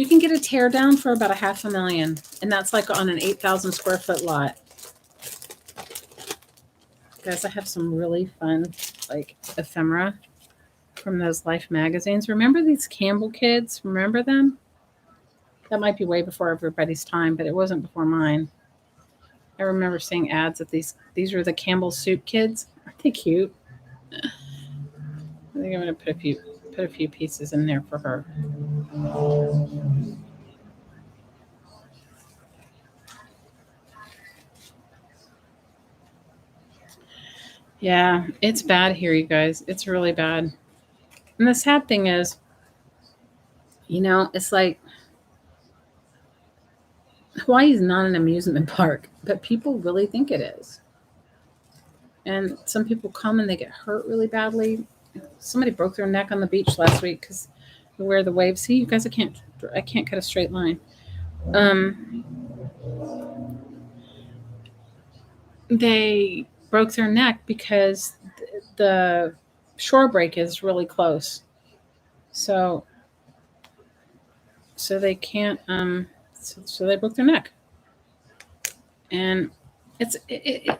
can get a tear down for about $500,000, and that's like on an 8,000 square foot lot. Guys, I have some really fun like ephemera from those Life magazines. Remember these Campbell kids? Remember them? That might be way before everybody's time, but it wasn't before mine. I remember seeing ads of these were the Campbell soup kids. Aren't they cute? I think I'm gonna put a few pieces in there for her. Yeah, it's bad here, you guys. It's really bad. And the sad thing is, it's like Hawaii is not an amusement park, but people really think it is. And some people come and they get hurt really badly. Somebody broke their neck on the beach last week because where the waves. See, you guys, I can't cut a straight line. Um, they broke their neck because the shore break is really close. So they can't. So they broke their neck, and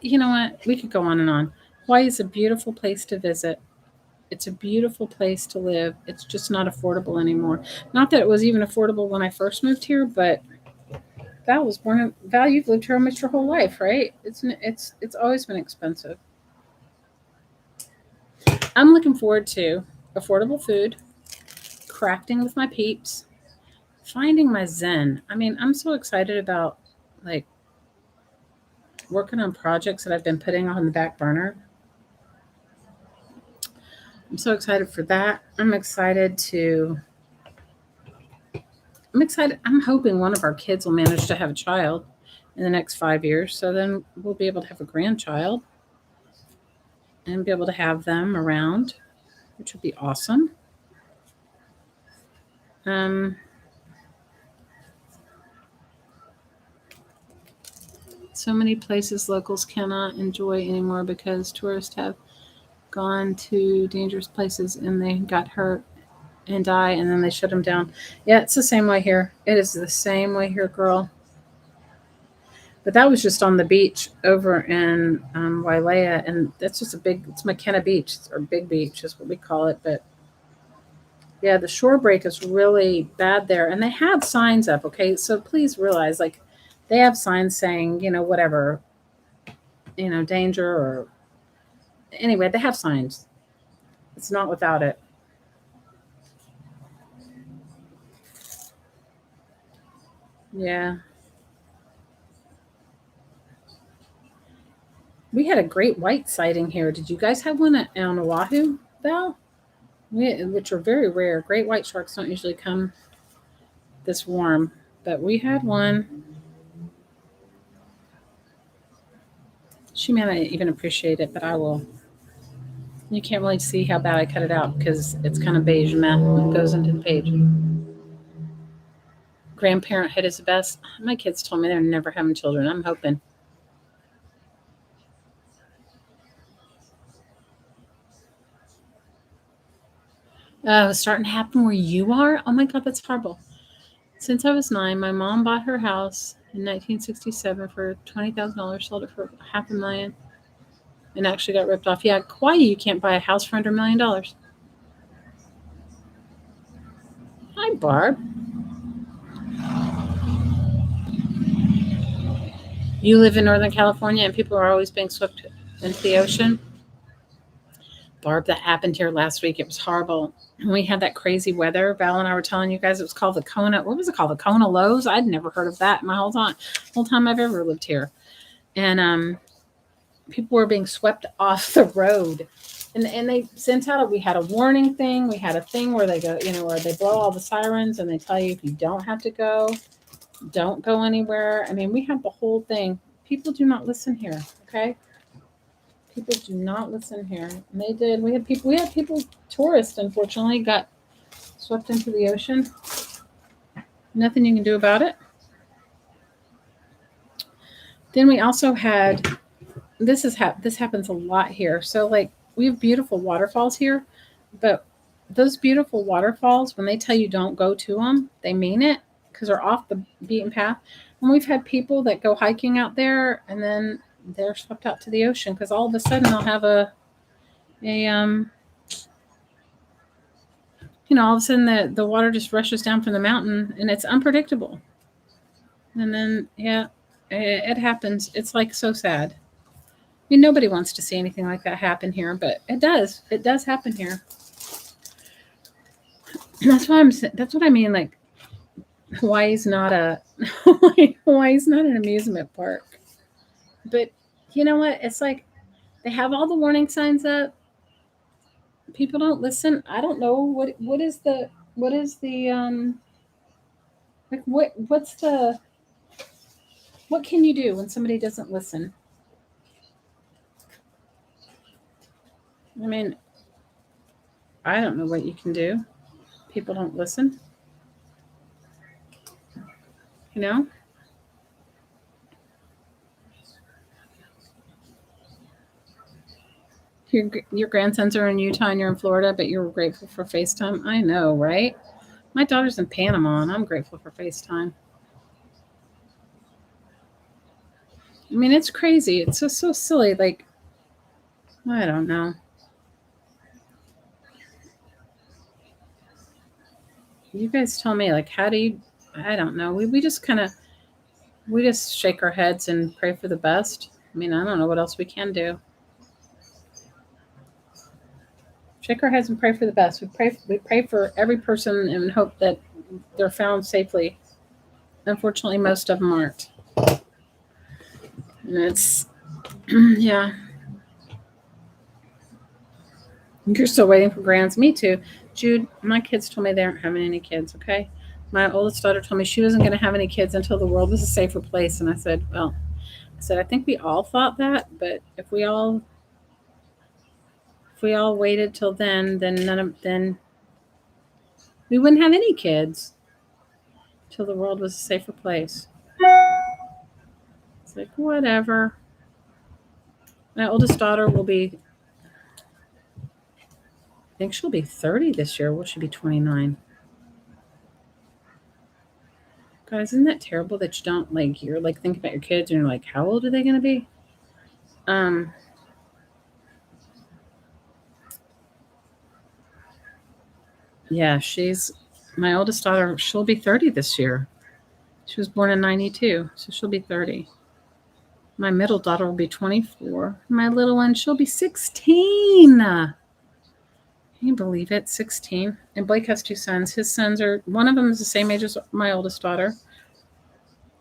you know what? We could go on and on. Hawaii is a beautiful place to visit. It's a beautiful place to live. It's just not affordable anymore. Not that it was even affordable when I first moved here, but Val, you've lived here almost your whole life, right? It's always been expensive. I'm looking forward to affordable food, crafting with my peeps, finding my zen. I mean, I'm so excited about like working on projects that I've been putting on the back burner. I'm so excited for that. I'm excited. I'm hoping one of our kids will manage to have a child in the next 5 years. So then we'll be able to have a grandchild and be able to have them around, which would be awesome. Um, so many places locals cannot enjoy anymore because tourists have gone to dangerous places and they got hurt and die, and then they shut them down. Yeah, it's the same way here. It is the same way here, girl. But that was just on the beach over in Wailea, and it's McKenna Beach, or Big Beach is what we call it. But yeah, the shore break is really bad there, and they have signs up. Okay, so please realize, like, they have signs saying, whatever, danger or anyway, they have signs. It's not without it. Yeah, we had a great white sighting here. Did you guys have one on Oahu, Val? Which are very rare. Great white sharks don't usually come this warm, but we had one. She may not even appreciate it, but I will. You can't really see how bad I cut it out because it's kind of beige matte. It goes into the page. Grandparenthood is the best. My kids told me they're never having children. I'm hoping. It's starting to happen where you are. Oh my God, that's horrible. Since I was 9, my mom bought her house in 1967 for $20,000, sold it for $500,000, and actually got ripped off. Yeah, Kauai, you can't buy a house for under $1 million. Hi, Barb. You live in Northern California and people are always being swept into the ocean. Barb, that happened here last week. It was horrible. We had that crazy weather. Val and I were telling you guys it was called the Kona. What was it called? The Kona Lows? I'd never heard of that in my whole time I've ever lived here. And people were being swept off the road. And they sent out, we had a warning thing. We had a thing where they go, where they blow all the sirens and they tell you if you don't have to go, don't go anywhere. I mean, we had the whole thing. People do not listen here. Okay. People do not listen here. And they did. We had people, tourists, unfortunately, got swept into the ocean. Nothing you can do about it. Then we also had, this happens a lot here. So like we have beautiful waterfalls here, but those beautiful waterfalls, when they tell you don't go to them, they mean it because they're off the beaten path. And we've had people that go hiking out there and then they're swept out to the ocean because all of a sudden they'll have all of a sudden the water just rushes down from the mountain and it's unpredictable. And then, yeah, it happens. It's like so sad. I mean, nobody wants to see anything like that happen here, but it does. It does happen here. That's what I mean. Like, Hawaii's not Hawaii's not an amusement park. But you know what? It's like they have all the warning signs up. People don't listen. I don't know what is the like what can you do when somebody doesn't listen? I mean, I don't know what you can do. People don't listen. You know? Your grandsons are in Utah and you're in Florida, but you're grateful for FaceTime. I know, right? My daughter's in Panama and I'm grateful for FaceTime. I mean, it's crazy. It's just so silly. Like, I don't know. You guys tell me, like, how do you, I don't know. We just we just shake our heads and pray for the best. I mean, I don't know what else we can do. Shake our heads and pray for the best. We pray for every person and hope that they're found safely. Unfortunately, most of them aren't. And it's, yeah. You're still waiting for grands. Me too. Jude, my kids told me they aren't having any kids, okay? My oldest daughter told me she wasn't going to have any kids until the world was a safer place. And I said, well, I think we all thought that, but if we all waited till then we wouldn't have any kids till the world was a safer place. It's like, whatever. My oldest daughter I think she'll be 30 this year. Will she be 29? Guys, isn't that terrible that you don't like, you're like thinking about your kids and you're like, how old are they going to be? Um, yeah, she's my oldest daughter. She'll be 30 this year. She was born in 92, so she'll be 30. My middle daughter will be 24. My little one, she'll be 16. Can you believe it? 16. And Blake has two sons. His sons one of them is the same age as my oldest daughter.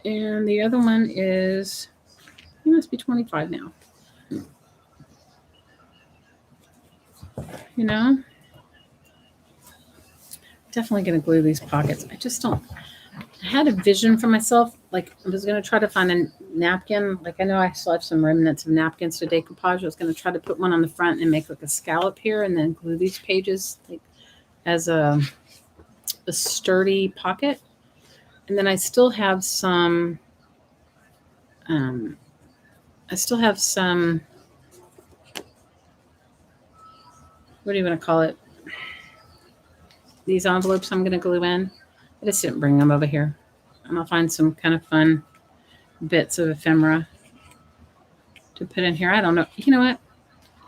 And the other one he must be 25 now. You know? Definitely going to glue these pockets. I just don't. I had a vision for myself. Like, I was going to try to find a napkin. Like, I know I still have some remnants of napkins to decoupage. I was going to try to put one on the front and make like a scallop here and then glue these pages like as a sturdy pocket. And then I still have some, what do you want to call it? These envelopes I'm going to glue in. I just didn't bring them over here. And I'll find some kind of fun bits of ephemera to put in here. I don't know. You know what?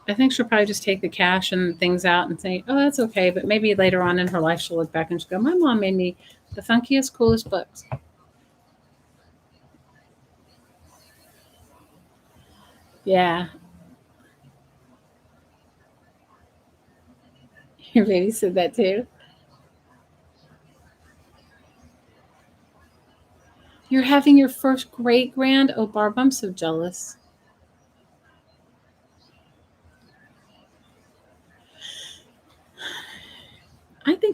I think she'll probably just take the cash and things out and say, oh, that's okay. But maybe later on in her life, she'll look back and she'll go, my mom made me the funkiest, coolest books. Yeah. Your baby said that too. You're having your first great grand. Oh, Barb, I'm so jealous.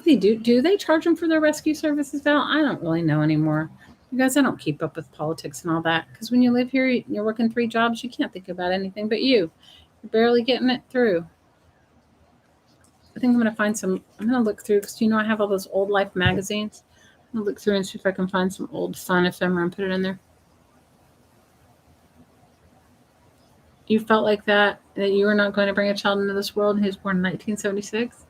they do. Do they charge them for their rescue services, Val? I don't really know anymore. You guys, I don't keep up with politics and all that because when you live here, you're working 3 jobs. You can't think about anything but you. You're barely getting it through. I think I'm going to find some. I'm going to look through because I have all those old Life magazines. I'm going to look through and see if I can find some old fun ephemera and put it in there. You felt like that you were not going to bring a child into this world who's born in 1976?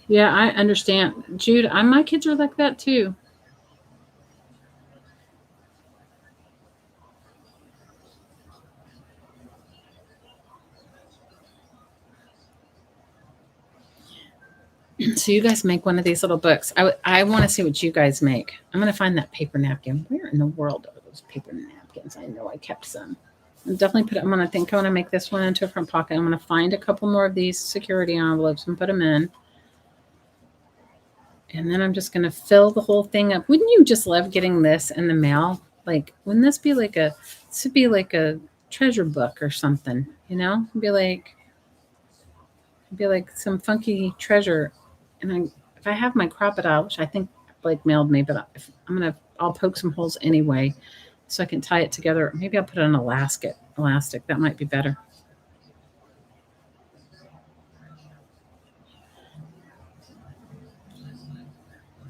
Yeah, I understand. Jude, my kids are like that too. So you guys make one of these little books. I want to see what you guys make. I'm going to find that paper napkin. Where in the world are those paper napkins? I know I kept some. I'll definitely put it. I'm going to think I want to make this one into a front pocket. I'm going to find a couple more of these security envelopes and put them in. And then I'm just going to fill the whole thing up. Wouldn't you just love getting this in the mail? Like, wouldn't this be like a treasure book or something? It'd be like some funky treasure. And if I have my crocodile, which I think Blake mailed me, but I'll poke some holes anyway, so I can tie it together. Maybe I'll put it on elastic. That might be better.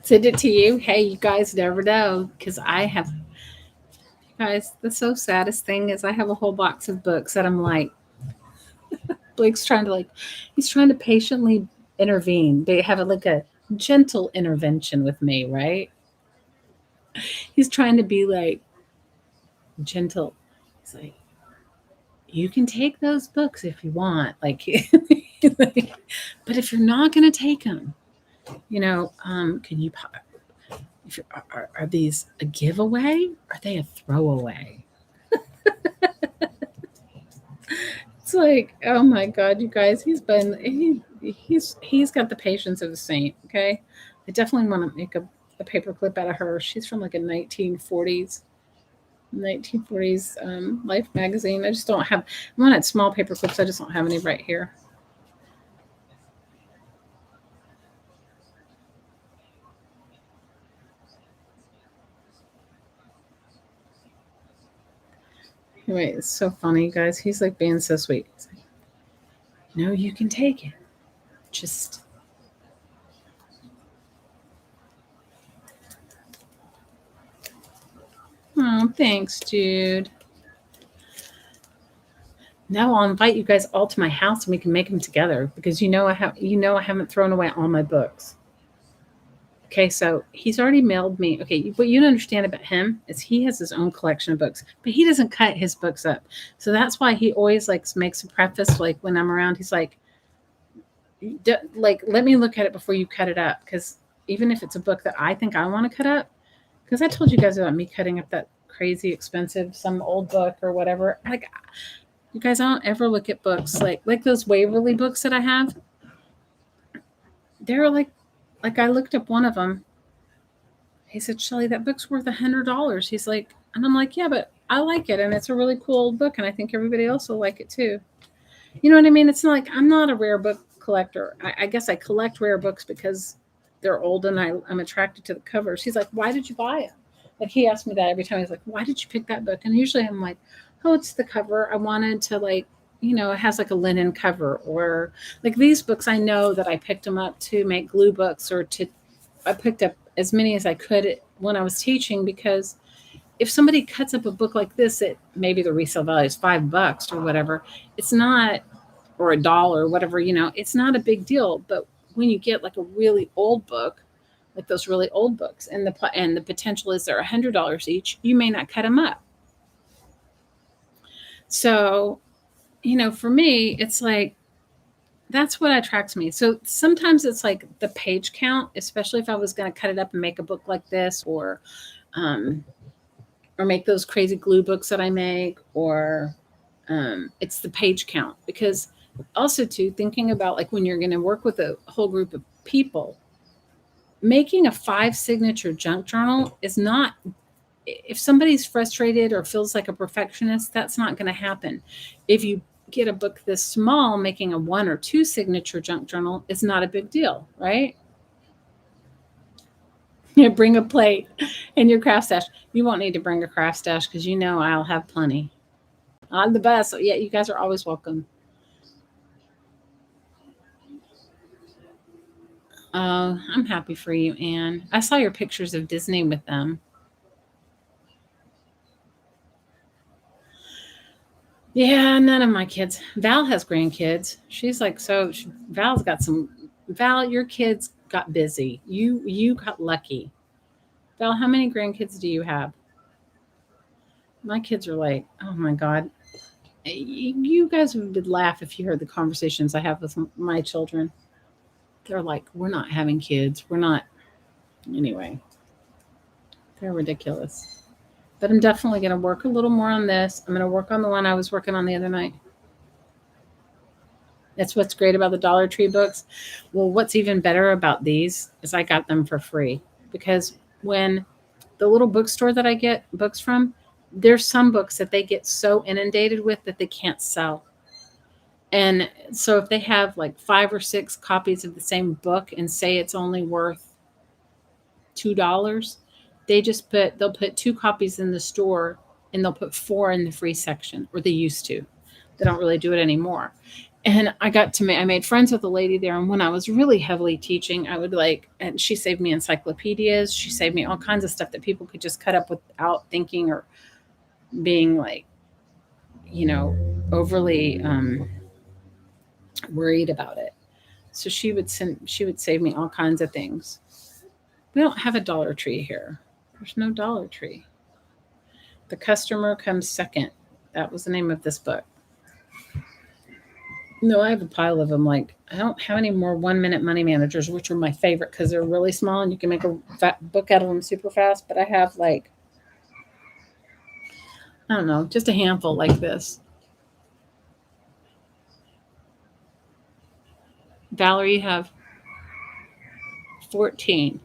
Send it to you. Hey, you guys never know because guys, the so saddest thing is I have a whole box of books that I'm like, Blake's he's trying to patiently intervene. They have a gentle intervention with me, right? He's trying to be like gentle. He's like, you can take those books if you want, but if you're not going to take them, can you? Are these a giveaway? Are they a throwaway? It's like, oh my God, you guys, he's got the patience of a saint. Okay, I definitely want to make a paperclip out of her. She's from like a 1940s Life magazine. I just don't have. I wanted small paper clips. I just don't have any right here. Anyway, it's so funny, guys. He's like being so sweet. He's like, no, you can take it. Just. Oh, thanks, dude. Now I'll invite you guys all to my house and we can make them together because I haven't thrown away all my books. Okay, so he's already mailed me. Okay, what you don't understand about him is he has his own collection of books, but he doesn't cut his books up. So that's why he always makes a preface when I'm around. He's like, let me look at it before you cut it up, because even if it's a book that I think I want to cut up, because I told you guys about me cutting up that crazy expensive some old book or whatever. You guys, I don't ever look at books like those Waverly books that I have. They're like I looked up one of them. He said, Shelly, that book's worth $100. He's like, and I'm like, yeah, but I like it, and it's a really cool old book, and I think everybody else will like it too. You know what I mean? It's not like I'm not a rare book collector. I guess I collect rare books because they're old and I'm attracted to the covers. He's like, why did you buy it? Like he asks me that every time. He's like, why did you pick that book? And usually I'm like, oh, it's the cover. I wanted to it has like a linen cover, or like these books. I know that I picked them up to make glue books, I picked up as many as I could when I was teaching, because if somebody cuts up a book like this, maybe the resale value is $5 or whatever. It's not, or $1 or whatever, it's not a big deal. But when you get like a really old book, like those really old books, and the potential is they're $100 each, you may not cut them up. So, for me, it's like, that's what attracts me. So sometimes it's like the page count, especially if I was going to cut it up and make a book like this, or make those crazy glue books that I make, or it's the page count. Because also too, thinking about like when you're going to work with a whole group of people, making a 5 signature junk journal is not if somebody's frustrated or feels like a perfectionist, that's not going to happen. If you get a book this small, making a 1 or 2 signature junk journal is not a big deal, right? You bring a plate and your craft stash. You won't need to bring a craft stash because you know I'll have plenty. I'm the best. So yeah, you guys are always welcome. Oh, I'm happy for you, Anne. I saw your pictures of Disney with them. Yeah, none of my kids. Val has grandkids. She's like, Val's got some. Val, your kids got busy. You got lucky. Val, how many grandkids do you have? My kids are like, oh my god. You guys would laugh if you heard the conversations I have with my children. They're like, we're not having kids. We're not. Anyway, they're ridiculous. But I'm definitely going to work a little more on this. I'm going to work on the one I was working on the other night. That's what's great about the Dollar Tree books. Well, what's even better about these is I got them for free because when the little bookstore that I get books from, there's some books that they get so inundated with that they can't sell. And so if they have like 5 or 6 copies of the same book and say it's only worth $2, they'll put 2 copies in the store and they'll put 4 in the free section, or they used to. They don't really do it anymore. And I made friends with a lady there. And when I was really heavily teaching, and she saved me encyclopedias. She saved me all kinds of stuff that people could just cut up without thinking or being like, overly worried about it. So she would save me all kinds of things. We don't have a Dollar Tree here. There's no Dollar Tree. The Customer Comes Second. That was the name of this book. No, I have a pile of them. Like, I don't have any more 1-minute money managers, which are my favorite because they're really small and you can make a book out of them super fast. But I have I don't know, just a handful like this. Valerie, you have 14,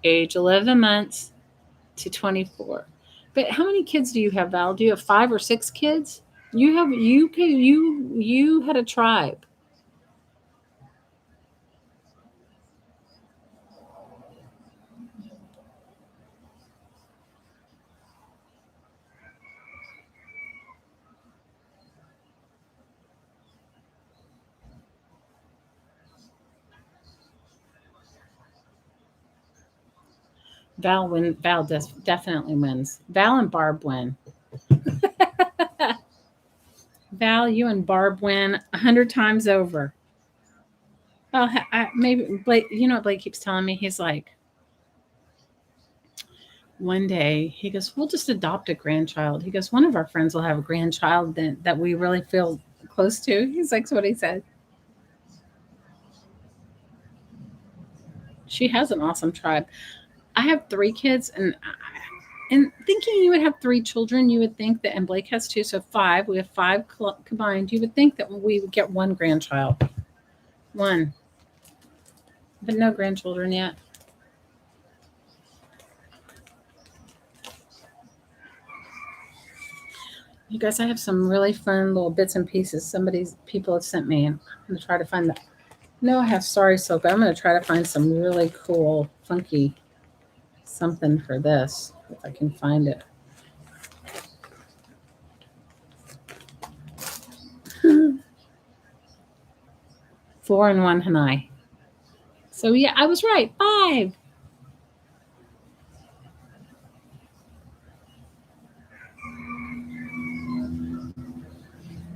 age 11 months to 24. But how many kids do you have, Val? Do you have 5 or 6 kids? You had a tribe. Val definitely wins. Val and Barb win. Val, you and Barb win 100 times over. Well, maybe Blake. You know what Blake keeps telling me? He's like, one day he goes, "We'll just adopt a grandchild." He goes, "One of our friends will have a grandchild that we really feel close to." He's like, "That's what he said." She has an awesome tribe. I have 3 kids, and thinking you would have 3 children, you would think that, and Blake has 2, so 5. We have 5 combined. You would think that we would get 1 grandchild. 1. But no grandchildren yet. You guys, I have some really fun little bits and pieces people have sent me, and I'm going to try to find that. No, I have Sorry Silk. I'm going to try to find some really cool, funky something for this, if I can find it. 4 and 1 Hanai. So yeah, I was right. 5.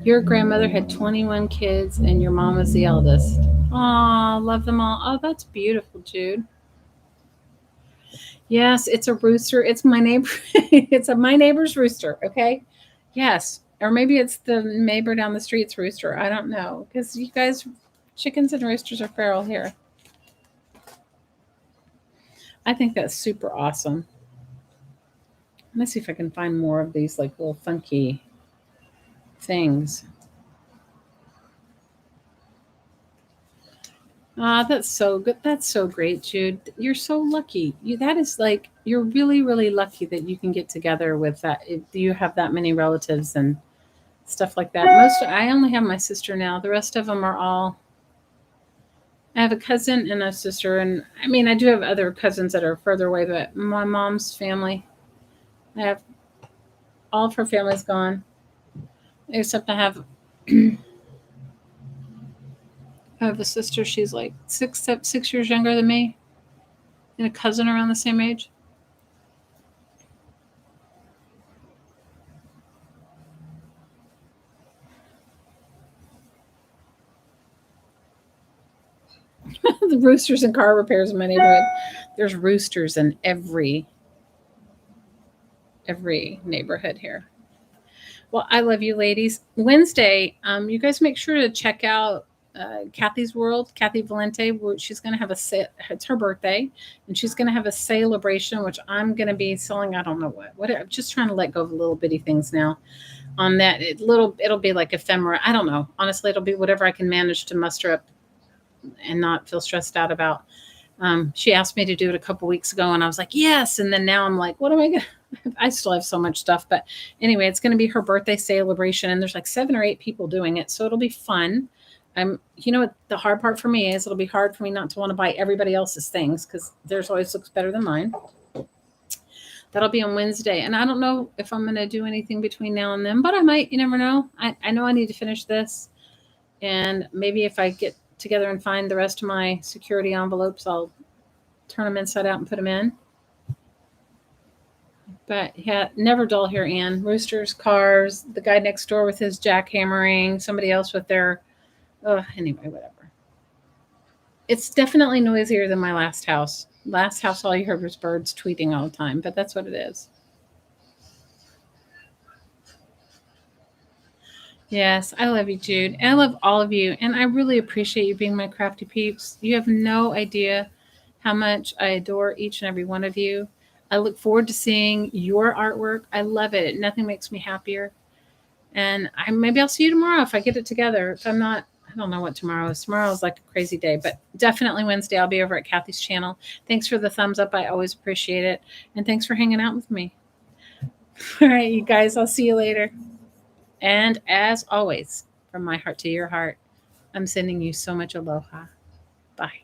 Your grandmother had 21 kids and your mom was the eldest. Aw, love them all. Oh, that's beautiful, Jude. Yes, it's a rooster. It's my neighbor. My neighbor's rooster. Okay. Yes. Or maybe it's the neighbor down the street's rooster. I don't know. Because you guys, chickens and roosters are feral here. I think that's super awesome. Let's see if I can find more of these like little funky things. Ah, that's so good. That's so great, Jude. You're so lucky. That is like you're really, really lucky that you can get together with that. If you have that many relatives and stuff like that. I only have my sister now. The rest of them are all. I have a cousin and a sister, and I mean I do have other cousins that are further away, but my mom's family, I have all of her family's gone, except I have a sister. She's like 6 years younger than me, and a cousin around the same age. The roosters and car repairs in my neighborhood. There's roosters in every neighborhood here. Well, I love you, ladies. Wednesday, you guys make sure to check out Kathy's World, Kathy Valente. She's going to have it's her birthday, and she's going to have a celebration, which I'm going to be selling. I don't know what. I'm just trying to let go of little bitty things now. On that, it'll be like ephemera. I don't know. Honestly, it'll be whatever I can manage to muster up and not feel stressed out about. She asked me to do it a couple weeks ago, and I was like, yes. And then now I'm like, what am I going to? I still have so much stuff. But anyway, it's going to be her birthday celebration, and there's like 7 or 8 people doing it. So it'll be fun. You know what the hard part for me is? It'll be hard for me not to want to buy everybody else's things because theirs always looks better than mine. That'll be on Wednesday. And I don't know if I'm going to do anything between now and then, but I might. You never know. I know I need to finish this. And maybe if I get together and find the rest of my security envelopes, I'll turn them inside out and put them in. But yeah, never dull here, Anne. Roosters, cars, the guy next door with his jackhammering, somebody else with their. Anyway, whatever. It's definitely noisier than my last house. Last house, all you heard was birds tweeting all the time, but that's what it is. Yes, I love you, Jude. And I love all of you. And I really appreciate you being my crafty peeps. You have no idea how much I adore each and every one of you. I look forward to seeing your artwork. I love it. Nothing makes me happier. And maybe I'll see you tomorrow if I get it together. If I'm not, I don't know what tomorrow is. Tomorrow is like a crazy day, but definitely Wednesday I'll be over at Kathy's channel. Thanks for the thumbs up. I always appreciate it. And thanks for hanging out with me. All right, you guys, I'll see you later. And as always, from my heart to your heart, I'm sending you so much aloha. Bye.